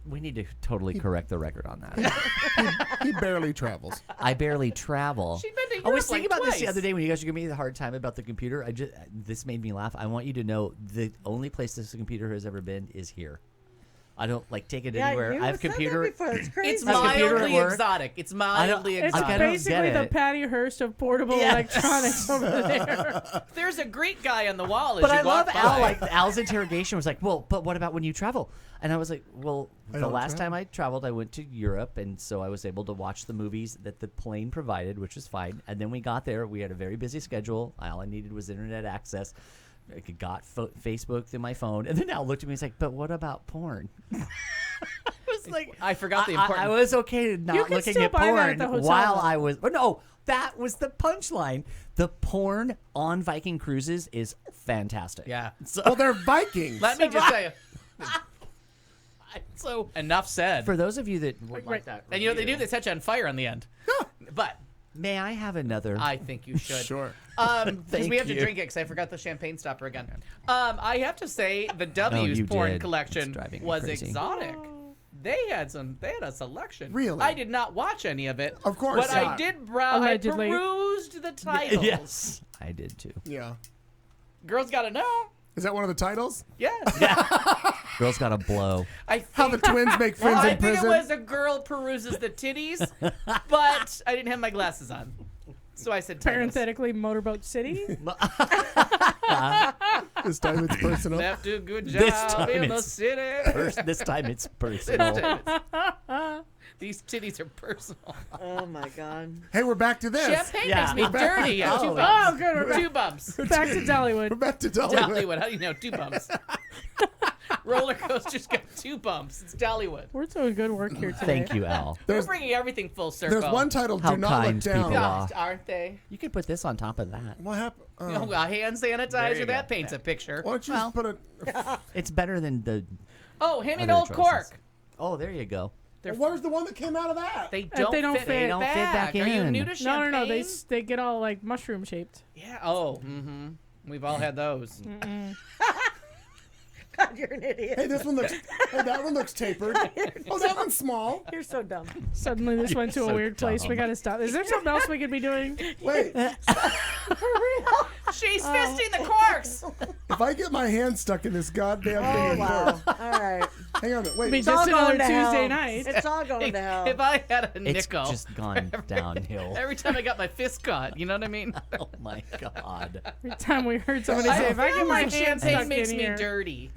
We need to totally correct the record on that. He barely travels. I barely travel. She's been to I was Europe, thinking like, about this the twice. other day when you guys were giving me the hard time about the computer. This made me laugh. I want you to know the only place this computer has ever been is here. I don't take it anywhere. you I have a said that computer. before. It's crazy. It's A computer at mildly work. exotic. It's mildly It's I exotic. don't basically get the it. Patty Hearst of portable Yes. electronics over there. There's a Greek guy on the wall as But you I love walk Al. by. Like Al's interrogation was like, "Well, but what about when you travel?" And I was like, "Well, the don't last travel. time I traveled, I went to Europe, and so I was able to watch the movies that the plane provided, which was fine. And then we got there. We had a very busy schedule. All I needed was internet access. I got Facebook through my phone, and then Al looked at me and was like, "But what about porn?" I was like, I forgot the important. I was okay You not can looking still at buy that porn at the hotel, while though. I was. But no, that was the punchline. The porn on Viking cruises is fantastic. Yeah. So, Well, they're Vikings. Let me just tell you. so Enough said. for those of you that would Right. like that, And you know what they do? They set you on fire on the end. But may I have another? I think you should. Sure. Because Thank we have to you. drink it because I forgot the champagne stopper again. I have to say the W's you porn did. collection It's driving me was crazy. exotic. They had a selection. Really? I did not watch any of it. Of course But I not. did browse. I Allegedly. perused the titles. Yes, I did too. Yeah. Girls gotta know. Is that one of the titles? Yes. Girls got to blow. I think, How the twins make friends I in think it prison? was a girl peruses the titties, but I didn't have my glasses on. So I said titles. Parenthetically, Motorboat City. This time it's personal. Left a good This job time in the it's city. This time it's personal. These titties are personal. Oh my god. Hey, we're back to this. Champagne Yeah. makes me dirty. Oh. Two Oh, bumps. good. We're Two bumps. back to Dollywood. We're back to Dollywood. Dollywood. How do you know? Two bumps. Roller coaster's got 2 bumps. It's Dollywood. We're doing good work here today. Thank you, Al. We're bringing everything full circle. There's one title, How Do Not Look kind Down. people are. Gosh, aren't they? You could put this on top of that. What happened? Oh, a hand sanitizer, that paints a picture. Why don't you just put a... It's better than the. Oh, him and Other old choices. Cork. Oh, there you go. Where's the one that came out of that? They don't, they don't fit, fit. They don't fit back Are you in. new to No, champagne? no, no. They get all like mushroom shaped. Yeah. Oh. Mm-hmm. We've all had those. God, you're an idiot. Hey, this one looks... hey, that one looks tapered. Oh, that one's small. You're so dumb. Suddenly, this went to a so weird place. We dumb. gotta stop. Is there something else we could be doing? Wait, She's fisting the corks. if I get my hand stuck in this goddamn thing... Oh in wow. court- All right. Hang on a minute. Be Wait. It's all just another going to hell. Tuesday night. It's all going to hell. If I had a It's nickel, just gone downhill. every time I got my fist caught, you know what I mean? Oh my god. Every time we heard somebody say, "If I get my hand champagne stuck makes in me here," dirty.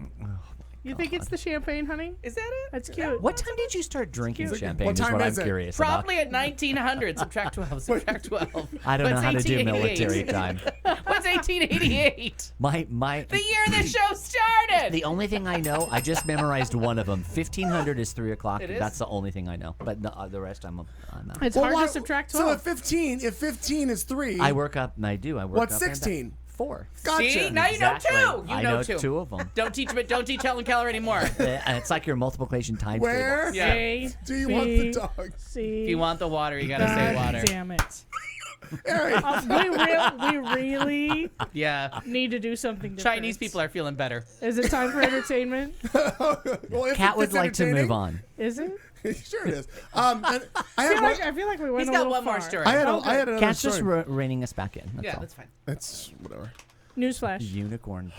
you think it's the champagne, honey? Is that it? That's cute. What time did you start drinking Cute. champagne? What Is time what is I'm it? curious Probably at 1900. Subtract 12. Subtract 12. I don't know What's how to do 1888? military time. What's 1888? My The year the show started. The only thing I know, I just memorized one of them. 1500 is 3 o'clock. It is? That's the only thing I know. But the rest, I'm out. It's Well, hard why- to subtract So 12. if 15 is 3... I work up, and I do. I work What's up and back. 16? 4. Gotcha. See, now you Exactly. know 2. You I know, know 2. 2 of them. Don't teach Helen Keller anymore. It's like your multiplication times Where table. Yeah. A, do you B, want the dog? C. If you want the water, you gotta say God water. damn it. Eric. We really Yeah. need to do something different. Chinese people are feeling better. Is it time for entertainment? Well, if Kat would it's like to entertaining- move on. Is it? Sure it is. And I I had feel, one, I feel like we went He's a got little one more far. story. I had another Kat's just story. reining us back in. That's Yeah, all. that's fine. It's whatever. Newsflash. Unicorn.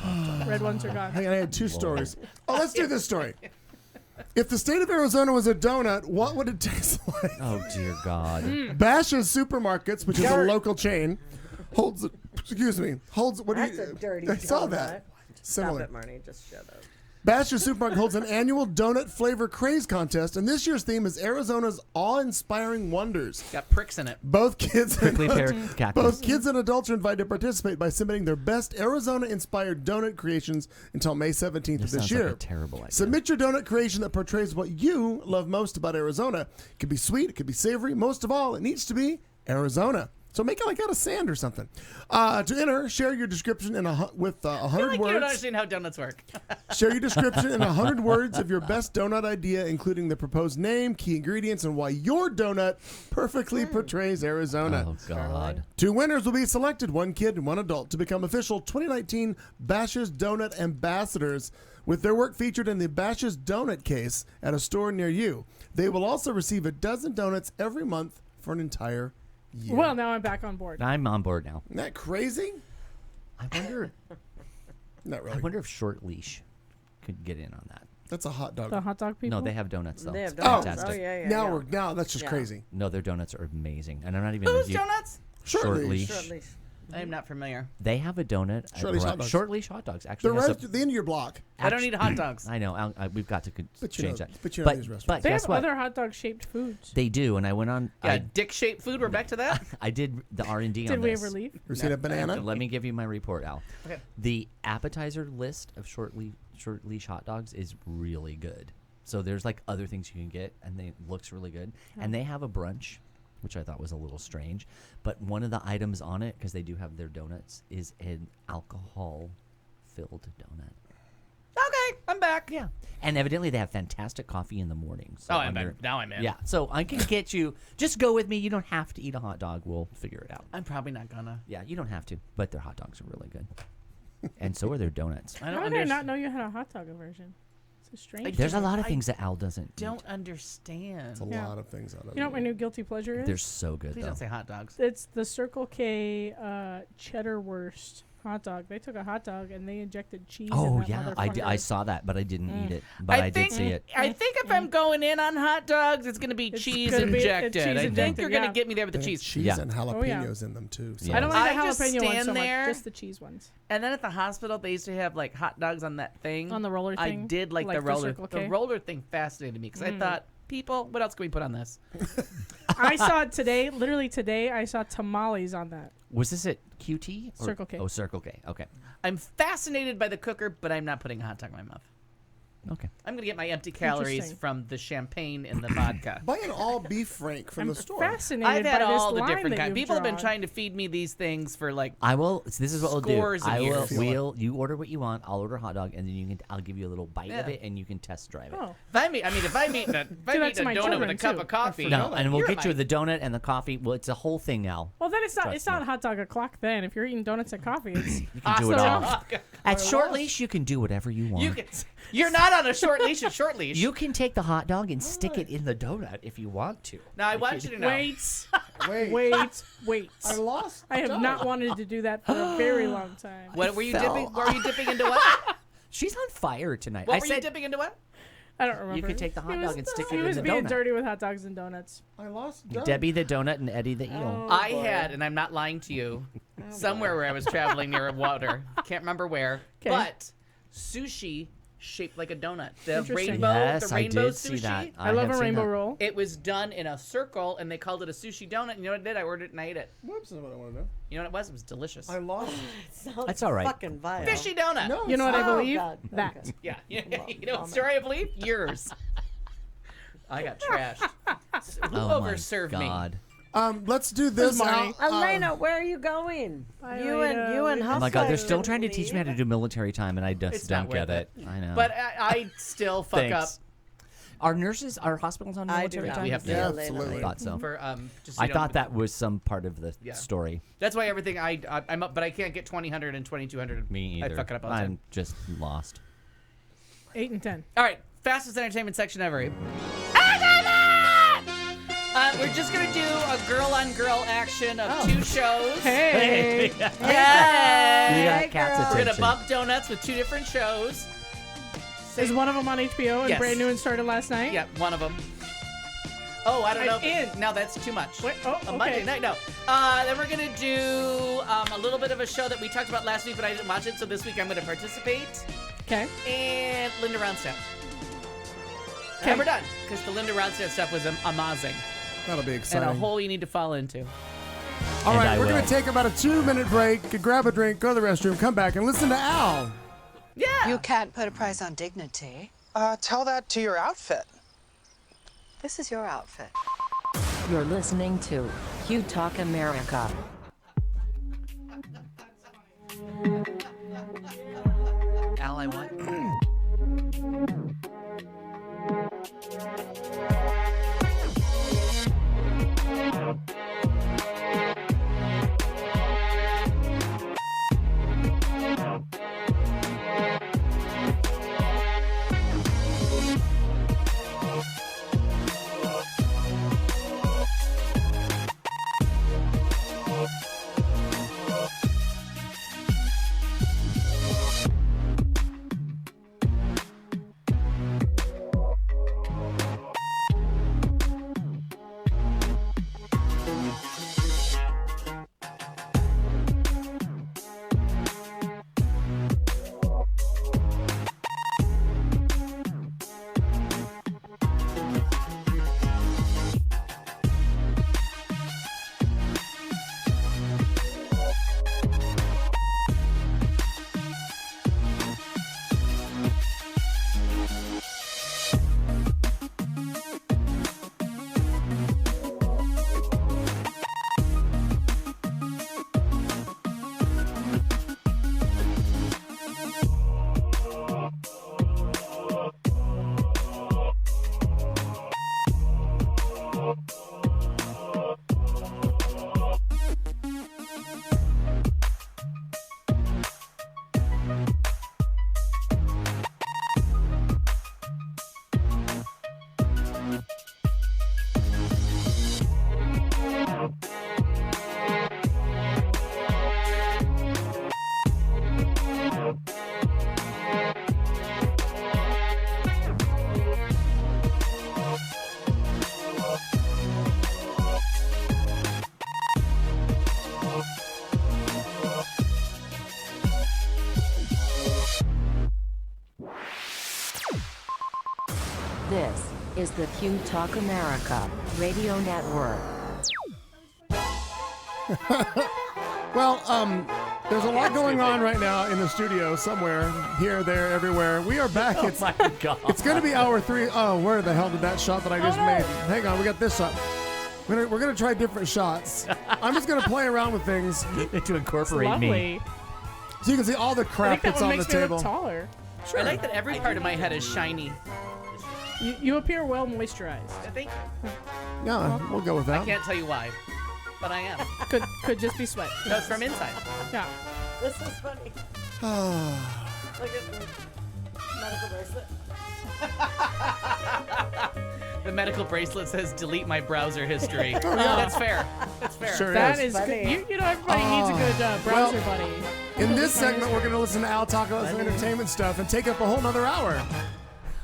Red ones are gone. Hey, I had 2 stories. Oh, let's do this story. If the state of Arizona was a donut, what would it taste like? Oh dear God. Bash's Supermarkets, which is a local chain, holds. Holds. What That's do you? a dirty I saw donut. that. Stop Similar. it, Marnie. Just shut up. Bash's Supermarket holds an annual donut flavor craze contest, and this year's theme is Arizona's awe-inspiring wonders. Got pricks in it. Both kids, Quickly pair cactus. both kids and adults are invited to participate by submitting their best Arizona-inspired donut creations until May 17th of this sounds year. like a terrible idea. Submit your donut creation that portrays what you love most about Arizona. It could be sweet, it could be savory. Most of all, it needs to be Arizona. So make it like out of sand or something. To enter, share your description with 100 I feel like you don't words. understand how donuts work. Share your description in 100 words of your best donut idea, including the proposed name, key ingredients, and why your donut perfectly portrays Arizona. Oh God. 2 winners will be selected, 1 kid and 1 adult, to become official 2019 Bash's Donut Ambassadors, with their work featured in the Bash's Donut case at a store near you. They will also receive a dozen donuts every month for an entire year. Well, now I'm back on board. I'm on board now. Isn't that crazy? I wonder. Not I really. wonder if Short Leash could get in on that. That's a hot dog. The hot dog people. No, they have donuts though. They have It's donuts. fantastic. Oh, yeah, yeah. now yeah. now that's just Yeah. crazy. No, their donuts are amazing, and I'm not even. Who's you- donuts? Short leash. Short leash. I am not familiar. They have a donut. at Short leash hot dogs. Short leash hot dogs. Actually, They're has right at the end of your block. I don't need hot dogs. I know. We've got to But you change know- that. but you know these restaurants. But They guess have what? other hot dog shaped foods. They do, and I went on. Yeah, dick-shaped food. We're back to that. I did the R&D on Did we this. ever leave? You seen a banana? Let me give you my report, Al. Okay. The appetizer list of short leash hot dogs is really good. So there's like other things you can get, and it looks really good. And they have a brunch, which I thought was a little strange. But one of the items on it, because they do have their donuts, is an alcohol-filled donut. Okay, I'm back. Yeah. And evidently they have fantastic coffee in the morning. So Oh, I'm on in. Now I'm in. Yeah. So I can get you. Just go with me. You don't have to eat a hot dog. We'll figure it out. I'm probably not gonna. Yeah, you don't have to. But their hot dogs are really good. And so are their donuts. I How don't did I not understand. know you had a hot dog aversion? So strange. There's a lot of I things that Al doesn't Don't eat. understand. It's a Yeah. lot of things out of You know what my new guilty pleasure is? They're so good, Please though. don't say hot dogs. It's the Circle K cheddar wurst hot dog. They took a hot dog and they injected cheese. in Oh, that yeah. I motherfucker. saw that, but I didn't eat it. But I did see it. I think if I'm going in on hot dogs, it's gonna be It's cheese gonna be- injected. cheese I think injected, you're gonna yeah. get me there with the They have cheese. cheese Yeah. and Oh, yeah. jalapenos in them too. So. Yeah. I don't like the I just jalapeno ones stand so there- much, just the cheese ones. And then at the hospital, they used to have like hot dogs on that thing. On the roller I thing? did like the Like the roller. Circle The K? roller thing fascinated me because I thought people. What else can we put on this? I saw it today. Literally today, I saw tamales on that. Was this at QT? Or- Circle K. Oh, Circle K. Okay. I'm fascinated by the cooker, but I'm not putting a hot dog in my mouth. Okay. I'm gonna get my empty calories Interesting. from the champagne and the vodka. Buy an all beef frank from I'm the store. fascinated I've had by this all the line different that kinds. you've People have been drawn. trying to feed me these things for like. I will. This is what we'll do. Scores of I will. years. You order what you want. I'll order a hot dog, and then I'll give you a little bite of Yeah. it, and you can test drive it. Oh, If I'm eating a that to my donut with a children, cup too. of coffee. No, and we'll You're get you my- the donut and the coffee. Well, it's a whole thing now. well, then it's not. Trust It's not me. hot dog o'clock. Then, if you're eating donuts and coffee, it's You can do it Awesome. all. At Short Leash, you can do whatever you want. You're not on a short leash at short leash. You can take the hot dog and stick it in the donut if you want to. Now I want you to know. wait. I lost. I have not wanted to do that for a very long time. What were you fell. dipping? Were you dipping into what? She's on fire tonight. What I were said you dipping into what? I don't remember. could take the hot He dog was- and stick he it in was the being donut. dirty with hot dogs and donuts. I lost. Debbie the donut and Eddie the eel. Oh, I boy. had, and I'm not lying to you, somewhere where I was traveling near water. Can't remember where. 'Kay. But sushi shaped like a donut. The Interesting. rainbow, Yes, the I rainbow did sushi. see that. I love have a seen rainbow that. roll. It was done in a circle, and they called it a sushi donut. You know what I did? I ordered it and I ate it. Whoops, that's what I want to know. You know what it was? It was delicious. I lost. Sounds That's all right. Fucking vile. Fishy donut. No, You know what I Oh, believe? God. That. Okay. Yeah. You know what story I believe? Yours. I got trashed. Who Oh overserved my me? God. Let's do this. Marnie. Elena, where are you going? You and Oh Hustler. my God, they're still trying to teach me how to do military time, and I just It's don't not get worth it. I know. But I still fuck up Thanks. Are nurses, are hospitals on I do military not. time? We have to. Yeah, Elena, absolutely. I thought so. for just so I you thought know, that was some part of the Yeah. story. That's why everything I'm up, but I can't get 2000 and 2200. Me either. I fuck it up all the time. I'm just lost. 8 and 10. All right, fastest entertainment section ever. We're just gonna do a girl-on-girl action of 2 shows. Hey. You Yay! got cat's We're gonna attention. bump donuts with 2 different shows. Is one of them on HBO and Yes. brand new and started last night? Yeah, one of them. Oh, I don't know. I'm in. Now that's too much. Wait, oh, A Monday okay. night, no. Then we're gonna do a little bit of a show that we talked about last week, but I didn't watch it. So this week I'm gonna participate. Okay. And Linda Ronstadt. Okay. And we're done because the Linda Ronstadt stuff was amazing That'll be and exciting. a hole you need to fall into. All And right, I we're going will. to take about a 2-minute break, grab a drink, go to the restroom, come back, and listen to Al. Yeah. You can't put a price on dignity. Tell that to your outfit. This is your outfit. You're listening to Q Talk America. Al, I want. is the Fume Talk America Radio Network. Well, there's a lot going on right now in the studio somewhere, here, there, everywhere. We are back. Oh my God. It's going to be hour 3. Oh, where the hell did that shot that I just made? Hang on, we got this shot. We're gonna try different shots. I'm just gonna play around with things to incorporate me. so you can see all the I crap think that that's one on the makes me table. look taller. Sure. I like that every part of my head is shiny. You appear well moisturized. Thank you. Yeah, we'll go with I that. can't tell you why, but I am. Could just be sweat. No, it's from inside. Yeah. This is funny. Look at the medical bracelet. The medical bracelet says delete my browser history. That's fair. That's fair. Sure That is. is good. You know, everybody needs a good browser buddy. In this segment, we're going to listen to Al talk about some entertainment stuff and take up a whole nother hour.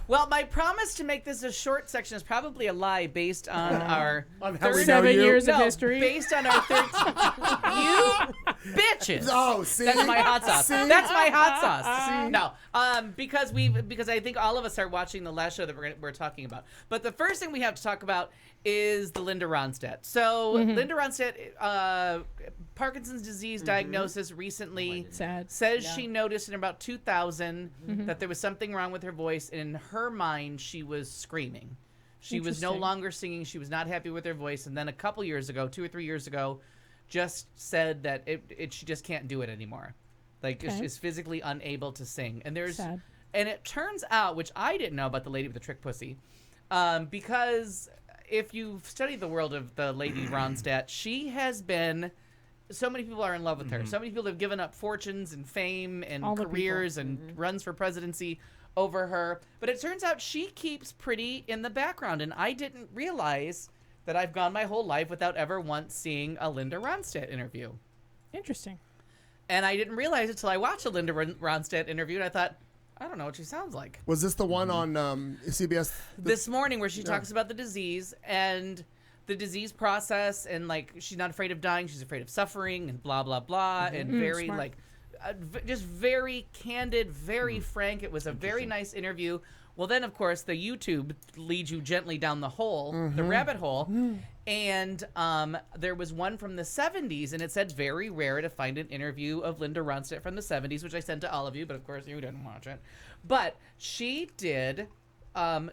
Well, my promise to make this a short section is probably a lie based on our On how we know 7 you. years of no, history. based on our third. You bitches. Oh, see? That's my hot sauce. See? That's my hot sauce. No, because I think all of us are watching the last show that we're talking about. But the first thing we have to talk about is the Linda Ronstadt. So Linda Ronstadt, Parkinson's disease diagnosis recently. Sad. Says she noticed in about 2000 that there was something wrong with her voice, and in her mind she was screaming. She was no Interesting. longer singing. She was not happy with her voice, and then a couple years ago, 2 or 3 years ago, just said that she just can't do it anymore. Like Okay. is physically unable to sing. And Sad. and it turns out, which I didn't know about the lady with the trick pussy, because if you've studied the world of the lady Ronstadt, she has been. So many people are in love with her. So many people have given up fortunes and fame and All the people. careers and runs for presidency over her. But it turns out she keeps pretty in the background. And I didn't realize that I've gone my whole life without ever once seeing a Linda Ronstadt interview. Interesting. And I didn't realize it until I watched a Linda Ronstadt interview, and I thought, I don't know what she sounds like. Was this the one on CBS? This morning where she talks about the disease and the disease process, and like she's not afraid of dying, she's afraid of suffering, and blah blah blah, and very smart. like just very candid, very frank. It was a very nice interview. Well, then of course the YouTube leads you gently down the hole, the rabbit hole, and there was one from the 70s, and it said very rare to find an interview of Linda Ronstadt from the 70s, which I sent to all of you, but of course you didn't watch it. But she did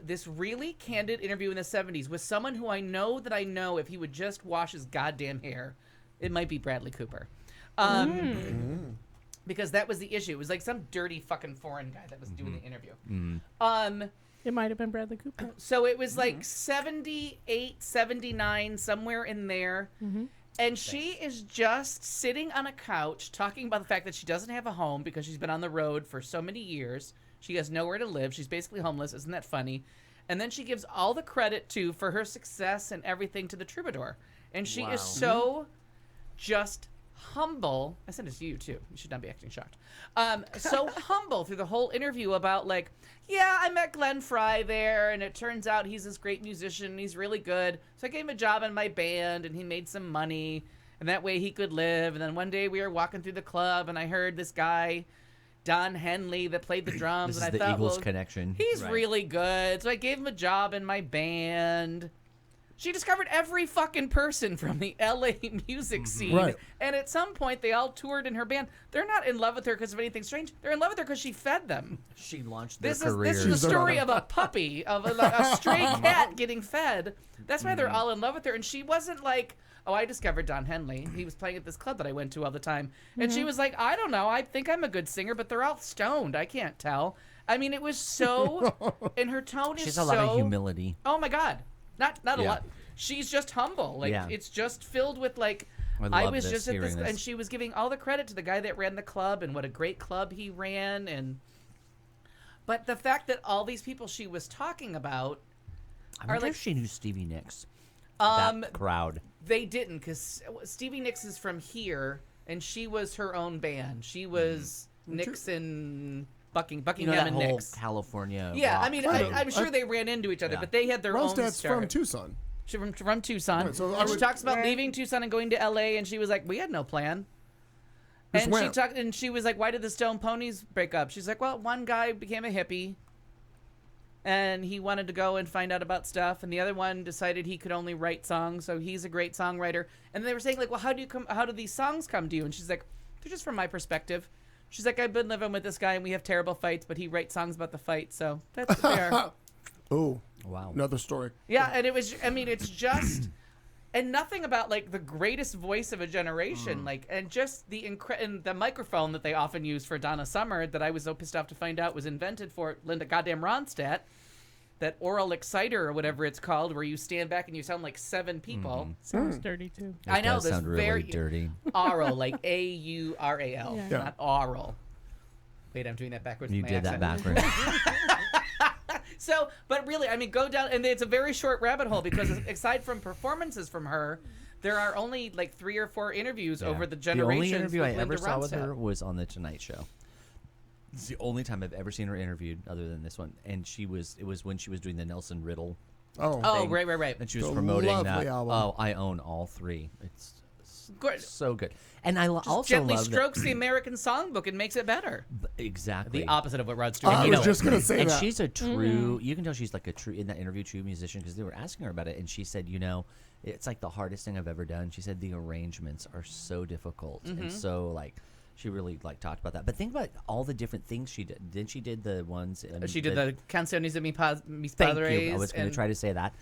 this really candid interview in the 70s with someone who I know if he would just wash his goddamn hair, it might be Bradley Cooper. Because that was the issue. It was like some dirty fucking foreign guy that was doing the interview. It might have been Bradley Cooper. So it was like 78, 79, somewhere in there. And she is just sitting on a couch talking about the fact that she doesn't have a home because she's been on the road for so many years. She has nowhere to live. She's basically homeless. Isn't that funny? And then she gives all the credit for her success and everything to the Troubadour. And she is so just humble. I sent it to you too. You should not be acting shocked. So humble through the whole interview about like, yeah, I met Glenn Fry there, and it turns out he's this great musician, and he's really good. So I gave him a job in my band, and he made some money, and that way he could live. And then one day we were walking through the club, and I heard this guy, Don Henley, that played the drums, This and is I the thought, Eagles well, connection. he's Right. really good. So I gave him a job in my band. She discovered every fucking person from the LA music scene. Right. And at some point, they all toured in her band. They're not in love with her because of anything strange. They're in love with her because she fed them. She launched their This careers. is the story of a puppy, of a stray cat getting fed. That's why they're all in love with her. And she wasn't like, oh, I discovered Don Henley. He was playing at this club that I went to all the time. And she was like, I don't know. I think I'm a good singer, but they're all stoned. I can't tell. I mean, it was so, and her tone is so. She's a lot of humility. Oh my God. Not a Yeah. lot. She's just humble. Like Yeah. it's just filled with like I love was this, just at this, hearing this. and she was giving all the credit to the guy that ran the club and what a great club he ran, and but the fact that all these people she was talking about I are wonder like if she knew Stevie Nicks. um That crowd. they didn't, because Stevie Nicks is from here and she was her own band. She was Nicks and Buckingham You know that and whole Nicks. California. Yeah, rock I mean, thing. I'm sure they ran into each other, Yeah. but they had their own Ronstadt's start. from Tucson. She's from Tucson. Right, so I and she would- talks about Right. leaving Tucson and going to LA, and she was like, we had no plan. Just And went. she was like, why did the Stone Ponies break up? She's like, well, one guy became a hippie. and he wanted to go and find out about stuff, and the other one decided he could only write songs, so he's a great songwriter. And they were saying, like, well, how do these songs come to you? And she's like, they're just from my perspective. She's like, I've been living with this guy, and we have terrible fights, but he writes songs about the fight, so that's fair. Oh, wow. Another story. Yeah, and it was, I mean, it's just, and nothing about, like, the greatest voice of a generation, like, and just and the microphone that they often use for Donna Summer that I was so pissed off to find out was invented for Linda goddamn Ronstadt, that oral exciter or whatever it's called, where you stand back and you sound like 7 people. Sounds dirty, too. I know, does this sound really very dirty. Aural, like A-U-R-A-L, Yeah. not aural. Wait, I'm doing that backwards. You with my did that accent. backwards. So, but really, I mean, go down, and it's a very short rabbit hole because aside from performances from her, there are only like 3 or 4 interviews over the generations. The only interview I with ever Linda saw with Ronstadt. her was on The Tonight Show. It's the only time I've ever seen her interviewed, other than this one. And it was when she was doing the Nelson Riddle. Oh, thing, right. And she was The promoting lovely that. album. Oh, I own all 3. It's Good. so good. And I Just also gently love strokes the American songbook and makes it better. exactly The opposite of what Rod Stewart. I you was know just it. gonna say and that. she's a true. You can tell she's like a true in that interview, true musician, because they were asking her about it, and she said, it's like the hardest thing I've ever done. She said the arrangements are so difficult, and so like. She really like talked about that, but think about all the different things she did. Then she did the ones. She did the Canciones de mis Thank Padres. you. I was going to try to say that.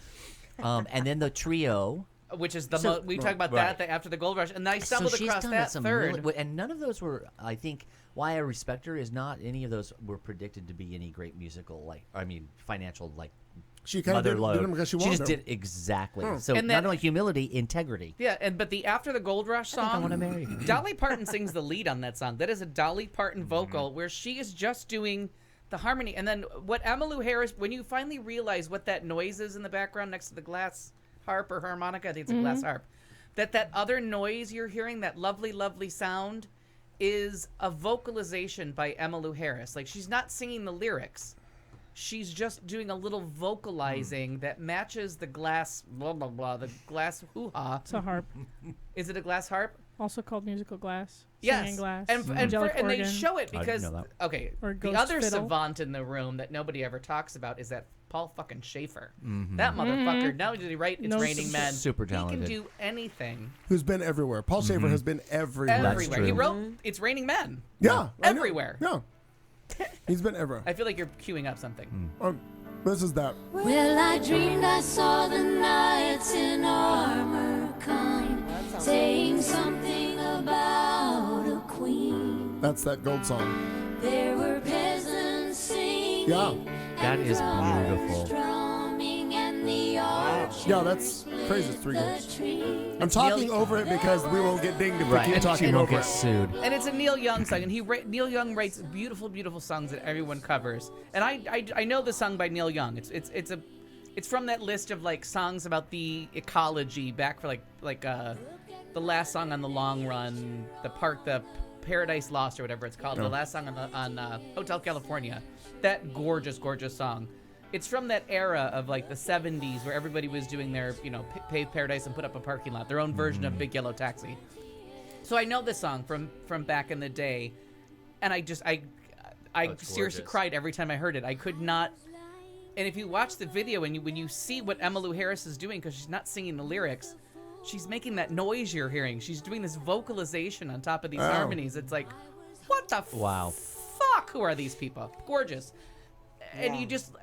And then the trio, which is the So- we talked about right. that after the Gold Rush, and I stumbled she's across done that some third. and none of those were. I think why I respect her is not any of those were predicted to be any great musical, financial, She kind of mother did load. them because she just wanted did exactly. Hmm. So And not that- only humility, integrity. Yeah, but the after the Gold Rush I think I song, wanna marry you. Dolly Parton sings the lead on that song. That is a Dolly Parton Mm-hmm. vocal where she is just doing the harmony. And then what Emmylou Harris, when you finally realize what that noise is in the background next to the glass harp or harmonica, I think it's a glass harp, that other noise you're hearing, that lovely, lovely sound, is a vocalization by Emmylou Harris. Like, she's not singing the lyrics. She's just doing a little vocalizing that matches the glass, blah, blah, blah, the glass hoo-ha. It's a harp. Is it a glass harp? Also called musical glass. Yes. Singing glass. And angelic they organ. show it I didn't because, know that. okay, Or the ghost other fiddle. savant in the room that nobody ever talks about is that Paul fucking Schaefer. Mm-hmm. That motherfucker, not only did he write It's No Raining Men, Super he can talented. do anything. Who's been everywhere. Paul Schaefer has been everywhere. Everywhere. He true. wrote It's Raining Men. Yeah. I know. Everywhere. Yeah. He's been everywhere. I feel like you're queuing up something. This is that. Well, I dreamed I saw the knights in armor come, saying something about a queen. That's that gold song. There were peasants singing. Yeah. That is beautiful. Drumming and the arch Yeah, that's crazy. It's 3 the goals. tree. I'm talking over it because we won't get dinged if we keep And she talking won't over get it. sued. And it's a Neil Young song, and Neil Young writes beautiful, beautiful songs that everyone covers. And I know the song by Neil Young. It's from that list of like songs about the ecology back for the last song on The Long Run, the Paradise Lost or whatever it's called, the last song on Hotel California. That gorgeous, gorgeous song. It's from that era of like the 70s where everybody was doing their, pave paradise and put up a parking lot, their own version of Big Yellow Taxi. So I know this song from back in the day, and I seriously gorgeous. cried every time I heard it. I could not. And if you watch the video and when you see what Emmylou Harris is doing, because she's not singing the lyrics, she's making that noise you're hearing. She's doing this vocalization on top of these harmonies. It's like, what the fuck? Who are these people? Gorgeous. And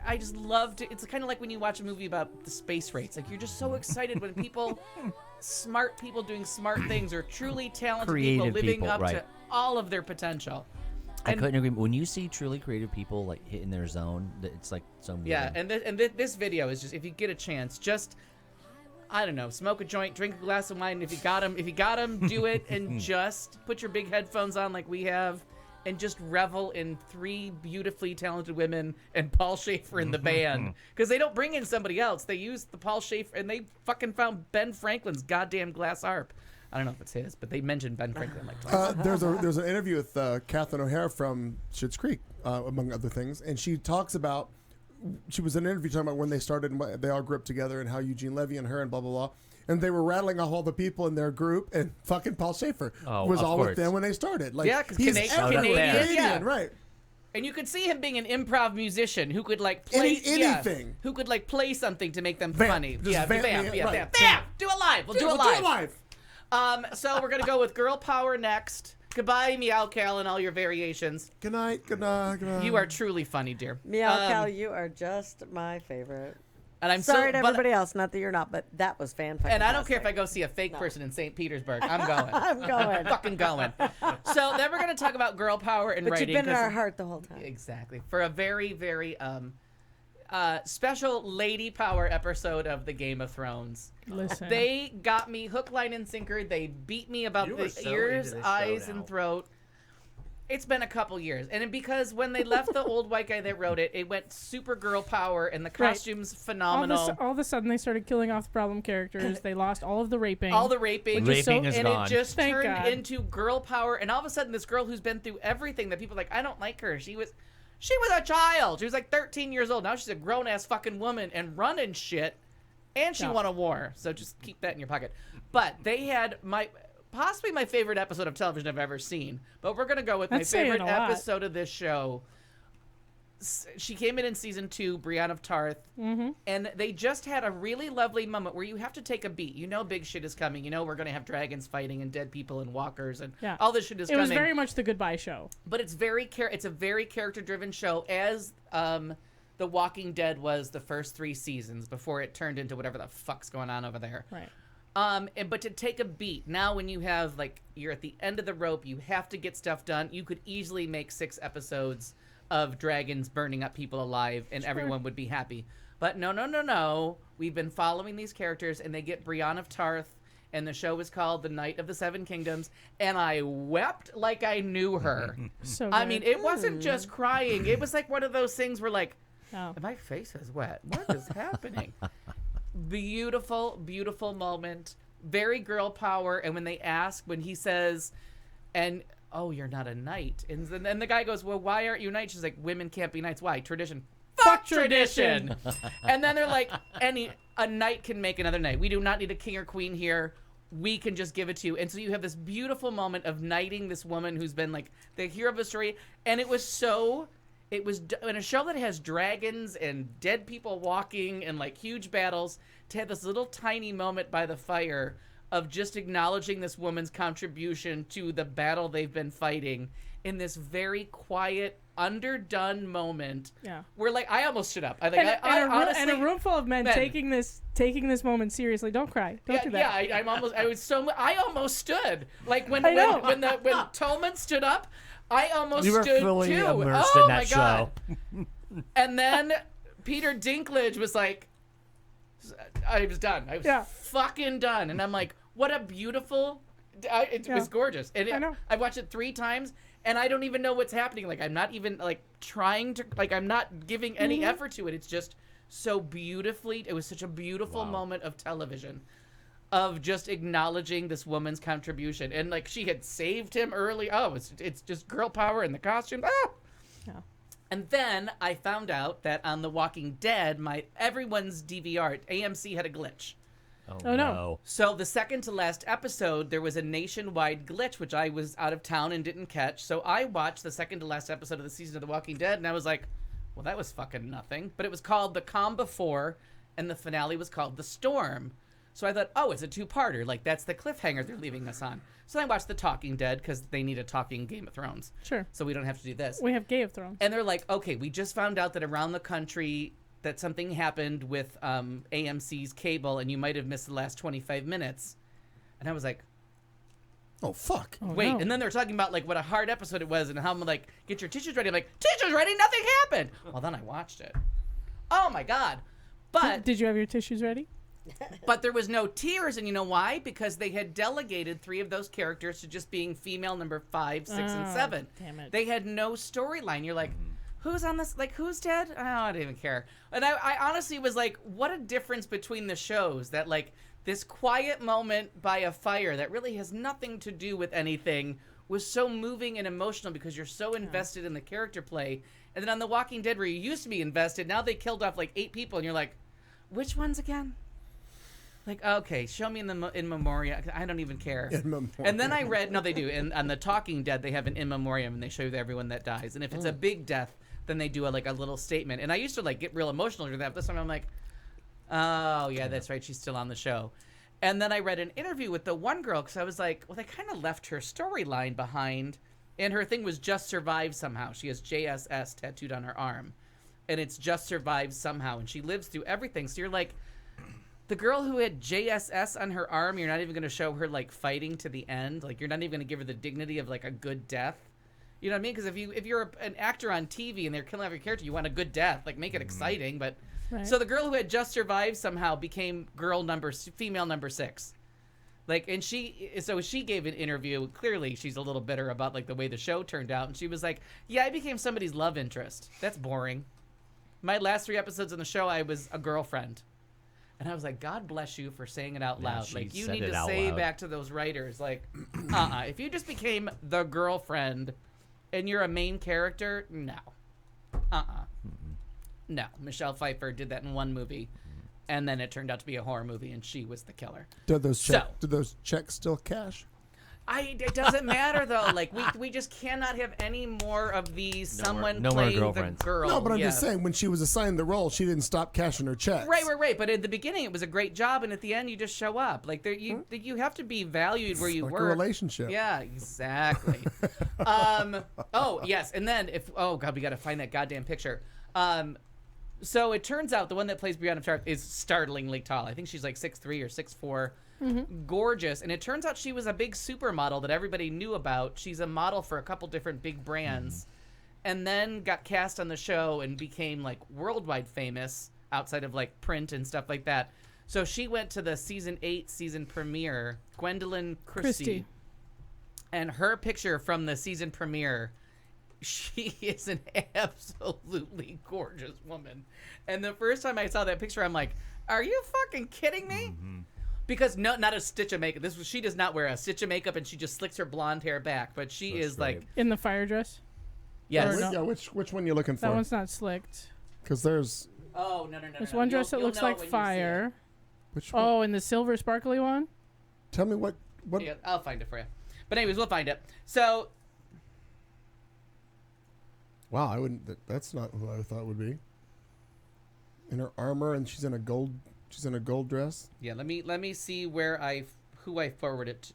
I just loved it. It's kind of like when you watch a movie about the space race. Like, you're just so excited when smart people doing smart things, or truly talented Creative people living people, up right. to all of their potential. I couldn't agree. When you see truly creative people like hitting their zone, it's like so moving. Yeah, and this video is just, if you get a chance, just, I don't know, smoke a joint, drink a glass of wine. If you got 'em, do it, and just put your big headphones on like we have, and just revel in 3 beautifully talented women and Paul Schaefer in the band. Because they don't bring in somebody else. They use the Paul Schaefer, and they fucking found Ben Franklin's goddamn glass harp. I don't know if it's his, but they mentioned Ben Franklin like twice. There's an interview with Catherine O'Hara from Schitt's Creek, among other things, and she talks about, she was in an interview talking about when they started and they all grew up together and how Eugene Levy and her and blah blah blah, and they were rattling off all the people in their group, and fucking Paul Schaefer Oh, was of all course. with them when they started. Like, Yeah, 'cause he's Canadian, everywhere. yeah. Canadian, right? And you could see him being an improv musician who could like play anything. who could like play something to make them Vamp. funny. Just vamp, Vamp. right. Do it live. We'll do it live. So we're gonna go with girl power next. Goodbye, Meow Cal, and all your variations. Good night. Good night. Good night. You are truly funny, dear. Meow Cal, you are just my favorite. And I'm sorry to everybody else, not that you're not, but that was fantastic. And I don't care if I go see a fake person in St. Petersburg. I'm going. I'm going. I'm fucking going. So then we're going to talk about girl power and but writing. But you've been in our heart the whole time. Exactly. For a very, very special lady power episode of the Game of Thrones. Listen. They got me hook, line, and sinker. They beat me about the ears, eyes, and throat. It's been a couple years. And because when they left the old white guy that wrote it, it went super girl power and the costumes phenomenal. All of a sudden, they started killing off the problem characters. They lost all of the raping. All the raping. Raping is and gone. It just Thank turned God. into girl power. And all of a sudden, this girl who's been through everything that people are like, I don't like her. She was a child. She was like 13 years old. Now she's a grown-ass fucking woman and running shit. And she won a war. So just keep that in your pocket. But they had possibly my favorite episode of television I've ever seen. But we're going to go with my favorite episode of this show. She came in season 2, Brienne of Tarth. Mm-hmm. And they just had a really lovely moment where you have to take a beat. You know big shit is coming. You know we're going to have dragons fighting and dead people and walkers and all this shit is coming. It was very much the goodbye show. But it's a very character-driven show, as The Walking Dead was the first 3 seasons before it turned into whatever the fuck's going on over there. Right. But to take a beat, now when you have, like, you're at the end of the rope, you have to get stuff done, you could easily make 6 episodes of dragons burning up people alive and everyone would be happy. But no. We've been following these characters and they get Brienne of Tarth and the show is called The Night of the Seven Kingdoms and I wept like I knew her. I mean, it wasn't just crying. It was like one of those things where like, my face is wet. What is happening? Beautiful, beautiful moment. Very girl power. And when he says, oh, you're not a knight. And then the guy goes, well, why aren't you a knight? She's like, women can't be knights. Why? Tradition. Fuck tradition. And then they're like, a knight can make another knight. We do not need a king or queen here. We can just give it to you. And so you have this beautiful moment of knighting this woman who's been like the hero of a story. And it was in a show that has dragons and dead people walking and like huge battles, to have this little tiny moment by the fire of just acknowledging this woman's contribution to the battle they've been fighting in this very quiet, underdone moment. Yeah. Where like I almost stood up. Honestly, and a room full of men taking this moment seriously. Don't cry. Don't do that. Yeah, I almost stood. Like when Tolman stood up, I almost stood too. You were fully immersed in that show. And then Peter Dinklage was like, I was done. I was fucking done. And I'm like, what a beautiful... It was gorgeous. And I watched it 3 times, and I don't even know what's happening. Like, I'm not even, like, trying to... Like, I'm not giving any effort to it. It's just so beautifully... It was such a beautiful moment of television, of just acknowledging this woman's contribution. And, like, she had saved him early. Oh, it's just girl power in the costume. Oh! Yeah. And then I found out that on The Walking Dead, everyone's DVR, AMC had a glitch. Oh no. So the second to last episode, there was a nationwide glitch, which I was out of town and didn't catch. So I watched the second to last episode of the season of The Walking Dead, and I was like, well, that was fucking nothing. But it was called The Calm Before, and the finale was called The Storm. So I thought, oh, it's a 2-parter. Like, that's the cliffhanger they're leaving us on. So I watched The Talking Dead because they need a talking Game of Thrones. Sure. So we don't have to do this. We have Game of Thrones. And they're like, okay, we just found out that around the country that something happened with AMC's cable, and you might have missed the last 25 minutes. And I was like, oh, fuck. Wait, and then they're talking about, like, what a hard episode it was and how I'm like, get your tissues ready. I'm like, tissues ready? Nothing happened. Well, then I watched it. Oh, my God. But did you have your tissues ready? But there was no tears, and you know why? Because they had delegated 3 of those characters to just being female number 5, 6, and 7. Damn it. They had no storyline. You're like, who's on this? Like, who's dead? Oh, I didn't even care. And I honestly was like, what a difference between the shows, that, like, this quiet moment by a fire that really has nothing to do with anything was so moving and emotional because you're so invested in the character play. And then on The Walking Dead, where you used to be invested, now they killed off, like, 8 people, and you're like, which ones again? Like, okay, show me in memoriam. I don't even care. In memoriam. And then I read, no, they do. And on The Talking Dead, they have an in memoriam, and they show you everyone that dies. And if it's a big death, then they do a little statement. And I used to get real emotional with that. This time I'm like, oh yeah, that's right. She's still on the show. And then I read an interview with the one girl because I was like, well, they kind of left her storyline behind. And her thing was just survive somehow. She has JSS tattooed on her arm. And it's just survive somehow. And she lives through everything. So you're like, the girl who had JSS on her arm, you're not even going to show her fighting to the end. You're not even going to give her the dignity of a good death. You know what I mean? Because if you're an actor on TV and they're killing every character, you want a good death. Make it exciting. But right. So the girl who had just survived somehow became female number 6. And she gave an interview. Clearly, she's a little bitter about the way the show turned out. And she was like, yeah, I became somebody's love interest. That's boring. My last 3 episodes on the show, I was a girlfriend. And I was like, God bless you for saying it out loud. You need to say back to those writers, if you just became the girlfriend and you're a main character, no. No. Michelle Pfeiffer did that in one movie, and then it turned out to be a horror movie, and she was the killer. Did those checks still cash? It doesn't matter though. We just cannot have any more of these. No someone more playing the girlfriends. girl. No, but I'm just saying, when she was assigned the role, she didn't stop cashing her checks. Right. But at the beginning, it was a great job, and at the end, you just show up. You have to be valued where you work. A relationship. Yeah, exactly. Oh yes, and then oh god, we got to find that goddamn picture. So it turns out the one that plays Brianna Tarth is startlingly tall. I think she's 6'3" or 6'4". Mm-hmm. Gorgeous. And it turns out she was a big supermodel that everybody knew about. She's a model for a couple different big brands, and then got cast on the show and became worldwide famous outside of print and stuff like that. So she went to the season 8 season premiere, Gwendolyn Christie. And her picture from the season premiere, she is an absolutely gorgeous woman. And the first time I saw that picture, I'm like, are you fucking kidding me? Mm-hmm. Because not a stitch of makeup. She does not wear a stitch of makeup, and she just slicks her blonde hair back. But she is in the fire dress. Yes. Yeah. Which one you looking for? That one's not slicked. Because there's. Oh no. There's one dress that looks like fire. Which one? Oh, and the silver sparkly one. Tell me what. Yeah, I'll find it for you. But anyways, we'll find it. So. Wow, I wouldn't. That's not who I thought it would be. In her armor, and she's in a gold dress. Yeah, let me see who I forwarded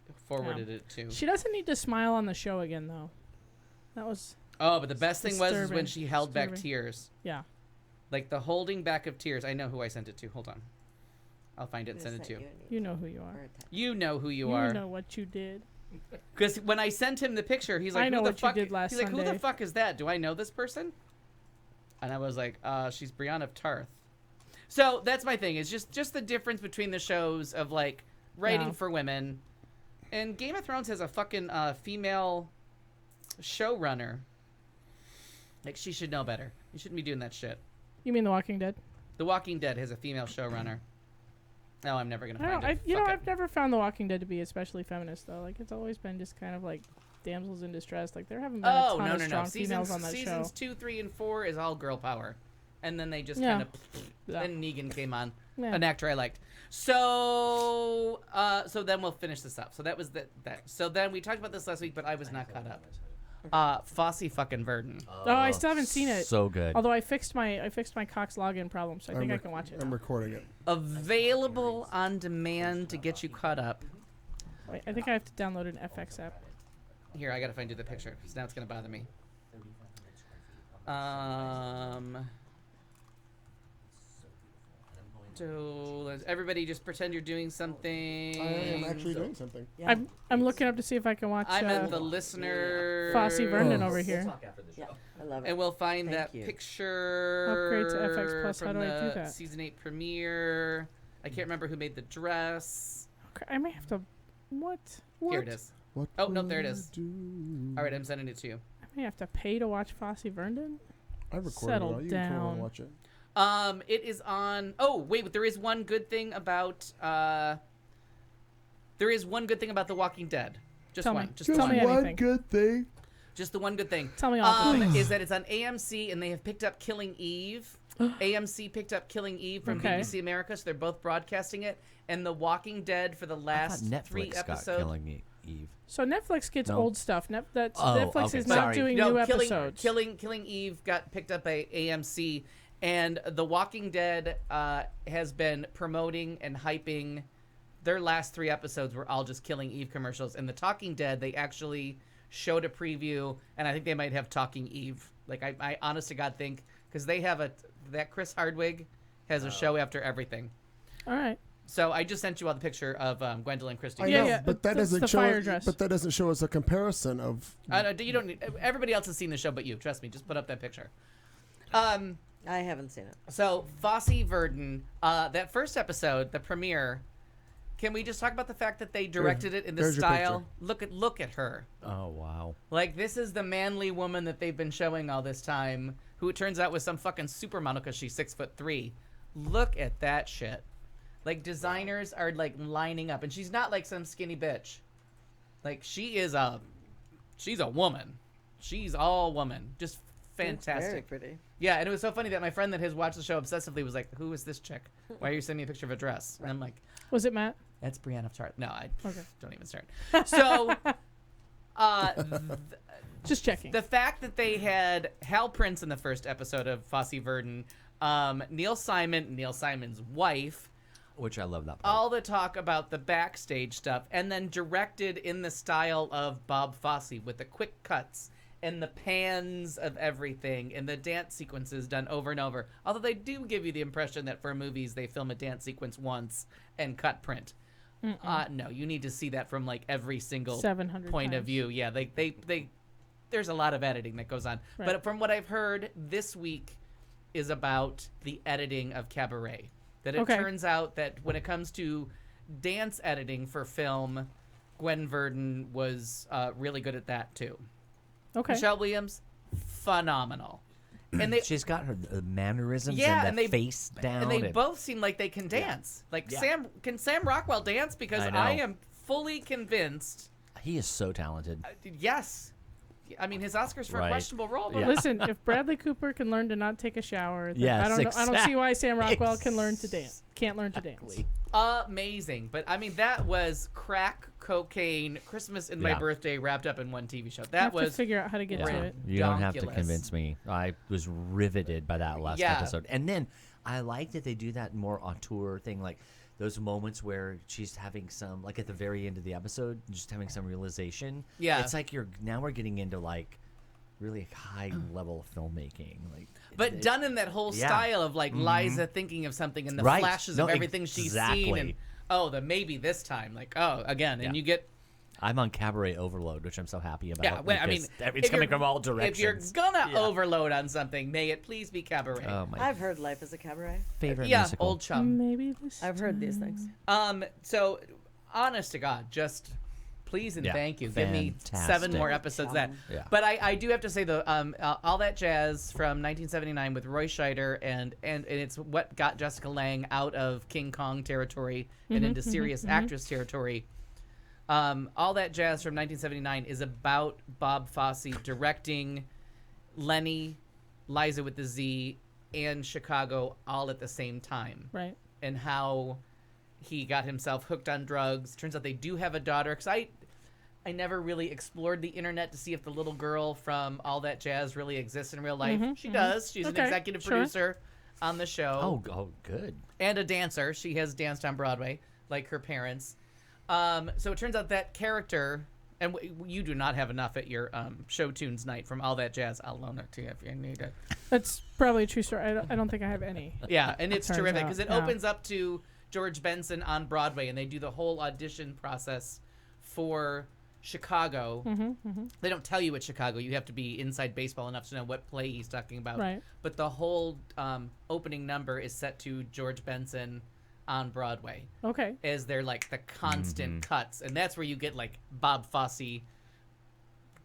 it to. She doesn't need to smile on the show again, though. That was. Oh, but the best thing was when she held back tears. Yeah. The holding back of tears. I know who I sent it to. Hold on. I'll find it and send it to you. You know who you are. You know who you are. You know what you did. Because when I sent him the picture, he's like, I know who the what fuck? You did last he's like, Sunday. who the fuck is that? Do I know this person? And I was like, she's Brianna Tarth. So that's my thing. Is just the difference between the shows of writing for women, and Game of Thrones has a fucking female showrunner. She should know better. You shouldn't be doing that shit. You mean The Walking Dead? The Walking Dead has a female showrunner. No, I'm never gonna find it. I've never found The Walking Dead to be especially feminist though. It's always been just kind of damsels in distress. There haven't been a ton of strong females on that show. Seasons 2, 3, and 4 is all girl power, and then they just kind of. Then Negan came on, an actor I liked. So then we'll finish this up. So that was that. So then we talked about this last week, but I was not caught up. Fosse fucking Verdon. Oh, I still haven't seen it. So good. Although I fixed my Cox login problem, so I think I can watch it. I'm recording it. Available on demand to get you caught up. Wait, I think I have to download an FX app. Here, I gotta find you the picture because now it's gonna bother me. So everybody just pretend you're doing something. I am actually doing something. Yeah. I'm looking up to see if I can watch. I'm at the listener. Fosse Verdon over here. We'll talk after the show. I love it. And we'll find that picture. Upgrade to FX Plus. How from do I do the that? Season 8 premiere. I can't remember who made the dress. Okay, I may have to. What? Here it is. What oh no, there it is. All right, I'm sending it to you. I may have to pay to watch Fosse Verdon. I recorded Settle it all. You down. can come and watch it. It is on. Oh wait, but there is one good thing about. There is one good thing about The Walking Dead. Just one. Just tell me one anything. good thing. Just the one good thing. Tell me all the things. Is that it's on AMC and they have picked up Killing Eve, AMC picked up Killing Eve from BBC America, so they're both broadcasting it. And The Walking Dead for the last Netflix 3 got episodes. Killing Eve. So Netflix gets No. old stuff. Netflix okay, is not sorry. doing No, new Killing, episodes. Killing Eve got picked up by AMC, and The Walking Dead has been promoting and hyping. Their last 3 episodes were all just Killing Eve commercials. And The Talking Dead, they actually showed a preview, and I think they might have Talking Eve. Like, I honest to God think, because they have that Chris Hardwick has a show after everything. All right. So I just sent you all the picture of Gwendolyn Christie. I know, but that doesn't show. But that doesn't show us a comparison of. You don't need. Everybody else has seen the show, but you. Trust me. Just put up that picture. I haven't seen it. So Fosse Verdon, that first episode, the premiere. Can we just talk about the fact that they directed it in the style? Look at her. Oh wow! Like, this is the manly woman that they've been showing all this time, who it turns out was some fucking supermodel because she's 6'3". Look at that shit. Like, designers are like lining up, and she's not like some skinny bitch. Like, she's a woman. She's all woman. Just fantastic. It's very pretty. Yeah, and it was so funny that my friend that has watched the show obsessively was like, "Who is this chick? Why are you sending me a picture of a dress?" And I'm like, was it Matt? That's Brianna Tarth. No, I don't even start. So, just checking. The fact that they had Hal Prince in the first episode of Fosse Verdon, Neil Simon's wife, which I love that part. all the talk about the backstage stuff, and then directed in the style of Bob Fosse with the quick cuts and the pans of everything and the dance sequences done over and over. Although they do give you the impression that for movies they film a dance sequence once and cut print. No, you need to see that from like every single 700 point of times. view. Yeah, they there's a lot of editing that goes on. Right. But from what I've heard, this week is about the editing of Cabaret. That it turns out that when it comes to dance editing for film, Gwen Verdon was really good at that too. Okay. Michelle Williams, phenomenal. And she's got her mannerisms yeah, and the face down. And they both seem like they can dance. Yeah. Like, Yeah. can Sam Rockwell dance? Because I am fully convinced. He is so talented. Yes. I mean, his Oscars for a Right. questionable role. But Yeah. Listen, if Bradley Cooper can learn to not take a shower, then Yes, I don't see why Sam Rockwell can learn to dance. Can't learn to dance. Amazing. But I mean, that was crack cocaine, Christmas and my Yeah. birthday wrapped up in one TV show. I That have to was figure out how to get to it. You don't have to ridiculous. convince me. I was riveted by that last Yeah. episode. And then I like that they do that more auteur thing, like those moments where she's having some, like at the very end of the episode, just having some realization. Yeah. It's like we're getting into like really high level filmmaking. Like, But done in that whole Yeah. style of like Liza thinking of something and the Right. flashes No, of everything she's seen and the maybe this time, like again, and you get I'm on Cabaret Overload, which I'm so happy about. yeah. Well, I mean, it's if coming you're- from all directions. If you're gonna overload on something, may it please be Cabaret. Oh my I've heard Life is a Cabaret. favorite yeah, musical. old chum. Maybe this. I've heard these things. So honest to God, just please and Yeah, thank you. Give me 7 fantastic. more episodes of that. Yeah. But I do have to say though, All That Jazz from 1979 with Roy Scheider and it's what got Jessica Lange out of King Kong territory and into serious actress territory. All That Jazz from 1979 is about Bob Fosse directing Lenny, Liza with the Z, and Chicago all at the same time. Right. And how he got himself hooked on drugs. Turns out they do have a daughter. Because I never really explored the internet to see if the little girl from All That Jazz really exists in real life. She does. She's an executive producer on the show. Oh, good. And a dancer. She has danced on Broadway, like her parents. So it turns out that character, and you do not have enough at your show tunes night from All That Jazz. I'll loan it to you if you need it. That's probably a true story. I don't think I have any. Yeah, and it's Turns terrific out, because it yeah. opens up to George Benson on Broadway, and they do the whole audition process for Chicago. They don't tell you it's Chicago. You have to be inside baseball enough to know what play he's talking about. Right. But the whole opening number is set to George Benson on Broadway. Okay. As they're like the constant cuts, and that's where you get like Bob Fosse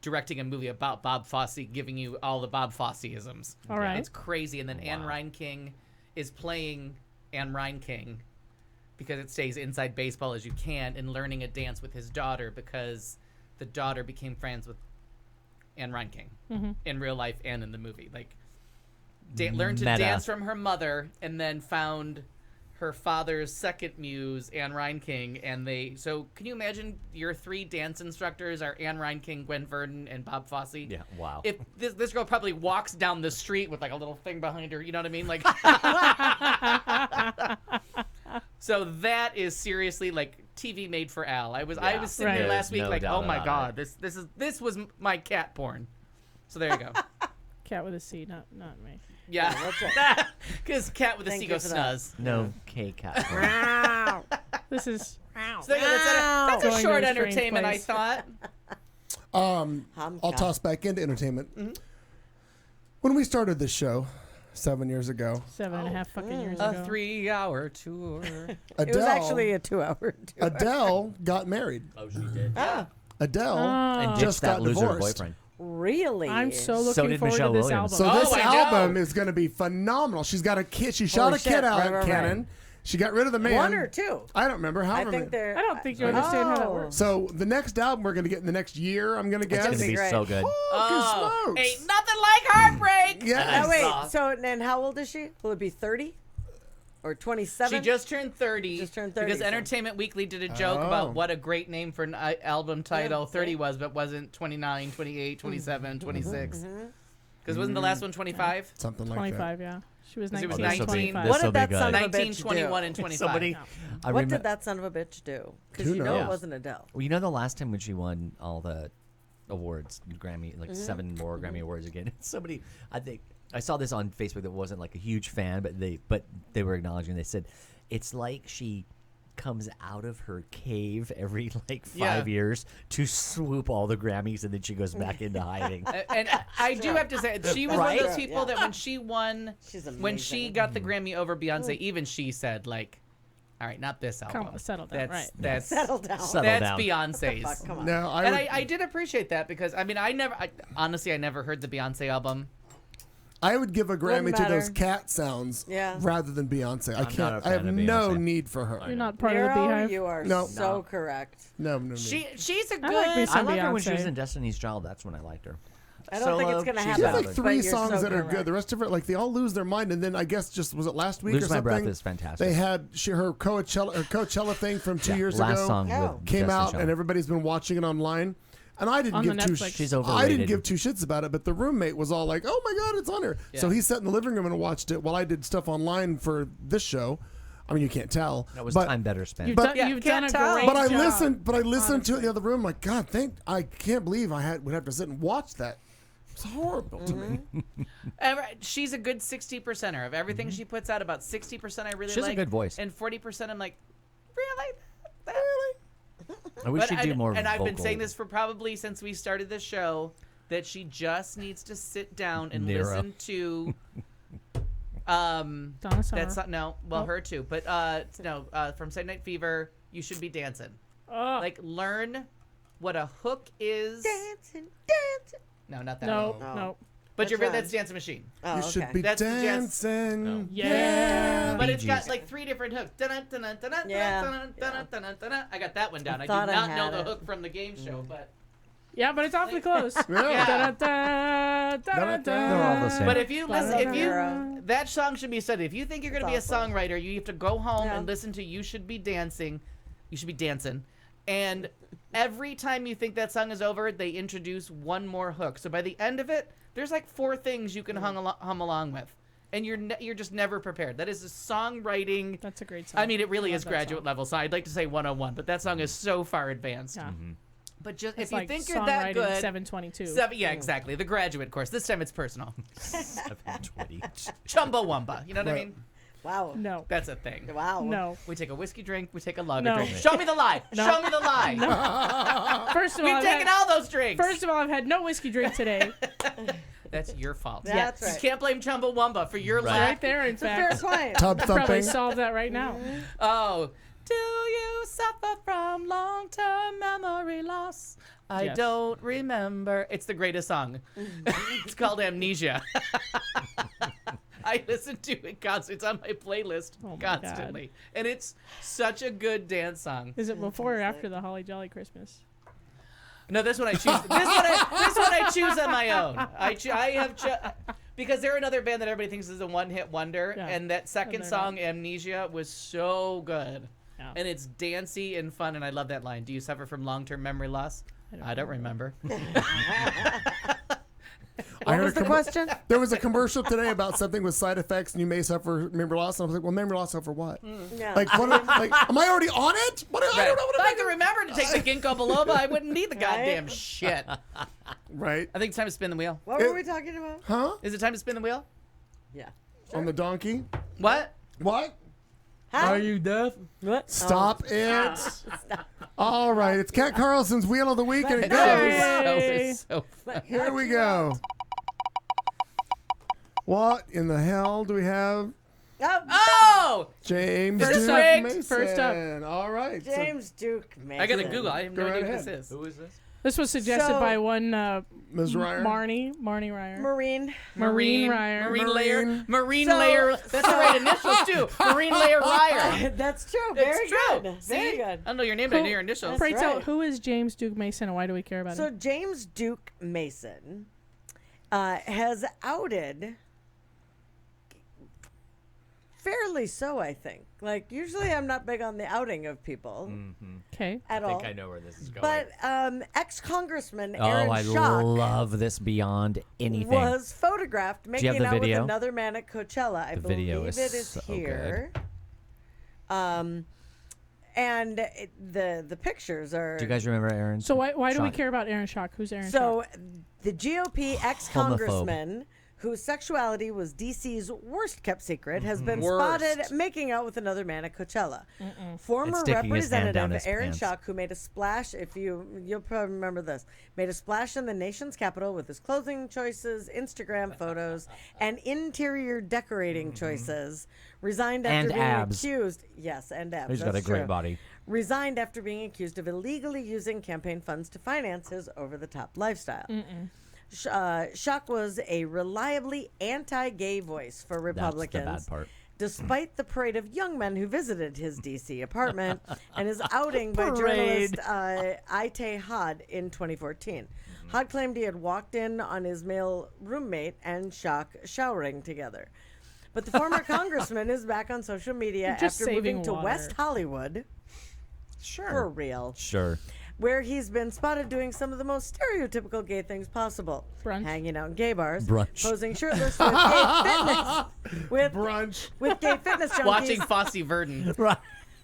directing a movie about Bob Fosse, giving you all the Bob Fosse-isms. All right. It's crazy. And then Anne Reinking is playing Anne Reinking because it stays inside baseball as you can, and learning a dance with his daughter because the daughter became friends with Anne Reinking in real life and in the movie. Like, learned to Meta. dance from her mother, and then found her father's second muse, Anne Reinking, and so can you imagine your 3 dance instructors are Anne Reinking, Gwen Verdon, and Bob Fosse? Yeah, wow. If this girl probably walks down the street with like a little thing behind her, you know what I mean? Like, so that is seriously like TV made for Al. I was sitting there last week like, oh my god, this was my cat porn. So there you go. Cat with a C, not me. Yeah, that's because cat with a C goes snuzz. No K cat. This is. So that's a Going short to a strange entertainment, I place. thought. I'll toss back into entertainment. Mm-hmm. When we started this show 7 years ago, 7.5 fucking years A ago. 3-hour tour. Adele, It was actually a 2-hour tour. Adele got married. Oh, she did. Adele And just ditched that got loser divorced. boyfriend. Really? I'm so So looking did forward Michelle to this Williams. album. So this I know. album is going to be phenomenal. She's got a kid. She shot Holy a kid shit. out Right, right, cannon. right. She got rid of the man. 1 or 2? I don't remember. I However think many. they're. I don't think you understand how that works. So the next album we're going to get in the next year, I'm going to guess. It's going to be great. so good. Holy smokes. Ain't nothing like heartbreak. Yeah. Oh, wait. So, and how old is she? Will it be 30? Or 27? She just turned 30. Just turned 30, Because so- Entertainment Weekly did a joke Oh. about what a great name for an album title Yeah, 30 was, but wasn't 29, 28, 27, 26. Because wasn't the last one 25? Something like 25, yeah. She was 'Cause it was 19, 19. 25. What This'll did that be son good. of a 19, bitch 21, do? and 25. Somebody, I What remem- did that son of a bitch do? Because Who you know knows? it wasn't Adele. Well, you know the last time when she won all the awards, Grammy, like 7 more Grammy awards again. Somebody, I think, I saw this on Facebook that wasn't like a huge fan, but they were acknowledging. They said it's like she comes out of her cave every like 5 years to swoop all the Grammys, and then she goes back into hiding. And I do have to say, she was one Right? of those people that when she won, She's when she amazing. got the Grammy over Beyonce, even she said, like, all right, not this album. Come on, settle down, right. That's Settle down. Settle that's down. Beyonce's. Fuck, come on. No, And I did appreciate that because I mean I honestly never heard the Beyonce album. I would give a Grammy Wouldn't to matter. those cat sounds Yeah. rather than Beyonce. I I'm can't. not a I fan have of no Beyonce. need for her. You're not part of the Nero, Beehive. you are No. so correct. No need. She's a good. I like me I some liked her when she was Beyonce. in Destiny's Child. That's when I liked her. I don't think it's Solo, going to she's She happen. has valid. like but 3 you're songs so that are correct. good. The rest of it, like they all lose their mind, and then I guess was it last week Lose or My something? Breath is fantastic. They had her Coachella thing from 2 years last ago song Yeah. with came Destiny's out, Child. and everybody's been watching it online. And I didn't On give the two. Netflix. She's I didn't overrated. give 2 shits about it, but the roommate was all like, "Oh my god, it's on her!" So Yeah. he sat in the living room and watched it while I did stuff online for this show. I mean, you can't tell. That was but, time better spent. You've But- done, Yeah, you've done a can't tell. great But I job. listened. But I listened to it in the other room. Like, God, I can't believe would have to sit and watch that. It's horrible to me. She's a good 60%er of everything she puts out. About 60% I really She has a like. good voice. And 40% I'm like, really? I wish she'd do more And I've been vocal. saying this for probably since we started this show that she just needs to sit down and Nero. listen to. Donna Summer. That's not her too, but from Saturday Night Fever, You Should Be Dancing. Oh, Like learn what a hook is. Dancing. No, not that. no, one. no. But Which you're one? that's Dancing Machine. Oh, You okay. should be That's the jazz- dancing. Yeah. But Bee it's got Gees. like 3 different hooks. Yeah. I got that one down. I do Thought I not know had the it. hook from the game show, but Yeah, but it's awfully close. Yeah. Da-da-da, da-da-da. They're all the same. but if you listen, Nero. that song should be said. If you think you're going to be a It's awful. songwriter, you have to go home Yeah. and listen to You Should Be Dancing. You should be dancing. And every time you think that song is over, they introduce one more hook. So by the end of it, there's like 4 things you can hum along with. And you're just never prepared. That is a songwriting. That's a great song. I mean, it really Love is that graduate song. level. So I'd like to say 101, but that song is so far advanced. Yeah. But just It's if you like think you're that songwriting good, 722. yeah, exactly. The graduate course. This time it's personal. 720. Chumbawamba. You know what I Right. mean? Wow. No. That's a thing. Wow. No. We take a whiskey drink. We take a lager No. drink. Show me the lie. No. Show me the lie. First of all, We've I've taken had, all those drinks. first of all, I've had no whiskey drink today. That's your fault. That's You right. can't blame Chumbawamba for your Right. lack. Right there, in It's a fair fact. claim. Tub Probably thumping. solve that right now. Oh. Do you suffer from long-term memory loss? I Yes. don't remember. It's the greatest song. It's called Amnesia. I listen to it constantly. It's on my playlist Oh my constantly. And it's such a good dance song. Is it before or after the Holly Jolly Christmas? No, this one I choose. This one I choose on my own. I have because they're another band that everybody thinks is a one-hit wonder, and that second song, Amnesia, was so good. Yeah. And it's dancey and fun, and I love that line. Do you suffer from long-term memory loss? I don't remember. What was the question? There was a commercial today about something with side effects, and you may suffer memory loss. And I was like, well, memory loss over what? Yeah. Like, am I already on it? I don't know what if I could remember to take the ginkgo biloba, I wouldn't need the goddamn shit. Right. I think it's time to spin the wheel. What were we talking about? Huh? Is it time to spin the wheel? Yeah. On the donkey? What? What? How? Are you deaf? What? Stop it. Stop. All right. It's Kat Carlson's Wheel of the Week, and it goes. Here we go. What in the hell do we have? Oh! James First Duke up. Mason. First up. All right. James Duke Mason. I gotta Google. I have no Go idea right who this ahead. is. Who is this? This was suggested by one Ms. Ryer? Marnie Ryer. Marine. Marine Ryer. Marine So- layer. That's the right initials too. Marine layer Ryer. That's true. It's Very true. good. See? Very good. I don't know your name, but I know your initials. Pray tell, right. who is James Duke Mason, and why do we care about So him? James Duke Mason has outed, fairly so, I think. Like, usually I'm not big on the outing of people Okay. at I all. think I know where this is going. But ex-congressman Aaron I Schock love this beyond anything. was photographed you have making the out with video? another man at Coachella. I The believe video is it is so here. And the pictures are. Do you guys remember Aaron? So why do we Schock? care about Aaron Schock? Who's Aaron Schock? So the GOP ex-congressman whose sexuality was DC's worst kept secret has been spotted making out with another man at Coachella. Former sticking his hand down Representative his Aaron pants. Schock, who made a splash, you'll probably remember this, made a splash in the nation's capital with his clothing choices, Instagram photos, and interior decorating choices, resigned after And being abs. accused. Yes, and abs. He's got a that's great true. body. Resigned after being accused of illegally using campaign funds to finance his over-the-top lifestyle. Schock was a reliably anti-gay voice for Republicans. That's the bad part. Despite the parade of young men who visited his D.C. apartment and his outing by journalist Ite Hod in 2014. Hod claimed he had walked in on his male roommate and Schock showering together. But the former congressman is back on social media Just after moving saving to water. West Hollywood. For real. Sure. Where he's been spotted doing some of the most stereotypical gay things possible. Brunch. Hanging out in gay bars. Brunch. Posing shirtless with gay fitness. With Brunch. With gay fitness junkies. Watching Fosse Verdon. Right.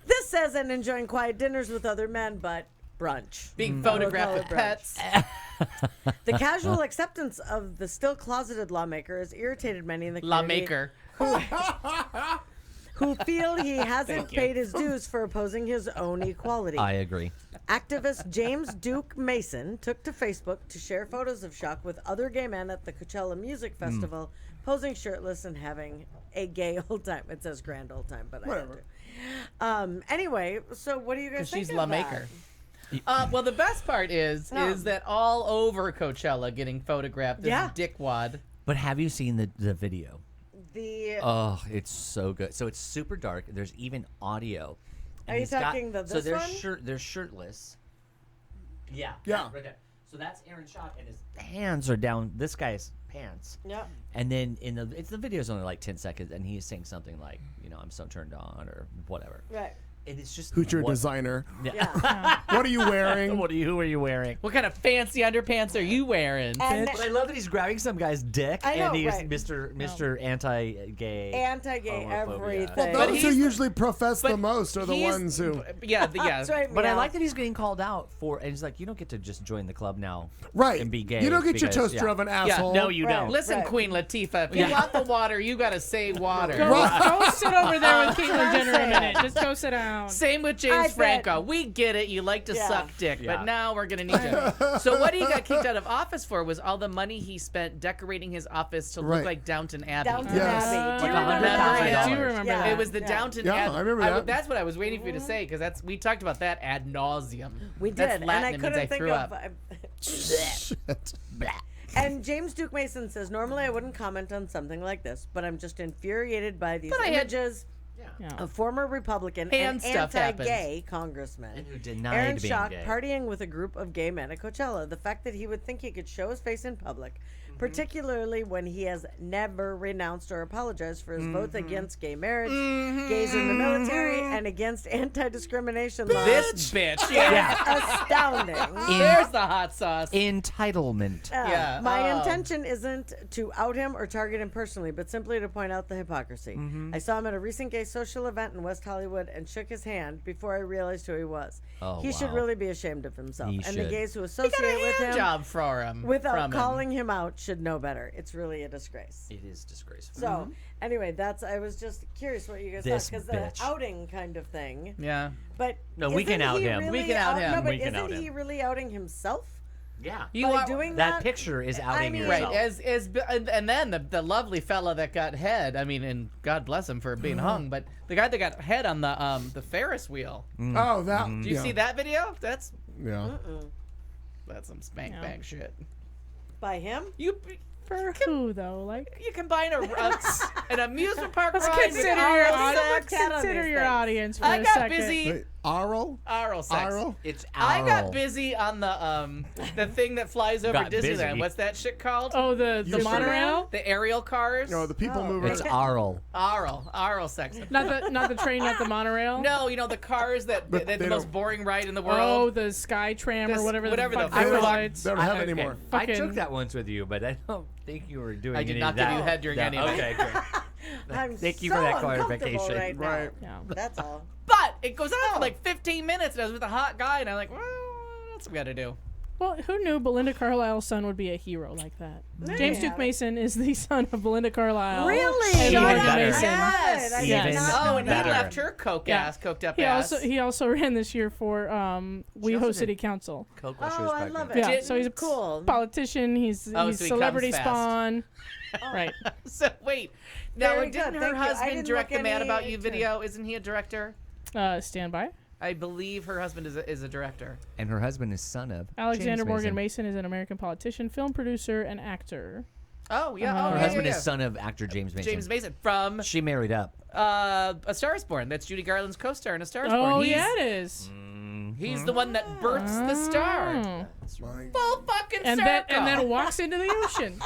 This says, and enjoying quiet dinners with other men, but brunch. Being We'll photographed call with it brunch. pets. The casual acceptance of the still closeted lawmaker has irritated many in the community. Lawmaker. Who feel he hasn't paid his dues for opposing his own equality. I agree. Activist James Duke Mason took to Facebook to share photos of Schock with other gay men at the Coachella Music Festival, posing shirtless and having a gay old time. It says grand old time, but Whatever. I had to. Anyway, so what do you guys think She's of lawmaker. that? Well, the best part is that all over Coachella getting photographed as Yeah. a dickwad. But have you seen the video? The Oh, it's so good. So it's super dark. There's even audio. And Are you he's got- talking So this they're one? they're shirtless. Yeah. Yeah. Right there. So that's Aaron Schock, and his hands are down this guy's pants. Yeah. And then the video's only like 10 seconds, and he's saying something like, I'm so turned on or whatever. Right. And it's just Who's your designer? Yeah. What are you wearing? Who are you wearing? What kind of fancy underpants are you wearing? And But I love that he's grabbing some guy's dick, I know, and he's right. Mr. Anti-gay. anti-gay homophobia. everything. Well, those who he's- usually profess the but most are the he's- ones who. Yeah, That's right, But I meow. like that he's getting called out for, and he's like, you don't get to just join the club now, Right. And be gay. You don't get your because- toaster oven, asshole. No, you Right. don't. Listen, Right. Queen Latifah, if you want the water, you gotta say water. Go sit over there with Caitlyn Jenner a minute. Just go sit down. Same with James I Franco. bet. We get it. You like to Yeah. suck dick, Yeah. but now we're gonna need you. So what he got kicked out of office for was all the money he spent decorating his office to Right. look like Downton Abbey. Downton Yes. Abbey. Do you Like remember that? $100,000. I do remember Yeah. that. It was the Yeah. Downton Yeah, Abbey. I remember that. That's what I was waiting for you to say because we talked about that ad nauseum. We That's did, Latin. and I It means couldn't think threw of. up. Shit. And James Duke Mason says, normally I wouldn't comment on something like this, but I'm just infuriated by these But I had- images a former Republican and stuff anti-gay congressman, And who denied Aaron being Schock gay. partying with a group of gay men at Coachella. The fact that he would think he could show his face in public, particularly when he has never renounced or apologized for his votes against gay marriage, gays in the military, and against anti-discrimination laws. This bitch. Yeah. Astounding. There's the hot sauce. Entitlement. Yeah. My intention isn't to out him or target him personally, but simply to point out the hypocrisy. I saw him at a recent gay social event in West Hollywood and shook his hand before I realized who he was. Oh, he should wow. really be ashamed of himself. He And should. the gays who He associate got a with hand him job for him. without from calling him. him out should know better. It's really a disgrace. It is disgraceful. So, anyway, I was just curious what you guys This thought, because bitch. the outing kind of thing. Yeah. But No, we can isn't out he him. Really We can out him. No, but We can isn't out he him. really outing himself? Yeah. You By are doing That picture is outing mean- yourself. right and then the lovely fella that got head. I mean, and God bless him for being hung, but the guy that got head on the Ferris wheel. Oh, that. Do you see that video? That's Yeah. some spank Yeah. bang shit. By him? For who though? Like, You combine an amusement park let's ride with consider oral your sex. consider your audience for I a got second. busy. Wait, Oral? Oral sex. Oral? It's I got oral. busy on the thing that flies over Got Disneyland. busy. What's that shit called? Oh, the You monorail? The aerial cars. No, the people mover. It's oral. Oral sex. Not the train, not the monorail. No, you know the cars that But the they most don't- boring ride in the Oh, world. the Sky Tram or This- whatever whatever the the fuck fuck They they don't, call they it. don't have Okay. anymore. I took Fucking- that once with you, but I don't think you were doing I any did of not give that. you head during No, any of it. Okay, good. I'm Thank you so for that uncomfortable clarification. Right, now. Right. Yeah. That's all. But it goes on for like 15 minutes, and I was with a hot guy, and I'm like, well, what's we got to do? Well, who knew Belinda Carlisle's son would be a hero like that? James Duke Mason is the son of Belinda Carlisle. Really? And Even Morgan better. Mason. Yes. I did Even not know Oh, and he that. left her coked up He ass. also ran this year for WeHo also City did- Council. Coke while she Oh, was I pregnant. love it. Yeah, Didn't- so he's a Cool. politician. He's so he celebrity comes fast. spawn. Right. So wait, now Very didn't good, her thank you. I husband didn't direct look the Mad any About You into- video? Isn't he a director? Stand by. I believe her husband is a director. And her husband is son of Alexander James Morgan Mason is an American politician, film producer, and actor. Oh yeah, Uh-huh. oh, Her yeah, husband yeah, is yeah. son of actor James Mason. James Mason from She married up. A Star Is Born. That's Judy Garland's co-star in A Star Is Born. Oh, He's, yeah, it is. he's the one that births the star. Oh. Full fucking And circle. then walks into the ocean.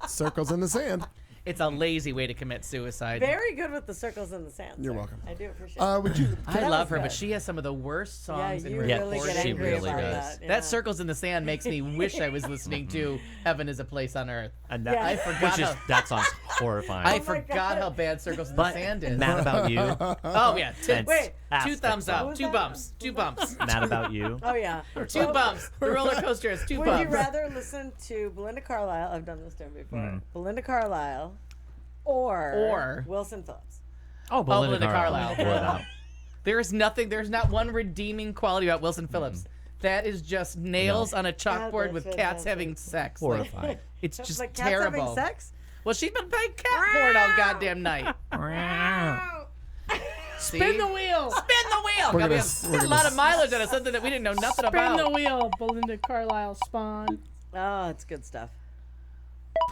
Circles in the sand. It's a lazy way to commit suicide. Very good with the circles in the sand. You're sir. welcome. I do appreciate Would you? I That love was her, but good. she has some of the worst songs in you her really Yeah, get she angry really about does. that. That Circles in the Sand makes me wish I was listening to Heaven is a Place on Earth. And Yeah. I forgot which is how, that song's horrifying. I my forgot God. how bad Circles in but the Sand is. Mad About You. Oh yeah, And Wait. two thumbs What up, was two that? bumps, two bumps, Mad About You. Oh yeah. two bumps. The roller coaster has two Would bumps. you rather listen to Belinda Carlisle? I've done this to him before. Hmm. Belinda Carlisle, or Wilson Phillips. Oh, Belinda Carlisle. Wow. There's not one redeeming quality about Wilson Phillips. That is just nails on a chalkboard that's with cats fantastic. having sex. Horrifying. It's just Like cats terrible. having sex? Well, she's been playing cat porn all goddamn night. Spin the wheel. Spin the wheel. We're God, we gonna- have we're a gonna lot of s- mileage out of something that we didn't know nothing Spin the about. wheel. Belinda Carlisle spawn. Oh, it's good stuff.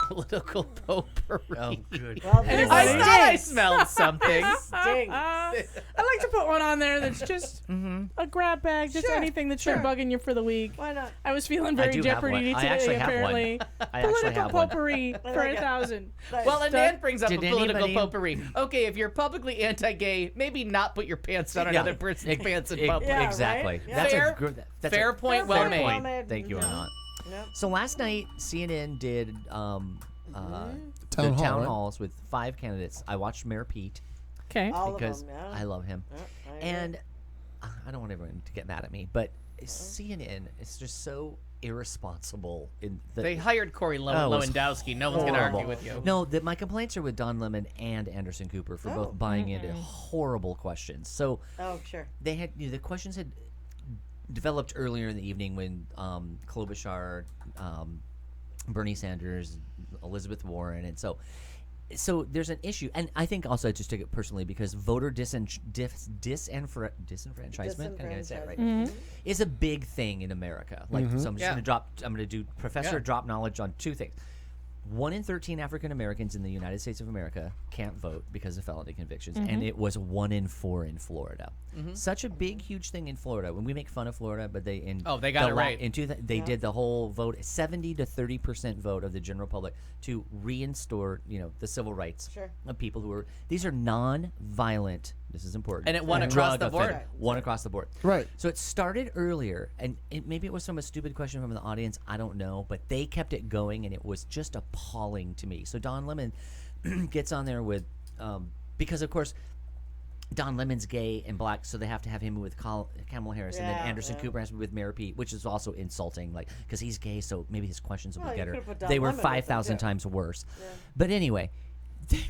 Political potpourri. Oh, good. Well, this I Anybody? thought I stinks. smelled something. Stinks. I like to put one on there that's just a grab bag, just Sure, anything that's sure. been bugging you for the week. Why not? I was feeling I very do have one. Jeopardy I today, actually have one. apparently. I actually Political have one. potpourri for like it. 1,000. Well, and Dan brings up Did a political anybody- potpourri. Okay, if you're publicly anti-gay, maybe not put your pants down another person's pants in public. Yeah, Exactly. right? Yeah. That's Fair- a good. That's fair a point, fair well point. made. Well made. Thank you, No. Anant. Nope. So last night, CNN did Town the hall, town right? halls with 5 candidates. I watched Mayor Pete Okay. All because of them, yeah. I love him. Yeah, I agree. And I don't want everyone to get mad at me, but CNN is just so irresponsible. In the, They hired Corey Oh, it was Lewandowski. No one's going to argue horrible. with you. No, my complaints are with Don Lemon and Anderson Cooper for both buying into horrible questions. So Oh, sure. they had the questions had developed earlier in the evening when Klobuchar, Bernie Sanders, Elizabeth Warren, and so there's an issue, and I think also I just took it personally because voter disenfranchisement. Can I say it right? Is a big thing in America. Like, so I'm just Yeah. I'm going to do professor drop knowledge on 2 things. 1 in 13 African Americans in the United States of America can't vote because of felony convictions, and it was 1 in 4 in Florida. Such a big, huge thing in Florida. When we make fun of Florida, but they they got it right. They did the whole vote, 70 to 30% vote of the general public to reinstore, the civil rights of people who are. These are non-violent. This is important. And it won across the board. Won across the board. Right. So it started earlier, and maybe it was from a stupid question from the audience. I don't know, but they kept it going, and it was just appalling to me. So Don Lemon gets on there with, because of course, Don Lemon's gay and black, so they have to have him with Kamala Harris, and then Anderson Cooper has to be with Mayor Pete, which is also insulting, because he's gay, so maybe his questions will be better. They were 5,000 times worse. Yeah. But anyway,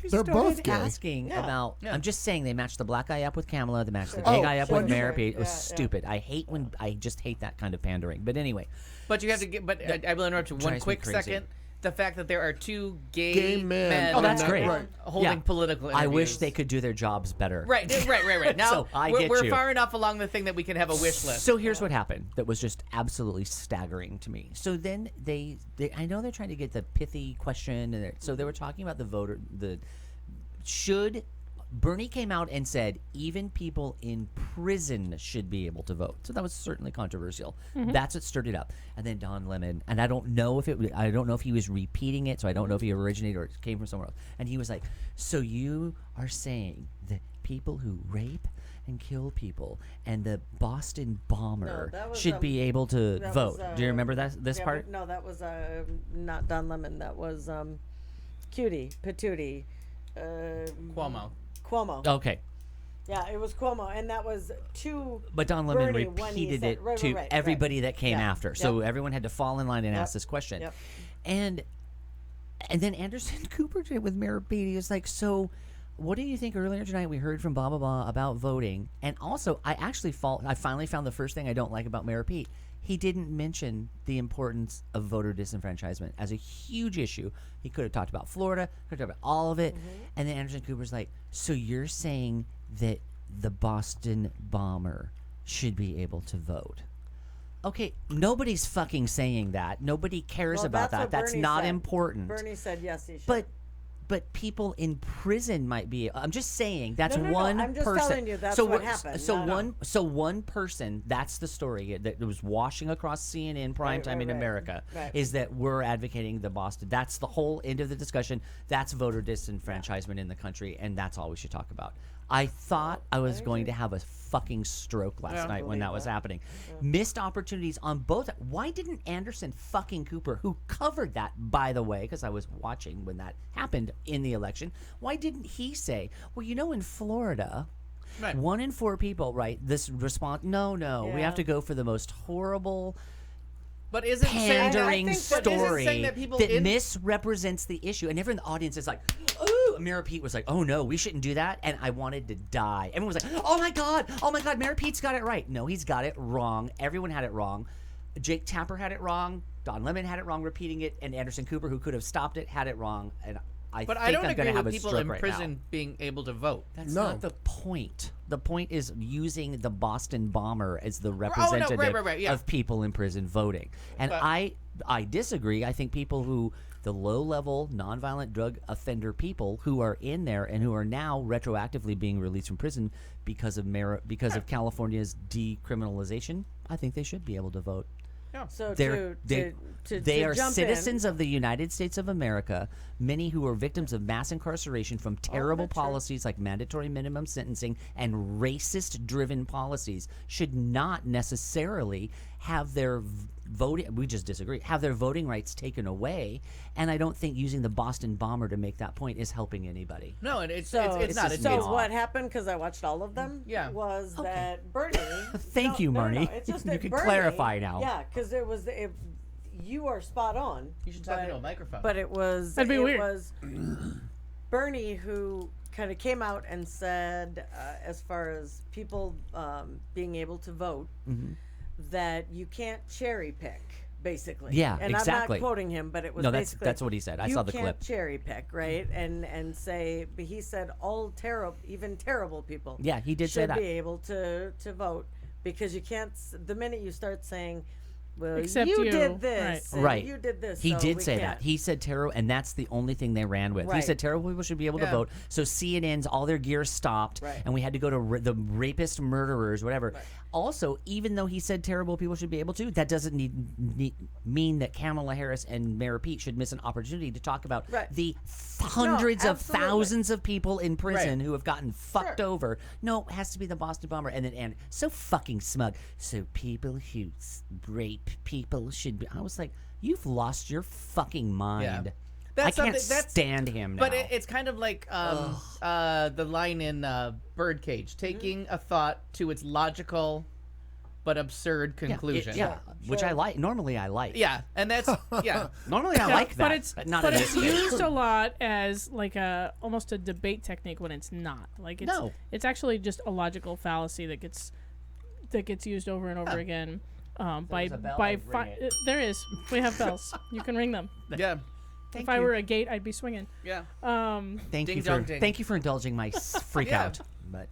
they're both gay. Asking about. Yeah. I'm just saying they matched the black guy up with Kamala, they matched the gay guy up with Mayor Pete. It was stupid. I just hate that kind of pandering. But anyway, but you have to get. But I will interrupt you one quick second. The fact that there are two gay men. Oh, that's great. Holding political interviews. I wish they could do their jobs better. Right. Now, so we're far enough along the thing that we can have a wish list. So here's what happened that was just absolutely staggering to me. So then they I know they're trying to get the pithy question, and so they were talking about Bernie came out and said even people in prison should be able to vote. So that was certainly controversial. That's what stirred it up. And then Don Lemon, and I don't know if he was repeating it, so I don't know if he originated or it came from somewhere else. And he was like, "So you are saying that people who rape and kill people and the Boston bomber should be able to vote?" Do you remember this part? No, that was not Don Lemon. That was Patootie. Cuomo. Okay. Yeah, it was Cuomo, and that was to. But Don Lemon Bernie repeated it to everybody that came after, so everyone had to fall in line and ask this question. And then Anderson Cooper did it with Mayor Pete. He was like, "So, what do you think earlier tonight we heard from blah blah blah about voting?" And also, I finally found the first thing I don't like about Mayor Pete. He didn't mention the importance of voter disenfranchisement as a huge issue. He could have talked about Florida, could have talked about all of it. And then Anderson Cooper's like, "So you're saying that the Boston bomber should be able to vote?" Okay, nobody's fucking saying that. Nobody cares about that. That's not important. Bernie said yes, he should. But people in prison might be. I'm just saying that's one person. I'm just telling you that's what happened. So one person. That's the story that was washing across CNN primetime in America. Is that we're advocating the Boston. That's the whole end of the discussion. That's voter disenfranchisement in the country, and that's all we should talk about. I thought I was going to have a fucking stroke last night when that was happening. Missed opportunities on both. Why didn't Anderson fucking Cooper, who covered that, by the way, because I was watching when that happened in the election, why didn't he say, well, in Florida, 1 in 4 people, this response, no, we have to go for the most horrible... But isn't pandering story that misrepresents the issue, and everyone in the audience is like, "Oh," Mayor Pete was like, "Oh no, we shouldn't do that," and I wanted to die. Everyone was like, "Oh my god, Mayor Pete's got it right." No, he's got it wrong. Everyone had it wrong. Jake Tapper had it wrong. Don Lemon had it wrong, repeating it, and Anderson Cooper, who could have stopped it, had it wrong. And I don't agree with people in prison being able to vote. That's not the point. The point is using the Boston bomber as the representative of people in prison voting. And I disagree. I think the low-level, nonviolent drug offender people who are in there and who are now retroactively being released from prison because of California's decriminalization, I think they should be able to vote. Yeah. So they are citizens of the United States of America, many who are victims of mass incarceration from terrible policies like mandatory minimum sentencing and racist-driven policies should not necessarily have their voting. We just disagree. Have their voting rights taken away, and I don't think using the Boston bomber to make that point is helping anybody. No, and it's not. So what happened? Because I watched all of them. Was that Bernie? Thank you, Marnie. It's just you that can Bernie, clarify now. Yeah, because you are spot on. You should talk into a microphone. But it was that'd be weird. Was Bernie who kind of came out and said, as far as people being able to vote, that you can't cherry pick. Basically, and exactly. I'm not quoting him, but it was basically that's what he said. I saw the clip. You can't cherry pick, right? And say, but he said all even terrible people. Yeah, he did say that. Should be able to vote because you can't. The minute you start saying well, Except you you. did this. and Right. You did this. He so did we say can't. that. He said terrible, and that's the only thing they ran with. He Right. said terrible people should be able to Yeah. vote. So CNN's all their gear stopped, Right. and we had to go to the rapist murderers, whatever. Also, even though he said terrible people should be able to, that doesn't mean that Kamala Harris and Mayor Pete should miss an opportunity to talk about Right. the hundreds of absolutely. thousands of people in prison Right. who have gotten fucked Sure. over. No, it has to be the Boston bomber, and then and so fucking smug. So people who rape people should be. I was like, you've lost your fucking mind. That's I can't something- that's- stand him now. But it's kind of like the line in Birdcage, taking a thought to its logical but absurd conclusion. Yeah, which I like. Normally, I like. Yeah, and that's yeah. Normally, I like that. But it's not but in it's this case. used a lot as like a almost a debate technique when it's not. Like it's No. it's actually just a logical fallacy that gets used over and over again. By there's a bell, by I'd ring it. there is. We have bells. You can ring them. Yeah. If I were a gate, I'd be swinging. Yeah. Thank Ding you dong for ding. thank you for indulging my freak Yeah. out. But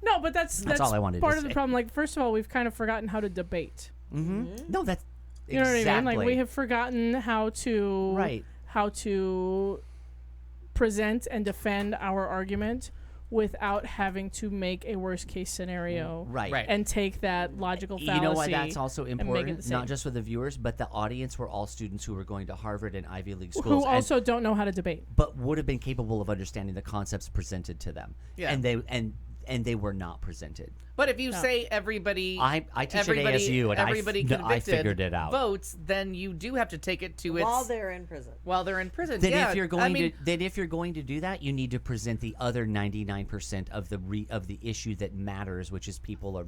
No, but that's all I wanted to part of say. the problem. Like, first of all, we've kind of forgotten how to debate. no, that's You know what I mean? Like, exactly. we have forgotten how to Right. how to present and defend our argument without having to make a worst case scenario Right. Right. and take that logical fallacy. You know why that's also and make it important? the Not same. just for the viewers, but the audience were all students who were going to Harvard and Ivy League schools, who and- also don't know how to debate. but would have been capable of understanding the concepts presented to them. Yeah. And they were not presented. But if you say everybody, I teach at everybody, ASU, and everybody I convicted figured it out. votes, then you do have to take it to While its they're in prison. while they're in prison. Then yeah, if you're going I mean, to do that, you need to present the other 99% of the issue that matters, which is people are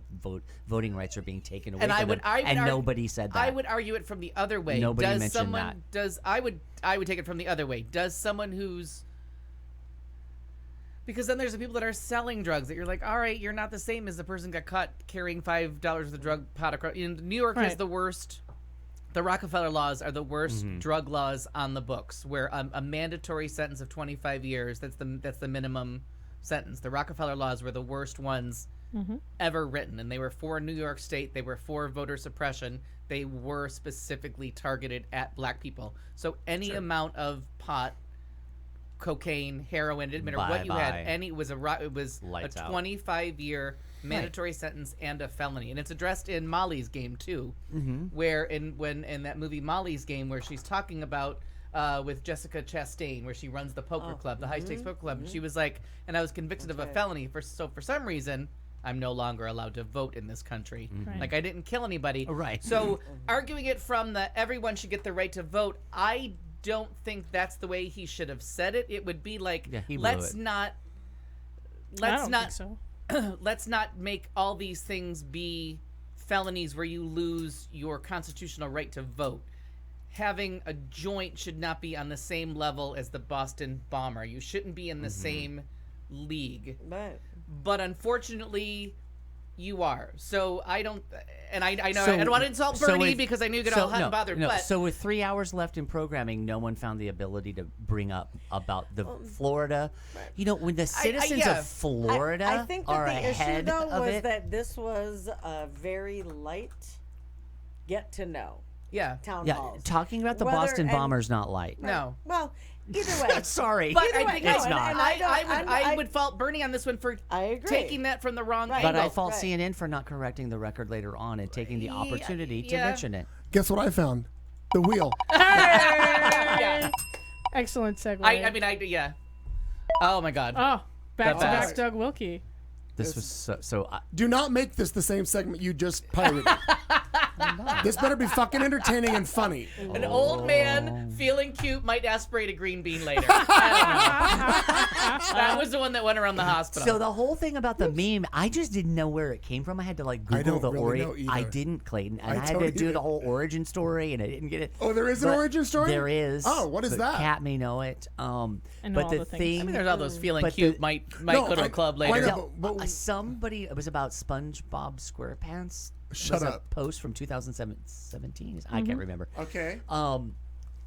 voting rights are being taken away and from I would, them, I would and argue, nobody said that. I would argue it from the other way. Nobody does mentioned someone that. does I would take it from the other way. Does someone who's because then there's the people that are selling drugs that you're like, all right, you're not the same as the person got caught carrying $5 worth of drug pot across. New York has Right. the worst. The Rockefeller laws are the worst Mm-hmm. drug laws on the books, where a mandatory sentence of 25 years, that's the minimum sentence. The Rockefeller laws were the worst ones ever written, and they were for New York State. They were for voter suppression. They were specifically targeted at black people. So any amount of pot, cocaine, heroin, it didn't matter what you had, Bye-bye. it was a Lights out. 25-year mandatory sentence and a felony, and it's addressed in Molly's Game too, where in that movie Molly's Game, where she's talking about with Jessica Chastain, where she runs the poker club, the high stakes poker club, and she was like, and I was convicted of a felony for some reason I'm no longer allowed to vote in this country. Right. Like I didn't kill anybody. Right. So arguing it from the everyone should get the right to vote, I don't think that's the way he should have said it. It would be like, Yeah, he blew let's it. not I don't think so. let's not make all these things be felonies where you lose your constitutional right to vote. Having a joint should not be on the same level as the Boston bomber. You shouldn't be in the same league. Right. But unfortunately, you are. So I don't, and I know So- I don't want to insult so Bernie if- because I knew you get so- all hot and bothered. no, but so with 3 hours left in programming, no one found the ability to bring up about the Florida. You know, when the citizens yeah. of Florida I think that are the issue ahead though of was it. that this was a very light get to know yeah, town Yeah, halls. talking about the Whether- Boston and- bombers not light. no. Well, either way. Sorry, But Either I way, think no, it's and- not. and I don't- I would fault Bernie on this one for I agree. taking that from the wrong Right. But I angle. fault Right. CNN for not correcting the record later on and taking the opportunity to yeah. mention it. Guess what I found? The wheel. Yeah. Excellent segue. I mean, yeah. Oh my God. Oh, back to back best. Doug Wilkie. This was so. Do not make this the same segment you just pirated. This better be fucking entertaining and funny. An old man feeling cute might aspirate a green bean later. I don't know. That was the one that went around the hospital. So the whole thing about the meme, I just didn't know where it came from. I had to like I Google don't the really origin. know I either. didn't, Clayton, and I I, had don't to do either. the whole origin story, and I didn't get it. Oh, there is an But origin story? There is. Oh, what is but that? Kat may know it. I know but all the the things. thing, I mean, there's all those feeling But cute the- might No, go to I- a club why later. not? But- somebody, it was about SpongeBob SquarePants. Shut was up. A post from 2017. I can't remember. Okay.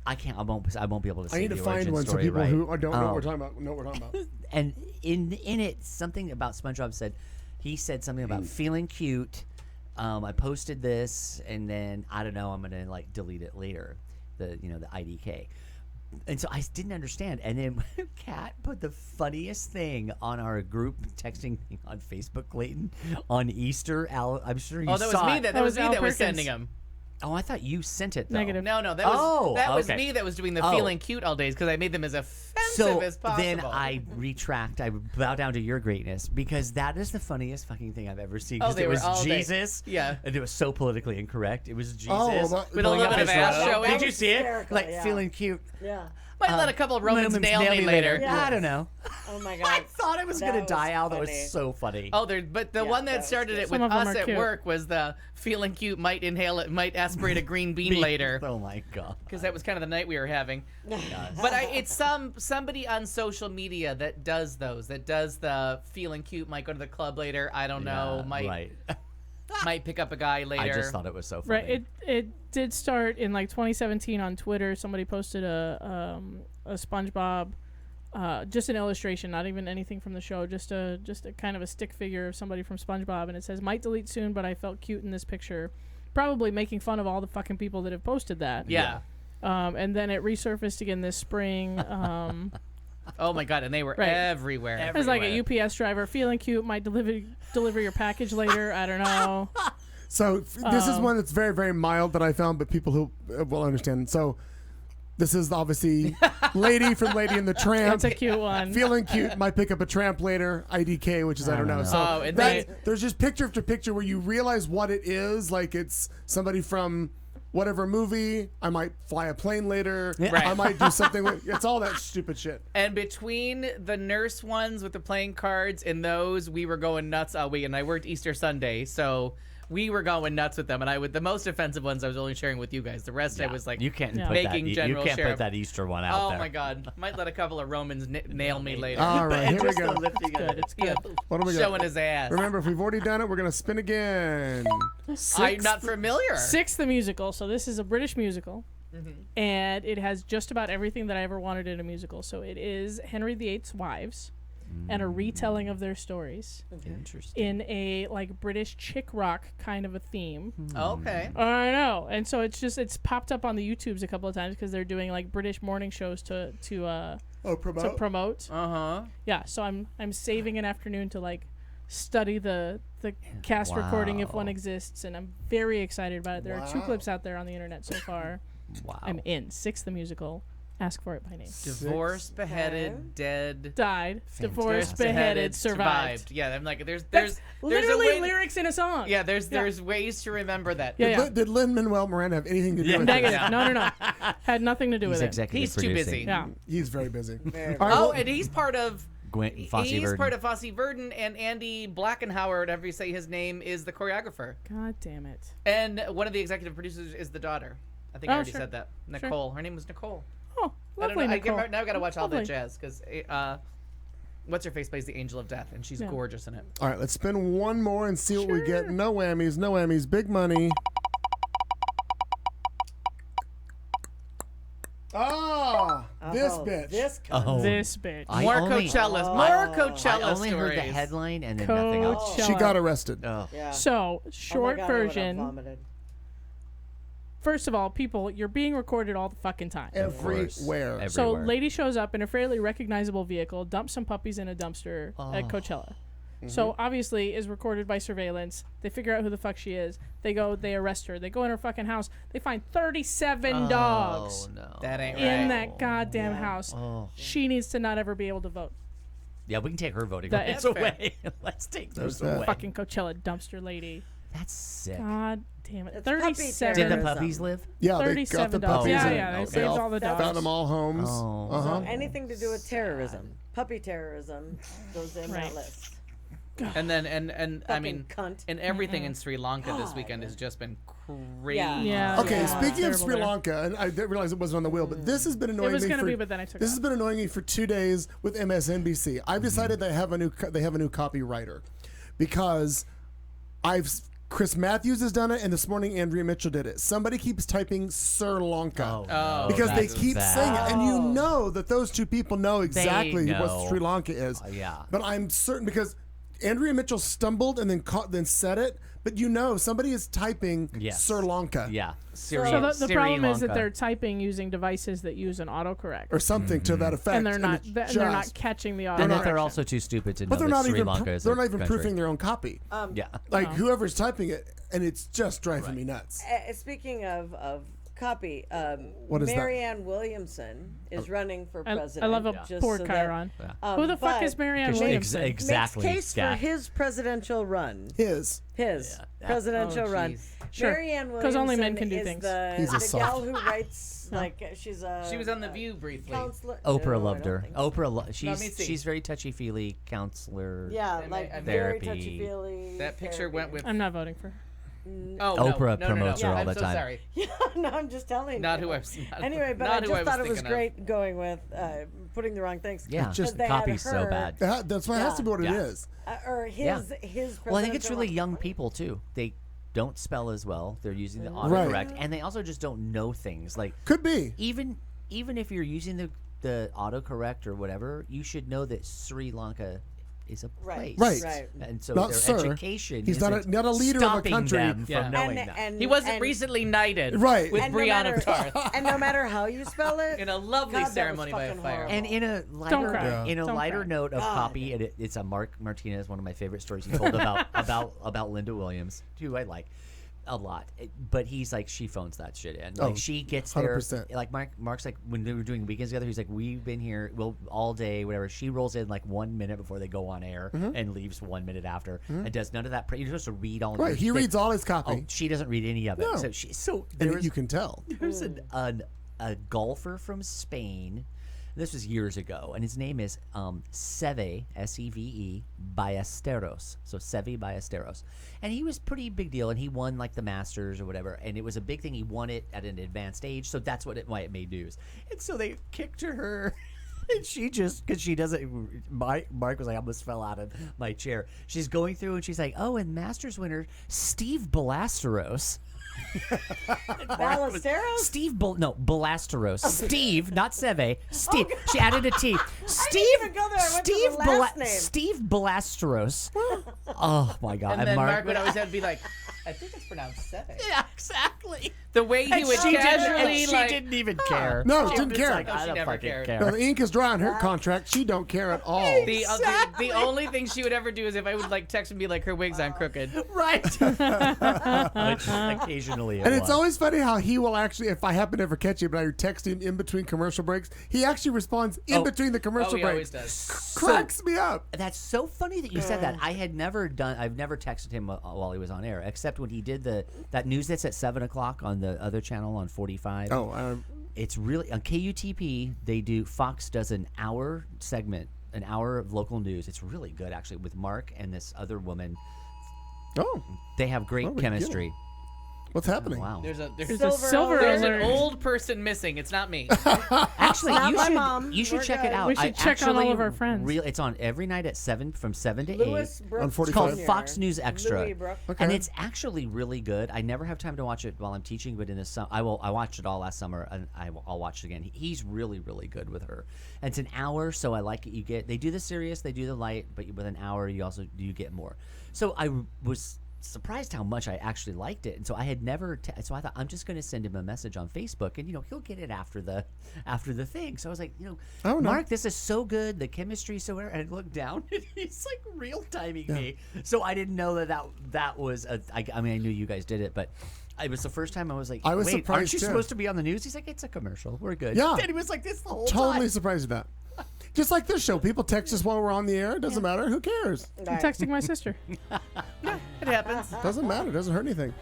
I can't. I won't be able to. Say I need to the find origin one so story people right. who don't know what we're talking about know what we're talking about. And in it, something about SpongeBob said. He said something about feeling cute, I posted this, and then I don't know. I'm gonna like delete it later. The IDK. And so I didn't understand. And then Kat put the funniest thing on our group texting thing on Facebook, Clayton, on Easter. I'm sure you saw that was me. it. That was me that was sending them. Oh, I thought you sent it, though. Negative. No, that was me that was doing the feeling cute all days because I made them as offensive as possible. Then I retract. I bow down to your greatness because that is the funniest fucking thing I've ever seen. Oh, they it were was all Jesus. Yeah. And it was so politically incorrect. It was Jesus. With a little bit of ass showing. Did you see it? hysterical, Like yeah. feeling cute. Yeah. Might let a couple of Romans nail me later. I don't know. Oh my god. I thought I was That gonna die out. That funny. was so funny. Oh, but the one that that started was it cute. with Some of them us are at cute. work was the feeling cute might might aspirate a green bean later. Oh my god. Because that was kind of the night we were having. But it's somebody on social media that does those. That does the feeling cute might go to the club later. I don't know. Right. Might pick up a guy later. I just thought it was so funny. Right. It did start in like 2017 on Twitter. Somebody posted a SpongeBob, just an illustration, not even anything from the show, just a kind of a stick figure of somebody from SpongeBob, and it says, "Might delete soon, but I felt cute in this picture," probably making fun of all the fucking people that have posted that. Yeah. And then it resurfaced again this spring. Oh my god, and they were Right. everywhere. It was like a UPS driver feeling cute, might deliver your package later. I don't know. So this is one that's very, very mild that I found, but people who will understand. So this is obviously Lady from Lady and the Tramp. That's a cute one. Feeling cute, might pick up a tramp later. IDK, which is I don't know. So Oh, and there's just picture after picture where you realize what it is. Like it's somebody from whatever movie. I might fly a plane later. Right. I might do something. It's all that stupid shit. And between the nurse ones with the playing cards and those, we were going nuts all week. And I worked Easter Sunday, so we were going nuts with them. And the most offensive ones I was only sharing with you guys. The rest I was like, you can't making general put sheriff. that Easter one out there. Oh my god, might let a couple of Romans nail me later. All right, here we go. It's good. What do we got? Showing his ass. Remember, if we've already done it, we're gonna spin again. I'm not familiar. Six, the musical. So this is a British musical, Mm-hmm. and it has just about everything that I ever wanted in a musical. So it is Henry VIII's wives, and a retelling of their stories Interesting. in a like British chick rock kind of a theme. Okay. I know, and so it's popped up on the YouTubes a couple of times because they're doing like British morning shows to promote. Uh-huh. Yeah, so I'm saving an afternoon to like study the cast recording if one exists, and I'm very excited about it. There are 2 clips out there on the internet so far. Wow. I'm in. 6, the musical. Ask for it by name. Divorced, beheaded, dead, Died, divorced, beheaded, survived. Yeah, I'm like, there's Literally a way lyrics in a song. Yeah, there's ways to remember that. Yeah. Did Lin-Manuel Miranda have anything to do with Negative. this? No. Had nothing to do He's with it. executive He's too producing. busy. Yeah. He's very busy. Very All right, well, And he's part of Fosse he's Verdon. part of Fosse Verdon, and Andy Blackenhauer, whatever you say his name, is the choreographer. God damn it. And one of the executive producers is the daughter. I think I already sure. said that. Nicole. Her name was Nicole. Oh, I don't lovely, know. Nicole. Now I gotta watch all that Lovely. jazz because what's her face plays the Angel of Death, and she's gorgeous in it. all right, let's spin one more and see what we get. No whammies, no whammies. Big money. This bitch. This This bitch. More Coachella I only heard the stories. headline and then nothing else. Coachella. She got arrested. Oh. Yeah. So, Oh my short God, I would've version. vomited. First of all, people, you're being recorded all the fucking time. Everywhere. So, lady shows up in a fairly recognizable vehicle, dumps some puppies in a dumpster at Coachella. So, obviously, is recorded by surveillance. They figure out who the fuck she is. They arrest her. They go in her fucking house. They find 37 dogs no. That ain't in right. that goddamn house. She needs to not ever be able to vote. Yeah, we can take her voting That- rights That's away. Let's take those that. away. Fucking Coachella dumpster lady. That's sick. God damn it. It's puppy 37. Did the terrorism. puppies live? Yeah, they got 37 the dogs. puppies. Yeah, and yeah, they they saved all all the dogs. Found them all homes. Oh. Uh-huh. So anything to do with terrorism, puppy terrorism, goes in Right. that list. And then I mean, cunt. and everything in Sri Lanka this weekend has just been crazy. Yeah. Okay, Yeah. speaking of Terrible Sri there. Lanka, and I didn't realize it wasn't on the wheel, but this has been annoying It was me going to for. be, but then I took This it has off. been annoying me for 2 days with MSNBC. I've decided they have a new copywriter because Chris Matthews has done it, and this morning Andrea Mitchell did it. Somebody keeps typing Sri Lanka Oh, because they that's keep bad. saying it, and you know that those two people know exactly know. what Sri Lanka is. Yeah. But I'm certain because Andrea Mitchell stumbled and then said it, but somebody is typing Sri Lanka. Yeah. So the problem is that they're typing using devices that use an autocorrect or something to that effect, and they're not catching the autocorrect. And that they're also too stupid to know that Sri Lanka is they're not even proofing their own copy. Like whoever's typing it, and it's just driving me nuts. Speaking of copy, what is Marianne Williamson is running for president. I love a poor Chiron. Who the fuck is Marianne Williamson? Exactly. Makes case for his presidential run. His presidential run. Sure. Marianne Williamson Because only men can do is things. the gal who writes, she's a... She was on The View briefly. Oprah loved her. She's very touchy-feely counselor. Yeah, very therapy. touchy-feely. That picture went with... I'm not voting for her. Oprah promotes her all the time. I'm so sorry. Yeah, no, I'm just telling Not you. who I was. Anyway, but I just thought it was great going with putting the wrong things. Yeah, just the copy's so bad. That's why it has to be what it is. Or his. Well, I think it's really young people too. They don't spell as well. They're using the autocorrect, and they also just don't know things. Like could be even if you're using the autocorrect or whatever, you should know that Sri Lanka is a place. Right. And so not their education he's not a leader of a country them from knowing that. And he wasn't recently knighted with Brianna of Tarth. And no matter how you spell it, in a lovely ceremony by a fire. And in a lighter note of copy, and it's a Mark Martinez, one of my favorite stories he told about Linda Williams, who I like a lot, but he's like, she phones that shit in. Like she gets there 100%. Like Mark's like, when they were doing weekends together, he's like, we've been here all day, whatever. She rolls in like 1 minute before they go on air and leaves 1 minute after and does none of that. You're supposed to read all. Right, he reads all his copy. Oh, she doesn't read any of it. No. And you can tell. There's a golfer from Spain. This was years ago, and his name is Seve, S-E-V-E, Ballesteros. So Seve Ballesteros. And he was pretty big deal, and he won like the Masters or whatever, and it was a big thing. He won it at an advanced age, so that's why it made news. And so they kicked her. And she just, because she doesn't, Mark was like, I almost fell out of my chair. She's going through, and she's like, oh, and Masters winner, Steve Ballesteros. Ballesteros? Ballesteros. Steve, not Seve. Steve. She added a T. Steve. I didn't even go there. I went to the last name. Steve Ballesteros. Oh my God! And then Mark would always have to be like, I think it's pronounced Seve. Yeah, exactly. The way he would casually, she didn't even care. No, she didn't care. Like, I don't fucking care. No, the ink is dry on her contract. She don't care at all. The only thing she would ever do is if I would like text and be like, her wig's on crooked. Right. Which occasionally it And it's was. always funny how he will actually, if I happen to ever catch you, but you're texting in between commercial breaks, he actually responds in between the commercial he breaks. always does. Cracks me up. That's so funny that you said that. I've never texted him while he was on air, except when he did that news that's at 7 o'clock on the other channel on 45. It's really on KUTP. Fox does an hour segment, an hour of local news. It's really good actually with Mark and this other woman. Oh, they have great chemistry. What's happening? Oh, wow. There's a silver There's alert. an old person missing. It's not me. Actually, Not you should check it out. We should check on all of our friends. It's on every night at 7 from 7 to 8. On 45. It's called Fox News Extra. Okay. And it's actually really good. I never have time to watch it while I'm teaching, but in the summer, I watched it all last summer, and I'll watch it again. He's really, really good with her. And it's an hour, so I like it. They do the serious, they do the light, but with an hour, you get more. So I was surprised how much I actually liked it, and so I had never. So I thought I'm just going to send him a message on Facebook, and he'll get it after the thing. So I was like, Mark, this is so good, the chemistry so. And I looked down, and he's like real timing me. So I didn't know that was. I knew you guys did it, but. It was the first time I was like, wait, surprised aren't you too. supposed to be on the news? He's like, it's a commercial. We're good. Yeah. And he was like this the whole time. Totally surprised at that. Just like this show. People text us while we're on the air. It doesn't matter. Who cares? I'm texting my sister. Yeah, it happens. Doesn't matter. It doesn't hurt anything.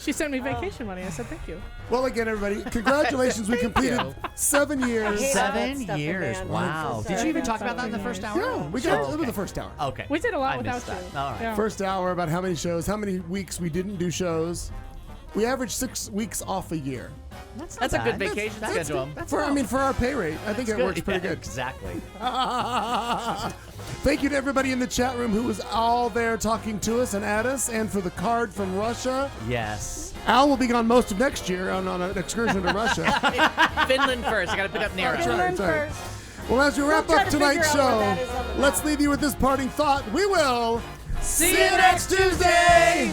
She sent me vacation money. I said thank you. Well, again, everybody, congratulations. We completed 7 years. 7 years. Wow. Did you even talk about that in the first hour? Yeah, we got it was the first hour. Okay. We did a lot I without missed you. that. All right. Yeah. First hour about how many shows, how many weeks we didn't do shows. We averaged 6 weeks off a year. That's a good vacation schedule. For our pay rate, I think it works pretty good. Exactly. Thank you to everybody in the chat room who was all there talking to us and at us, and for the card from Russia. Yes. Al will be gone most of next year on an excursion to Russia. Finland first. I got to pick up Nara. That's right. Well, as we wrap up tonight's show, let's leave you with this parting thought. We will see you next Tuesday.